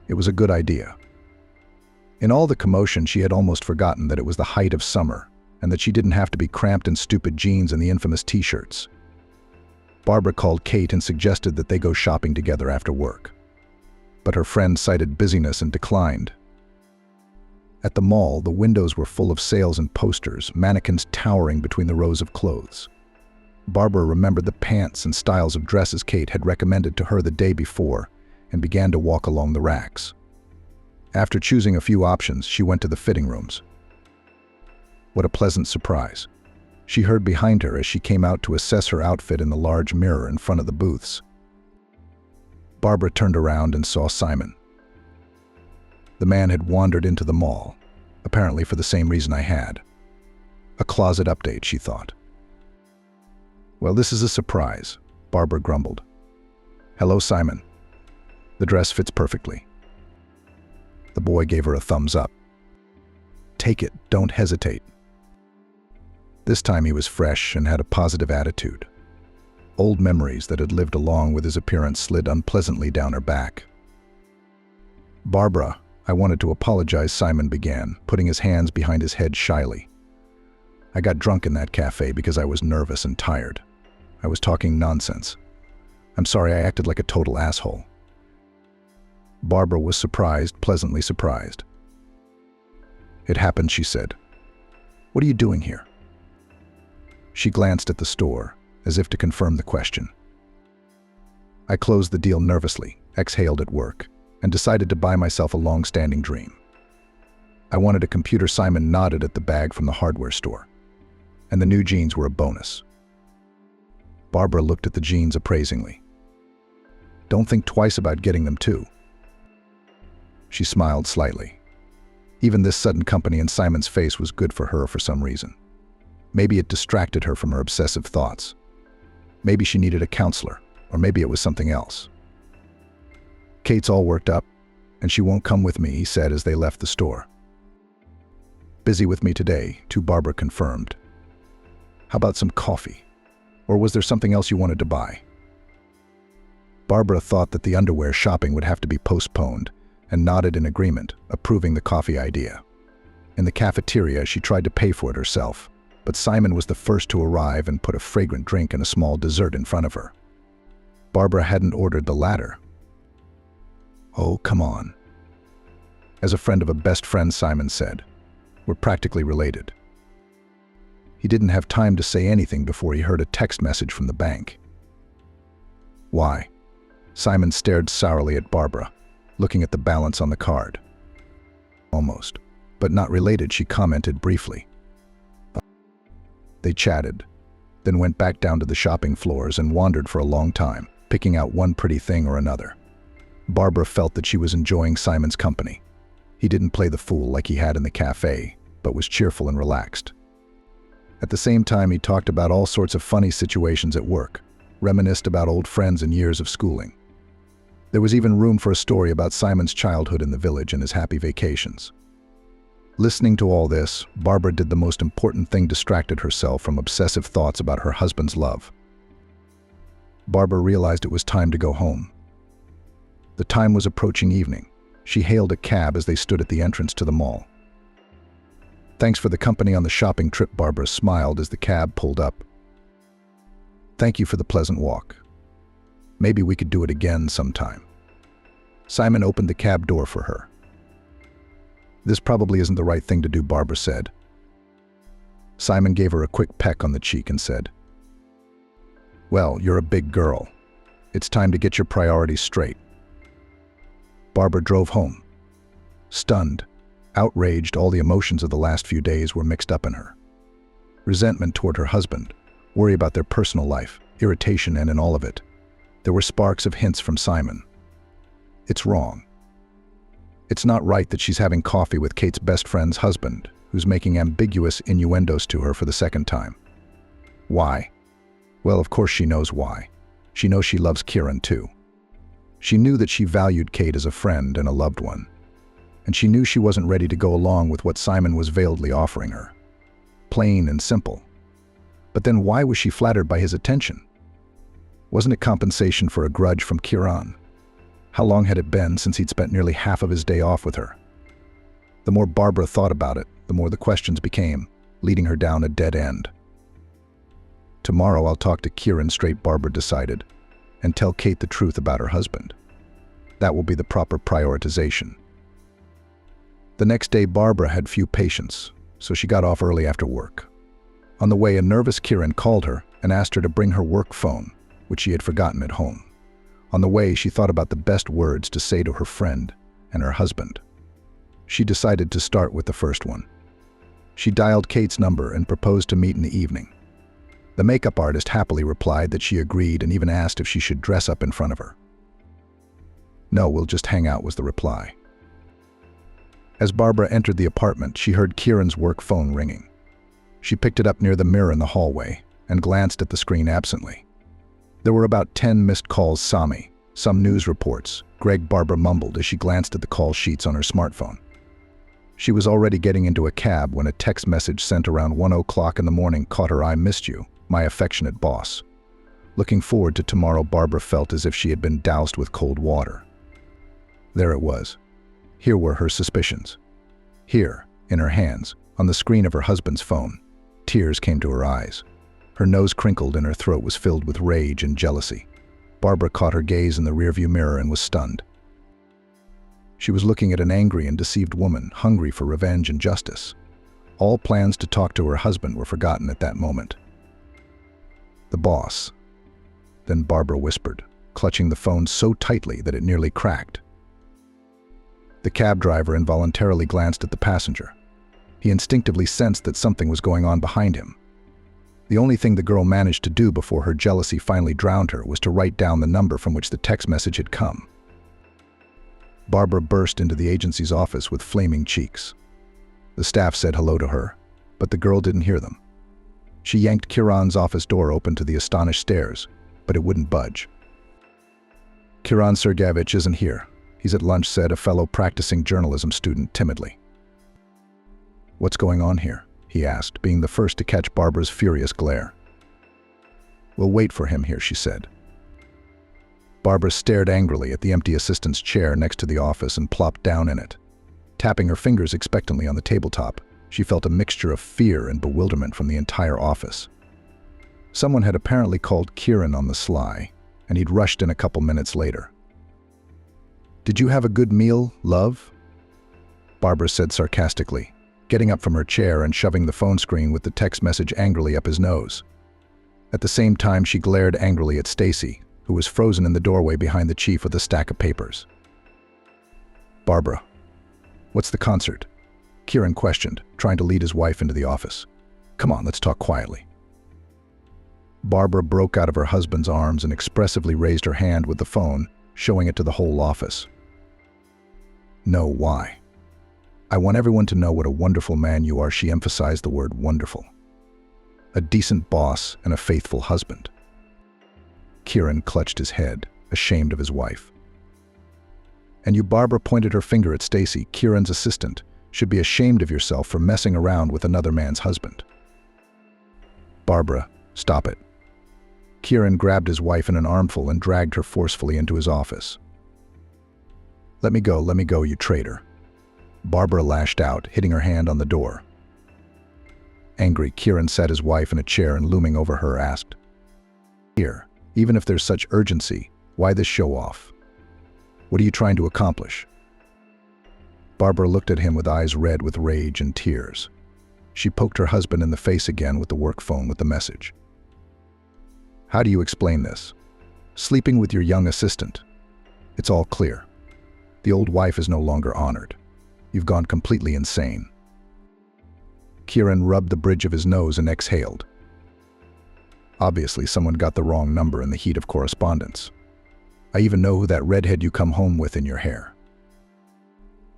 Speaker 1: It was a good idea. In all the commotion, she had almost forgotten that it was the height of summer, and that she didn't have to be cramped in stupid jeans and the infamous t-shirts. Barbara called Kate and suggested that they go shopping together after work. But her friend cited busyness and declined. At the mall, the windows were full of sales and posters, mannequins towering between the rows of clothes. Barbara remembered the pants and styles of dresses Kate had recommended to her the day before and began to walk along the racks. After choosing a few options, she went to the fitting rooms. What a pleasant surprise. She heard behind her as she came out to assess her outfit in the large mirror in front of the booths. Barbara turned around and saw Simon. The man had wandered into the mall, apparently for the same reason I had. A closet update, she thought. Well, this is a surprise, Barbara grumbled. Hello, Simon. The dress fits perfectly. The boy gave her a thumbs up. Take it, don't hesitate. This time he was fresh and had a positive attitude. Old memories that had lived along with his appearance slid unpleasantly down her back. Barbara, I wanted to apologize, Simon began, putting his hands behind his head shyly. I got drunk in that cafe because I was nervous and tired. I was talking nonsense. I'm sorry I acted like a total asshole. Barbara was surprised, pleasantly surprised. It happened, she said. What are you doing here? She glanced at the store, as if to confirm the question. I closed the deal nervously, exhaled at work, and decided to buy myself a long-standing dream. I wanted a computer. Simon nodded at the bag from the hardware store. And the new jeans were a bonus. Barbara looked at the jeans appraisingly. Don't think twice about getting them too. She smiled slightly. Even this sudden company in Simon's face was good for her for some reason. Maybe it distracted her from her obsessive thoughts. Maybe she needed a counselor, or maybe it was something else. Kate's all worked up, and she won't come with me, he said as they left the store. Busy with me today, too, Barbara confirmed. How about some coffee? Or was there something else you wanted to buy? Barbara thought that the underwear shopping would have to be postponed, and nodded in agreement, approving the coffee idea. In the cafeteria, she tried to pay for it herself, but Simon was the first to arrive and put a fragrant drink and a small dessert in front of her. Barbara hadn't ordered the latter. Oh, come on. As a friend of a best friend, Simon said, we're practically related. He didn't have time to say anything before he heard a text message from the bank. Why? Simon stared sourly at Barbara, looking at the balance on the card. Almost, but not related, she commented briefly. They chatted, then went back down to the shopping floors and wandered for a long time, picking out one pretty thing or another. Barbara felt that she was enjoying Simon's company. He didn't play the fool like he had in the cafe, but was cheerful and relaxed. At the same time, he talked about all sorts of funny situations at work, reminisced about old friends and years of schooling. There was even room for a story about Simon's childhood in the village and his happy vacations. Listening to all this, Barbara did the most important thing: distracted herself from obsessive thoughts about her husband's love. Barbara realized it was time to go home. The time was approaching evening. She hailed a cab as they stood at the entrance to the mall. Thanks for the company on the shopping trip, Barbara smiled as the cab pulled up. Thank you for the pleasant walk. Maybe we could do it again sometime. Simon opened the cab door for her. This probably isn't the right thing to do, Barbara said. Simon gave her a quick peck on the cheek and said, Well, you're a big girl. It's time to get your priorities straight. Barbara drove home. Stunned, outraged, all the emotions of the last few days were mixed up in her. Resentment toward her husband, worry about their personal life, irritation, and in all of it, there were sparks of hints from Simon. It's wrong. It's not right that she's having coffee with Kate's best friend's husband, who's making ambiguous innuendos to her for the second time. Why? Well, of course she knows why. She knows she loves Kieran too. She knew that she valued Kate as a friend and a loved one. And she knew she wasn't ready to go along with what Simon was veiledly offering her. Plain and simple. But then why was she flattered by his attention? Wasn't it compensation for a grudge from Kieran? How long had it been since he'd spent nearly half of his day off with her? The more Barbara thought about it, the more the questions became, leading her down a dead end. Tomorrow I'll talk to Kieran straight, Barbara decided, and tell Kate the truth about her husband. That will be the proper prioritization. The next day Barbara had few patience, so she got off early after work. On the way, a nervous Kieran called her and asked her to bring her work phone, which she had forgotten at home. On the way, she thought about the best words to say to her friend and her husband. She decided to start with the first one. She dialed Kate's number and proposed to meet in the evening. The makeup artist happily replied that she agreed and even asked if she should dress up in front of her. "No, we'll just hang out," was the reply. As Barbara entered the apartment, she heard Kieran's work phone ringing. She picked it up near the mirror in the hallway and glanced at the screen absently. There were about 10 missed calls, some news reports. Greg, Barbara mumbled as she glanced at the call sheets on her smartphone. She was already getting into a cab when a text message sent around 1:00 in the morning caught her eye. "Missed you, my affectionate boss." Looking forward to tomorrow, Barbara felt as if she had been doused with cold water. There it was. Here were her suspicions. Here, in her hands, on the screen of her husband's phone. Tears came to her eyes. Her nose crinkled and her throat was filled with rage and jealousy. Barbara caught her gaze in the rearview mirror and was stunned. She was looking at an angry and deceived woman, hungry for revenge and justice. All plans to talk to her husband were forgotten at that moment. "The boss." Then Barbara whispered, clutching the phone so tightly that it nearly cracked. The cab driver involuntarily glanced at the passenger. He instinctively sensed that something was going on behind him. The only thing the girl managed to do before her jealousy finally drowned her was to write down the number from which the text message had come. Barbara burst into the agency's office with flaming cheeks. The staff said hello to her, but the girl didn't hear them. She yanked Kieran's office door open to the astonished stares, but it wouldn't budge. "Kieran Sergeyevich isn't here. He's at lunch," said a fellow practicing journalism student timidly. "What's going on here?" he asked, being the first to catch Barbara's furious glare. "We'll wait for him here," she said. Barbara stared angrily at the empty assistant's chair next to the office and plopped down in it. Tapping her fingers expectantly on the tabletop, she felt a mixture of fear and bewilderment from the entire office. Someone had apparently called Kieran on the sly, and he'd rushed in a couple minutes later. "Did you have a good meal, love?" Barbara said sarcastically, getting up from her chair and shoving the phone screen with the text message angrily up his nose. At the same time, she glared angrily at Stacy, who was frozen in the doorway behind the chief with a stack of papers. "Barbara, what's the concert?" Kieran questioned, trying to lead his wife into the office. "Come on, let's talk quietly." Barbara broke out of her husband's arms and expressively raised her hand with the phone, showing it to the whole office. "No, why? I want everyone to know what a wonderful man you are," she emphasized the word wonderful. "A decent boss and a faithful husband." Kieran clutched his head, ashamed of his wife. "And you," Barbara pointed her finger at Stacy, Kieran's assistant, "should be ashamed of yourself for messing around with another man's husband." "Barbara, stop it." Kieran grabbed his wife in an armful and dragged her forcefully into his office. Let me go, you traitor." Barbara lashed out, hitting her hand on the door. Angry, Kieran sat his wife in a chair and, looming over her, asked, "Here, even if there's such urgency, why this show-off? What are you trying to accomplish?" Barbara looked at him with eyes red with rage and tears. She poked her husband in the face again with the work phone with the message. "How do you explain this? Sleeping with your young assistant? It's all clear. The old wife is no longer honored. You've gone completely insane." Kieran rubbed the bridge of his nose and exhaled. Obviously, someone got the wrong number in the heat of correspondence. "I even know who that redhead you come home with in your hair."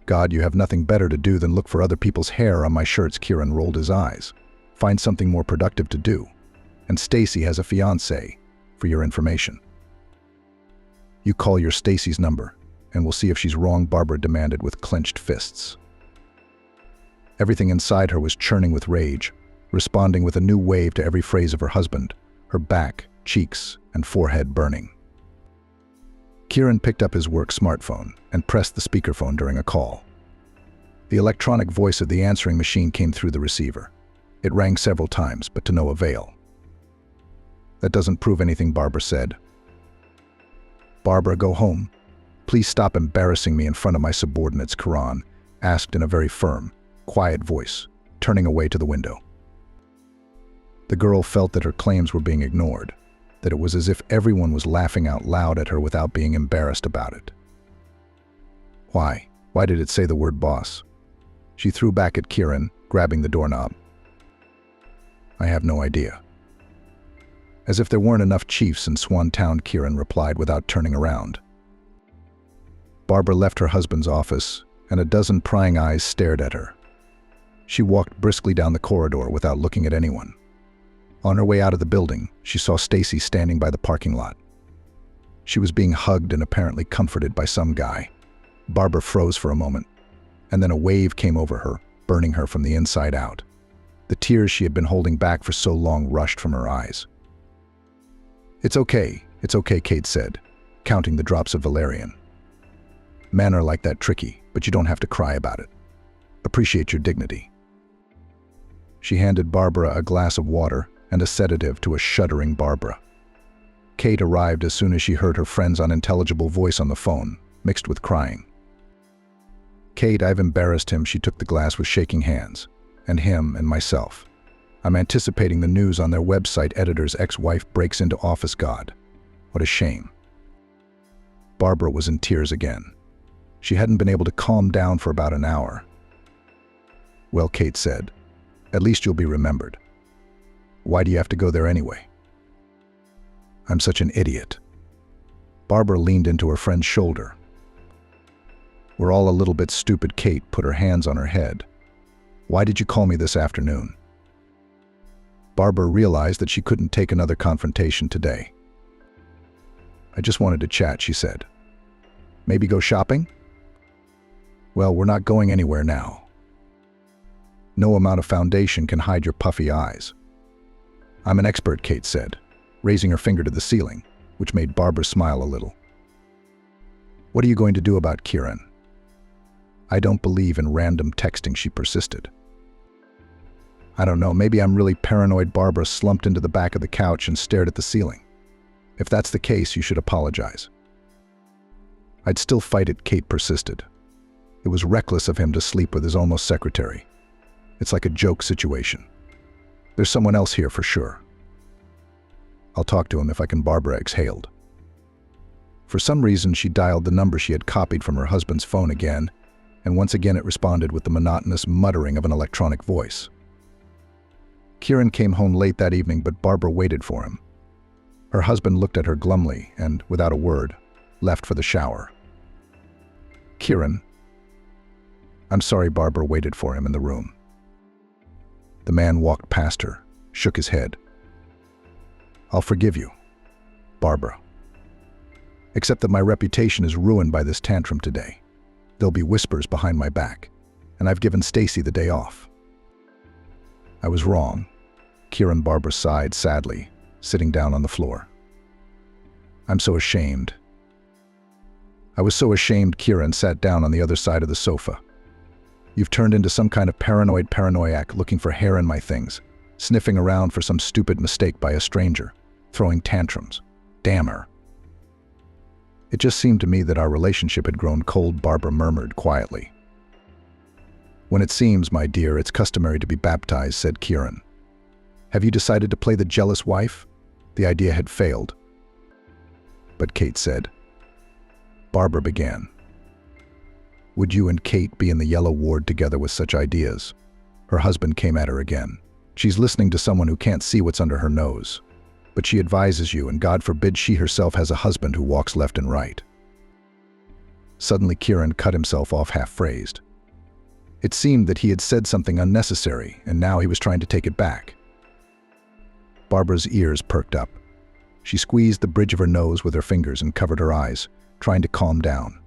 Speaker 1: "God, you have nothing better to do than look for other people's hair on my shirts." Kieran rolled his eyes. "Find something more productive to do. And Stacy has a fiancé, for your information." "You call your Stacy's number, and we'll see if she's wrong," Barbara demanded with clenched fists. Everything inside her was churning with rage, responding with a new wave to every phrase of her husband, her back, cheeks, and forehead burning. Kieran picked up his work smartphone and pressed the speakerphone during a call. The electronic voice of the answering machine came through the receiver. It rang several times, but to no avail. "That doesn't prove anything," Barbara said. "Barbara, go home. Please stop embarrassing me in front of my subordinates," Kieran asked in a very firm, quiet voice, turning away to the window. The girl felt that her claims were being ignored, that it was as if everyone was laughing out loud at her without being embarrassed about it. Why? Why did it say the word boss? She threw back at Kieran, grabbing the doorknob. "I have no idea." "As if there weren't enough chiefs in Swan Town," Kieran replied without turning around. Barbara left her husband's office, and a dozen prying eyes stared at her. She walked briskly down the corridor without looking at anyone. On her way out of the building, she saw Stacy standing by the parking lot. She was being hugged and apparently comforted by some guy. Barbara froze for a moment, and then a wave came over her, burning her from the inside out. The tears she had been holding back for so long rushed from her eyes. It's okay, Kate said, counting the drops of valerian. "Men are like that, tricky, but you don't have to cry about it. Appreciate your dignity." She handed Barbara a glass of water and a sedative to a shuddering Barbara. Kate arrived as soon as she heard her friend's unintelligible voice on the phone, mixed with crying. "Kate, I've embarrassed him." She took the glass with shaking hands. "And him and myself. I'm anticipating the news on their website. Editor's ex-wife breaks into office. God, what a shame." Barbara was in tears again. She hadn't been able to calm down for about an hour. "Well," Kate said, "at least you'll be remembered. Why do you have to go there anyway?" "I'm such an idiot." Barbara leaned into her friend's shoulder. "We're all a little bit stupid." Kate put her hands on her head. "Why did you call me this afternoon?" Barbara realized that she couldn't take another confrontation today. "I just wanted to chat," she said. "Maybe go shopping?" "Well, we're not going anywhere now." No amount of foundation can hide your puffy eyes. "I'm an expert," Kate said, raising her finger to the ceiling, which made Barbara smile a little. "What are you going to do about Kieran?" "I don't believe in random texting," she persisted. "I don't know, maybe I'm really paranoid." Barbara slumped into the back of the couch and stared at the ceiling. "If that's the case, you should apologize." "I'd still fight it," Kate persisted. "It was reckless of him to sleep with his almost secretary. It's like a joke situation. There's someone else here for sure." "I'll talk to him if I can." Barbara exhaled. For some reason, she dialed the number she had copied from her husband's phone again, and once again it responded with the monotonous muttering of an electronic voice. Kieran came home late that evening, but Barbara waited for him. Her husband looked at her glumly and, without a word, left for the shower. "Kieran." "I'm sorry." Barbara waited for him in the room. The man walked past her, shook his head. "I'll forgive you, Barbara. Except that my reputation is ruined by this tantrum today. There'll be whispers behind my back, and I've given Stacy the day off." "I was wrong." Kieran. Barbara sighed sadly, sitting down on the floor. "I'm so ashamed." "I was so ashamed." Kieran sat down on the other side of the sofa. "You've turned into some kind of paranoiac looking for hair in my things, sniffing around for some stupid mistake by a stranger, throwing tantrums. Damn her." "It just seemed to me that our relationship had grown cold," Barbara murmured quietly. "When it seems, my dear, it's customary to be baptized," said Kieran. "Have you decided to play the jealous wife?" The idea had failed. "But," Kate said. Barbara began. Would you and Kate be in the yellow ward together with such ideas? Her husband came at her again. She's listening to someone who can't see what's under her nose. But she advises you, and God forbid she herself has a husband who walks left and right. Suddenly Kieran cut himself off half-phrased. It seemed that he had said something unnecessary, and now he was trying to take it back. Barbara's ears perked up. She squeezed the bridge of her nose with her fingers and covered her eyes, trying to calm down.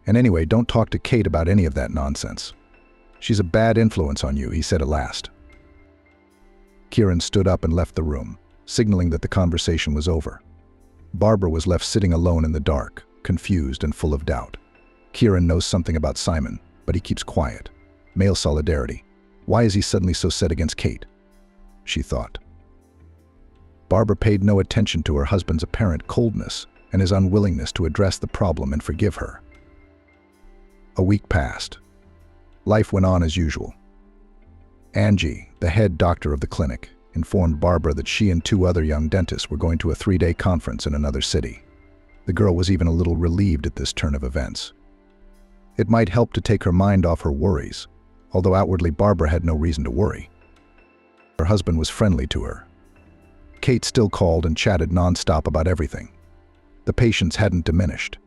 Speaker 1: And anyway, don't talk to Kate about any of that nonsense. She's a bad influence on you, he said at last. Kieran stood up and left the room, signaling that the conversation was over. Barbara was left sitting alone in the dark, confused and full of doubt. Kieran knows something about Simon, but he keeps quiet. Male solidarity. Why is he suddenly so set against Kate? She thought. Barbara paid no attention to her husband's apparent coldness and his unwillingness to address the problem and forgive her. A week passed. Life went on as usual. Angie, the head doctor of the clinic, informed Barbara that she and 2 other young dentists were going to a 3-day conference in another city. The girl was even a little relieved at this turn of events. It might help to take her mind off her worries, although outwardly Barbara had no reason to worry. Her husband was friendly to her. Kate still called and chatted nonstop about everything. The patients hadn't diminished,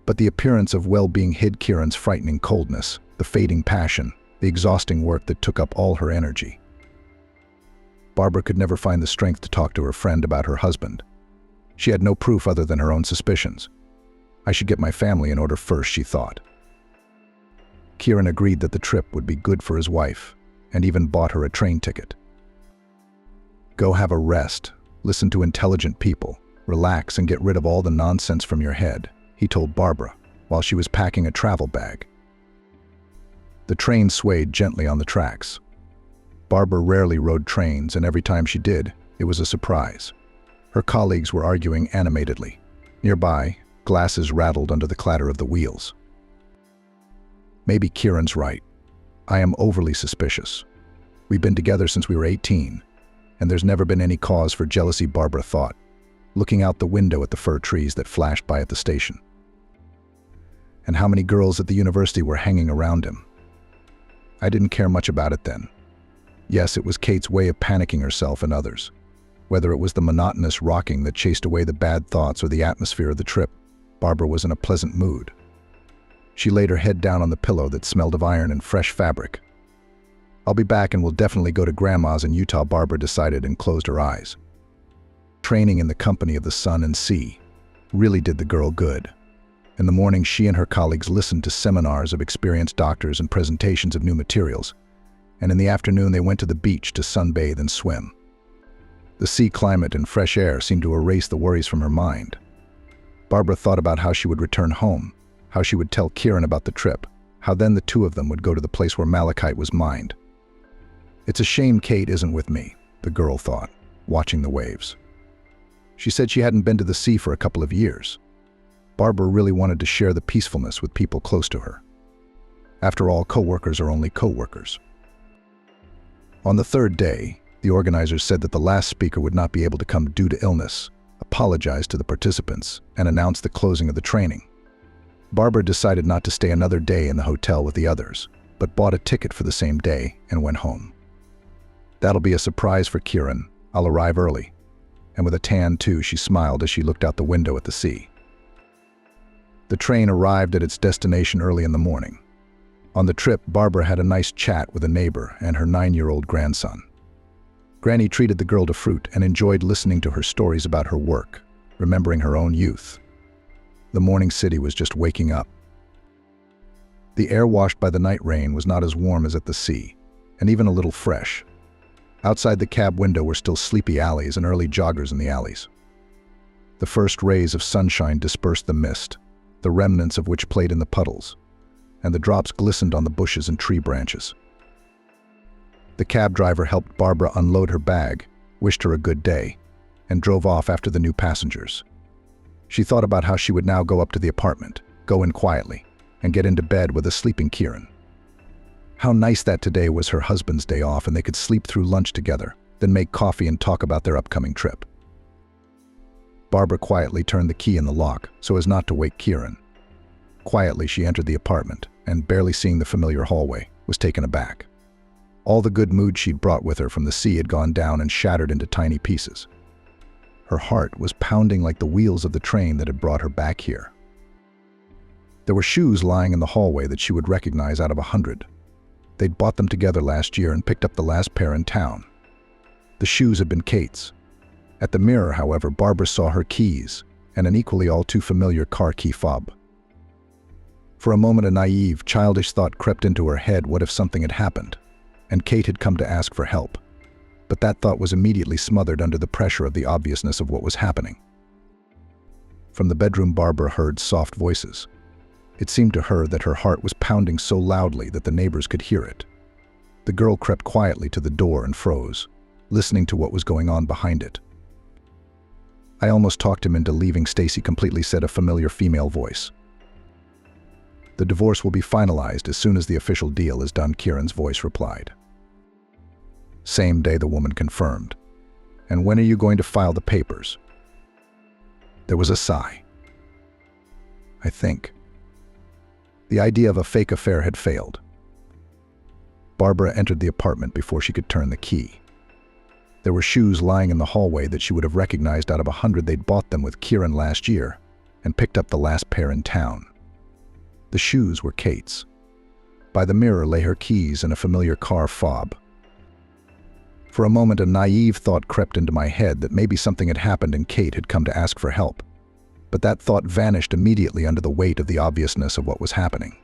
Speaker 1: but the appearance of well-being hid Kieran's frightening coldness, the fading passion, the exhausting work that took up all her energy. Barbara could never find the strength to talk to her friend about her husband. She had no proof other than her own suspicions. I should get my family in order first, she thought. Kieran agreed that the trip would be good for his wife, and even bought her a train ticket. Go have a rest, listen to intelligent people, relax and get rid of all the nonsense from your head, he told Barbara, while she was packing a travel bag. The train swayed gently on the tracks. Barbara rarely rode trains, and every time she did, it was a surprise. Her colleagues were arguing animatedly. Nearby, glasses rattled under the clatter of the wheels. Maybe Kieran's right. I am overly suspicious. We've been together since we were 18, and there's never been any cause for jealousy, Barbara thought, looking out the window at the fir trees that flashed by at the station. And how many girls at the university were hanging around him? I didn't care much about it then. Yes, it was Kate's way of panicking herself and others. Whether it was the monotonous rocking that chased away the bad thoughts or the atmosphere of the trip, Barbara was in a pleasant mood. She laid her head down on the pillow that smelled of iron and fresh fabric. I'll be back and we'll definitely go to Grandma's in Utah, Barbara decided and closed her eyes. Training in the company of the sun and sea really did the girl good. In the morning, she and her colleagues listened to seminars of experienced doctors and presentations of new materials, and in the afternoon they went to the beach to sunbathe and swim. The sea climate and fresh air seemed to erase the worries from her mind. Barbara thought about how she would return home, how she would tell Kieran about the trip, how then the 2 of them would go to the place where malachite was mined. It's a shame Kate isn't with me, the girl thought, watching the waves. She said she hadn't been to the sea for a couple of years. Barbara really wanted to share the peacefulness with people close to her. After all, co-workers are only co-workers. On the 3rd day, the organizers said that the last speaker would not be able to come due to illness, apologized to the participants, and announced the closing of the training. Barbara decided not to stay another day in the hotel with the others, but bought a ticket for the same day and went home. That'll be a surprise for Kieran. I'll arrive early. And with a tan too, she smiled as she looked out the window at the sea. The train arrived at its destination early in the morning. On the trip, Barbara had a nice chat with a neighbor and her 9-year-old grandson. Granny treated the girl to fruit and enjoyed listening to her stories about her work, remembering her own youth. The morning city was just waking up. The air washed by the night rain was not as warm as at the sea, and even a little fresh. Outside the cab window were still sleepy alleys and early joggers in the alleys. The first rays of sunshine dispersed the mist, the remnants of which played in the puddles, and the drops glistened on the bushes and tree branches. The cab driver helped Barbara unload her bag, wished her a good day, and drove off after the new passengers. She thought about how she would now go up to the apartment, go in quietly, and get into bed with a sleeping Kieran. How nice that today was her husband's day off and they could sleep through lunch together, then make coffee and talk about their upcoming trip. Barbara quietly turned the key in the lock so as not to wake Kieran. Quietly, she entered the apartment and, barely seeing the familiar hallway, was taken aback. All the good mood she'd brought with her from the sea had gone down and shattered into tiny pieces. Her heart was pounding like the wheels of the train that had brought her back here. There were shoes lying in the hallway that she would recognize out of 100. They'd bought them together last year and picked up the last pair in town. The shoes had been Kate's. At the mirror, however, Barbara saw her keys and an equally all too familiar car key fob. For a moment, a naive, childish thought crept into her head: what if something had happened, and Kate had come to ask for help? But that thought was immediately smothered under the pressure of the obviousness of what was happening. From the bedroom, Barbara heard soft voices. It seemed to her that her heart was pounding so loudly that the neighbors could hear it. The girl crept quietly to the door and froze, listening to what was going on behind it. "I almost talked him into leaving Stacy completely," said a familiar female voice. "The divorce will be finalized as soon as the official deal is done," Kieran's voice replied. "Same day," the woman confirmed. "And when are you going to file the papers?" There was a sigh. "I think." The idea of a fake affair had failed. Barbara entered the apartment before she could turn the key. There were shoes lying in the hallway that she would have recognized out of 100. They'd bought them with Kieran last year and picked up the last pair in town. The shoes were Kate's. By the mirror lay her keys and a familiar car fob. For a moment, a naive thought crept into my head that maybe something had happened and Kate had come to ask for help. But that thought vanished immediately under the weight of the obviousness of what was happening.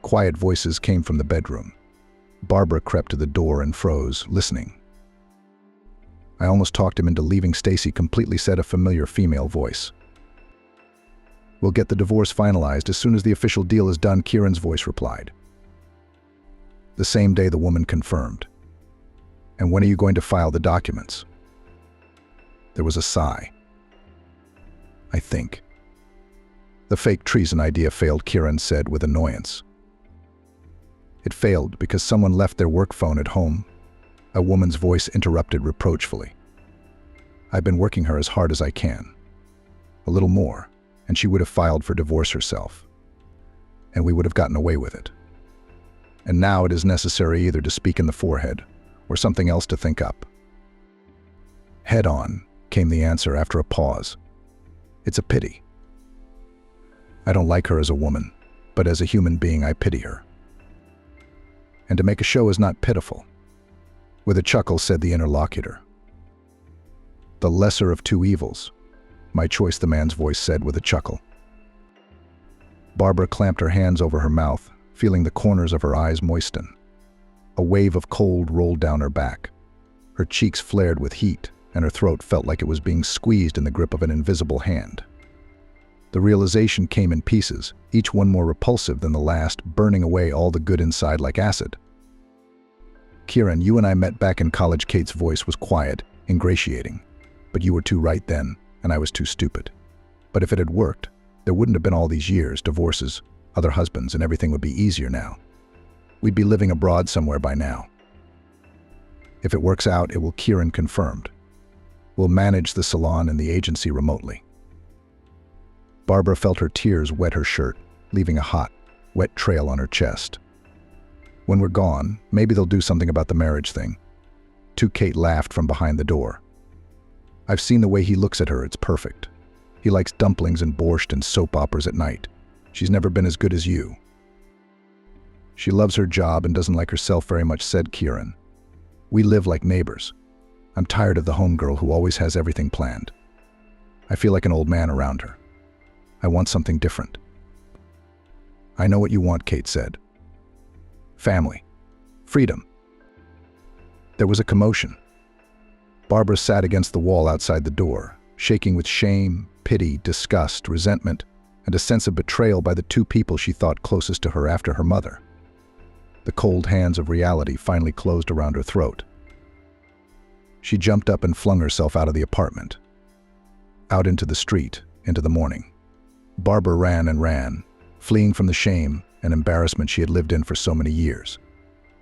Speaker 1: Quiet voices came from the bedroom. Barbara crept to the door and froze, listening. "I almost talked him into leaving Stacy completely," said a familiar female voice. "We'll get the divorce finalized as soon as the official deal is done," Kieran's voice replied. The same day, the woman confirmed. "And when are you going to file the documents?" There was a sigh. "I think." "The fake treason idea failed," Kieran said with annoyance. "It failed because someone left their work phone at home," a woman's voice interrupted reproachfully. "I've been working her as hard as I can. A little more, and she would have filed for divorce herself. And we would have gotten away with it. And now it is necessary either to speak in the forehead or something else to think up." "Head on," came the answer after a pause. "It's a pity. I don't like her as a woman, but as a human being I pity her. And to make a show is not pitiful." With a chuckle, said the interlocutor. "The lesser of two evils. My choice," the man's voice said with a chuckle. Barbara clamped her hands over her mouth, feeling the corners of her eyes moisten. A wave of cold rolled down her back. Her cheeks flared with heat, and her throat felt like it was being squeezed in the grip of an invisible hand. The realization came in pieces, each one more repulsive than the last, burning away all the good inside like acid. "Kieran, you and I met back in college." Kate's voice was quiet, ingratiating. "But you were too right then, and I was too stupid. But if it had worked, there wouldn't have been all these years, divorces, other husbands, and everything would be easier now. We'd be living abroad somewhere by now. If it works out, it will," Kieran confirmed. "We'll manage the salon and the agency remotely." Barbara felt her tears wet her shirt, leaving a hot, wet trail on her chest. "When we're gone, maybe they'll do something about the marriage thing." Kate laughed from behind the door. "I've seen the way he looks at her, it's perfect. He likes dumplings and borscht and soap operas at night. She's never been as good as you." "She loves her job and doesn't like herself very much," said Kieran. "We live like neighbors. I'm tired of the homegirl who always has everything planned. I feel like an old man around her. I want something different." "I know what you want," Kate said. "Family. Freedom." There was a commotion. Barbara sat against the wall outside the door, shaking with shame, pity, disgust, resentment, and a sense of betrayal by the two people she thought closest to her after her mother. The cold hands of reality finally closed around her throat. She jumped up and flung herself out of the apartment. Out into the street, into the morning. Barbara ran and ran, fleeing from the shame and embarrassment she had lived in for so many years.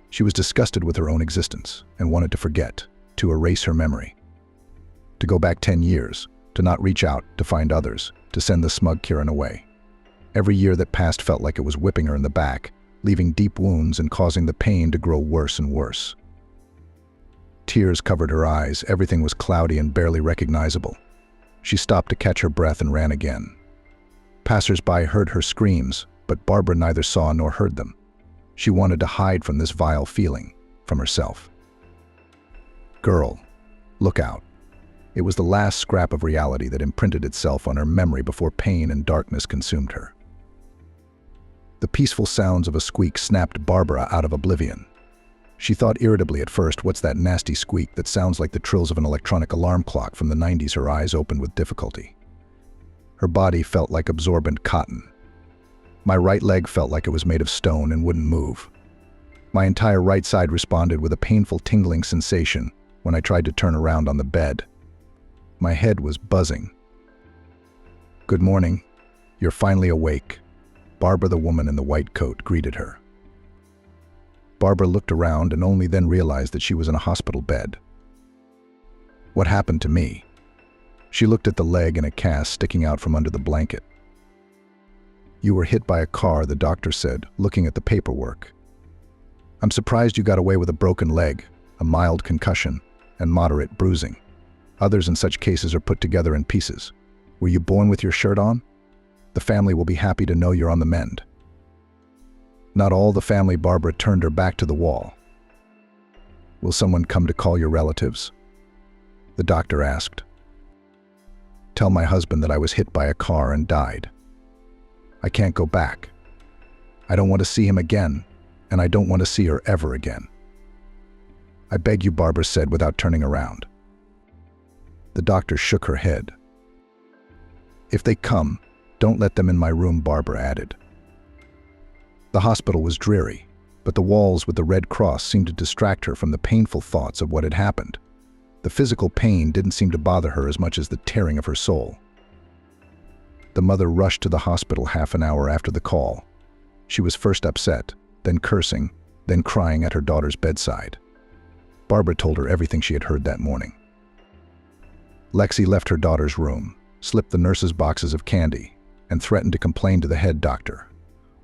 Speaker 1: She was disgusted with her own existence and wanted to forget, to erase her memory. To go back 10 years, to not reach out, to find others, to send the smug Kieran away. Every year that passed felt like it was whipping her in the back, leaving deep wounds and causing the pain to grow worse and worse. Tears covered her eyes, everything was cloudy and barely recognizable. She stopped to catch her breath and ran again. Passers-by heard her screams, but Barbara neither saw nor heard them. She wanted to hide from this vile feeling, from herself. Girl, look out. It was the last scrap of reality that imprinted itself on her memory before pain and darkness consumed her. The peaceful sounds of a squeak snapped Barbara out of oblivion. She thought irritably at first, what's that nasty squeak that sounds like the trills of an electronic alarm clock from the 90s? Her eyes opened with difficulty. Her body felt like absorbent cotton. My right leg felt like it was made of stone and wouldn't move. My entire right side responded with a painful tingling sensation when I tried to turn around on the bed. My head was buzzing. "Good morning. You're finally awake." Barbara, the woman in the white coat, greeted her. Barbara looked around and only then realized that she was in a hospital bed. What happened to me? She looked at the leg in a cast sticking out from under the blanket. "You were hit by a car," the doctor said, looking at the paperwork. "I'm surprised you got away with a broken leg, a mild concussion, and moderate bruising. Others in such cases are put together in pieces. Were you born with your shirt on? The family will be happy to know you're on the mend." Not all the family. Barbara turned her back to the wall. "Will someone come to call your relatives?" The doctor asked. "Tell my husband that I was hit by a car and died. I can't go back. I don't want to see him again, and I don't want to see her ever again." "I beg you," Barbara said without turning around. The doctor shook her head. "If they come, don't let them in my room," Barbara added. The hospital was dreary, but the walls with the Red Cross seemed to distract her from the painful thoughts of what had happened. The physical pain didn't seem to bother her as much as the tearing of her soul. The mother rushed to the hospital half an hour after the call. She was first upset, then cursing, then crying at her daughter's bedside. Barbara told her everything she had heard that morning. Lexi left her daughter's room, slipped the nurses boxes of candy, and threatened to complain to the head doctor,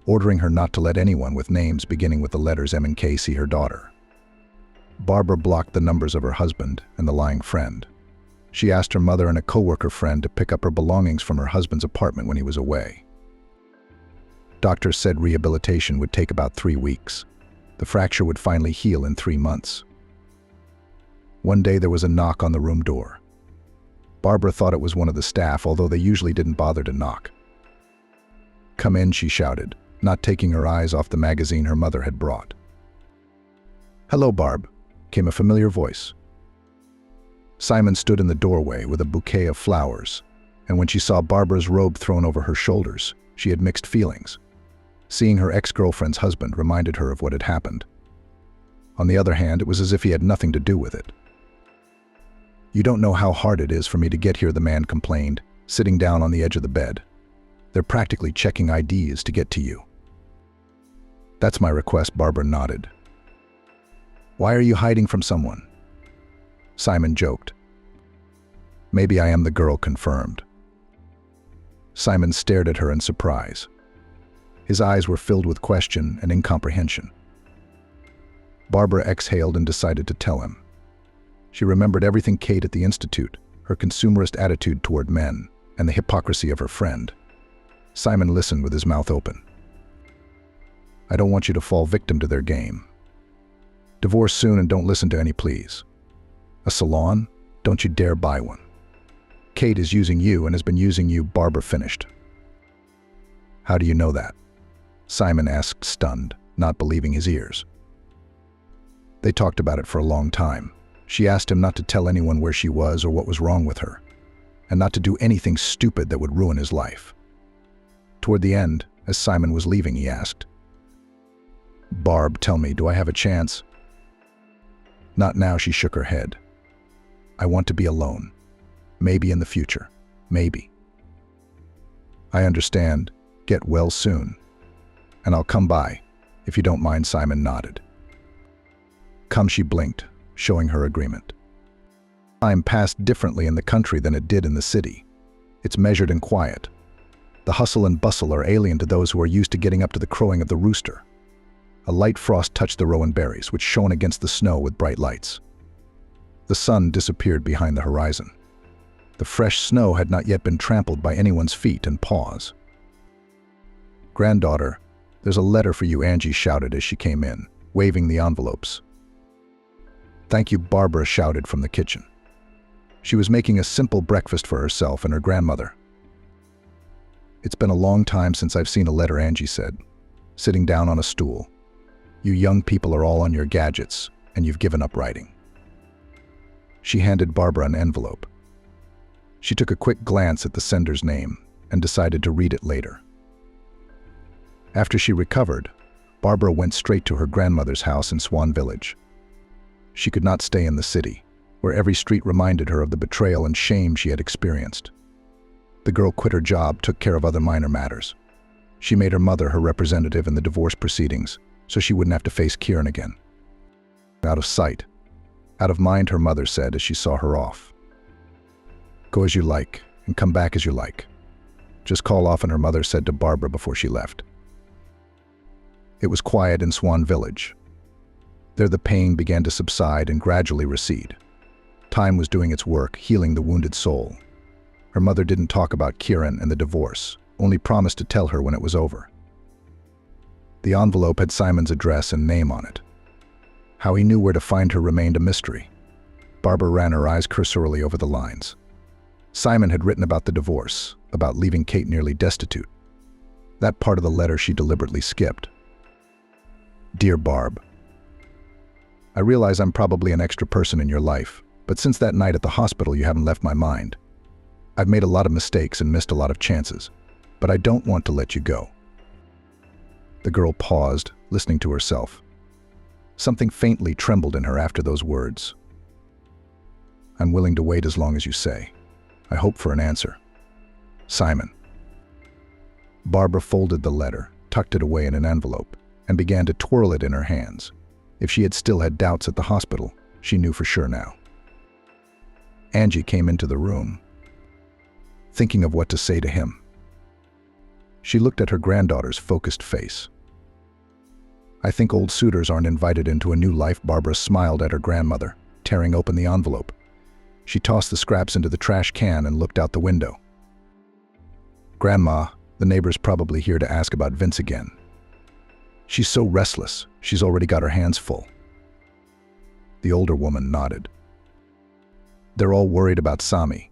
Speaker 1: ordering her not to let anyone with names beginning with the letters M and K see her daughter. Barbara blocked the numbers of her husband and the lying friend. She asked her mother and a coworker friend to pick up her belongings from her husband's apartment when he was away. Doctors said rehabilitation would take about 3 weeks. The fracture would finally heal in 3 months. One day there was a knock on the room door. Barbara thought it was one of the staff, although they usually didn't bother to knock. "Come in," she shouted, not taking her eyes off the magazine her mother had brought. "Hello, Barb," came a familiar voice. Simon stood in the doorway with a bouquet of flowers, and when she saw Barbara's robe thrown over her shoulders, she had mixed feelings. Seeing her ex-girlfriend's husband reminded her of what had happened. On the other hand, it was as if he had nothing to do with it. "You don't know how hard it is for me to get here," the man complained, sitting down on the edge of the bed. "They're practically checking IDs to get to you." "That's my request," Barbara nodded. "Why are you hiding from someone?" Simon joked. "Maybe I am the girl confirmed." Simon stared at her in surprise. His eyes were filled with question and incomprehension. Barbara exhaled and decided to tell him. She remembered everything Kate at the Institute, her consumerist attitude toward men, and the hypocrisy of her friend. Simon listened with his mouth open. "I don't want you to fall victim to their game. Divorce soon and don't listen to any pleas. A salon? Don't you dare buy one. Kate is using you and has been using you," Barbara finished. "How do you know that?" Simon asked, stunned, not believing his ears. They talked about it for a long time. She asked him not to tell anyone where she was or what was wrong with her, and not to do anything stupid that would ruin his life. Toward the end, as Simon was leaving, he asked, "Barb, tell me, do I have a chance?" "Not now," she shook her head. "I want to be alone. Maybe in the future. Maybe." "I understand. Get well soon. And I'll come by, if you don't mind," Simon nodded. "Come," she blinked, showing her agreement. Time passed differently in the country than it did in the city. It's measured in quiet. The hustle and bustle are alien to those who are used to getting up to the crowing of the rooster. A light frost touched the rowan berries, which shone against the snow with bright lights. The sun disappeared behind the horizon. The fresh snow had not yet been trampled by anyone's feet and paws. "Granddaughter, there's a letter for you," Angie shouted as she came in, waving the envelopes. "Thank you," Barbara shouted from the kitchen. She was making a simple breakfast for herself and her grandmother. "It's been a long time since I've seen a letter," Angie said, sitting down on a stool. "You young people are all on your gadgets, and you've given up writing." She handed Barbara an envelope. She took a quick glance at the sender's name and decided to read it later. After she recovered, Barbara went straight to her grandmother's house in Swan Village. She could not stay in the city, where every street reminded her of the betrayal and shame she had experienced. The girl quit her job, took care of other minor matters. She made her mother her representative in the divorce proceedings, so she wouldn't have to face Kieran again. "Out of sight, out of mind," her mother said as she saw her off. "Go as you like, and come back as you like. Just call often," her mother said to Barbara before she left. It was quiet in Swan Village. There the pain began to subside and gradually recede. Time was doing its work, healing the wounded soul. Her mother didn't talk about Kieran and the divorce, only promised to tell her when it was over. The envelope had Simon's address and name on it. How he knew where to find her remained a mystery. Barbara ran her eyes cursorily over the lines. Simon had written about the divorce, about leaving Kate nearly destitute. That part of the letter she deliberately skipped. "Dear Barb, I realize I'm probably an extra person in your life, but since that night at the hospital you haven't left my mind. I've made a lot of mistakes and missed a lot of chances, but I don't want to let you go." The girl paused, listening to herself. Something faintly trembled in her after those words. "I'm willing to wait as long as you say. I hope for an answer. Simon." Barbara folded the letter, tucked it away in an envelope, and began to twirl it in her hands. If she had still had doubts at the hospital, she knew for sure now. Angie came into the room, thinking of what to say to him. She looked at her granddaughter's focused face. "I think old suitors aren't invited into a new life," Barbara smiled at her grandmother, tearing open the envelope. She tossed the scraps into the trash can and looked out the window. "Grandma, the neighbor's probably here to ask about Vince again. She's so restless, she's already got her hands full." The older woman nodded. "They're all worried about Sami.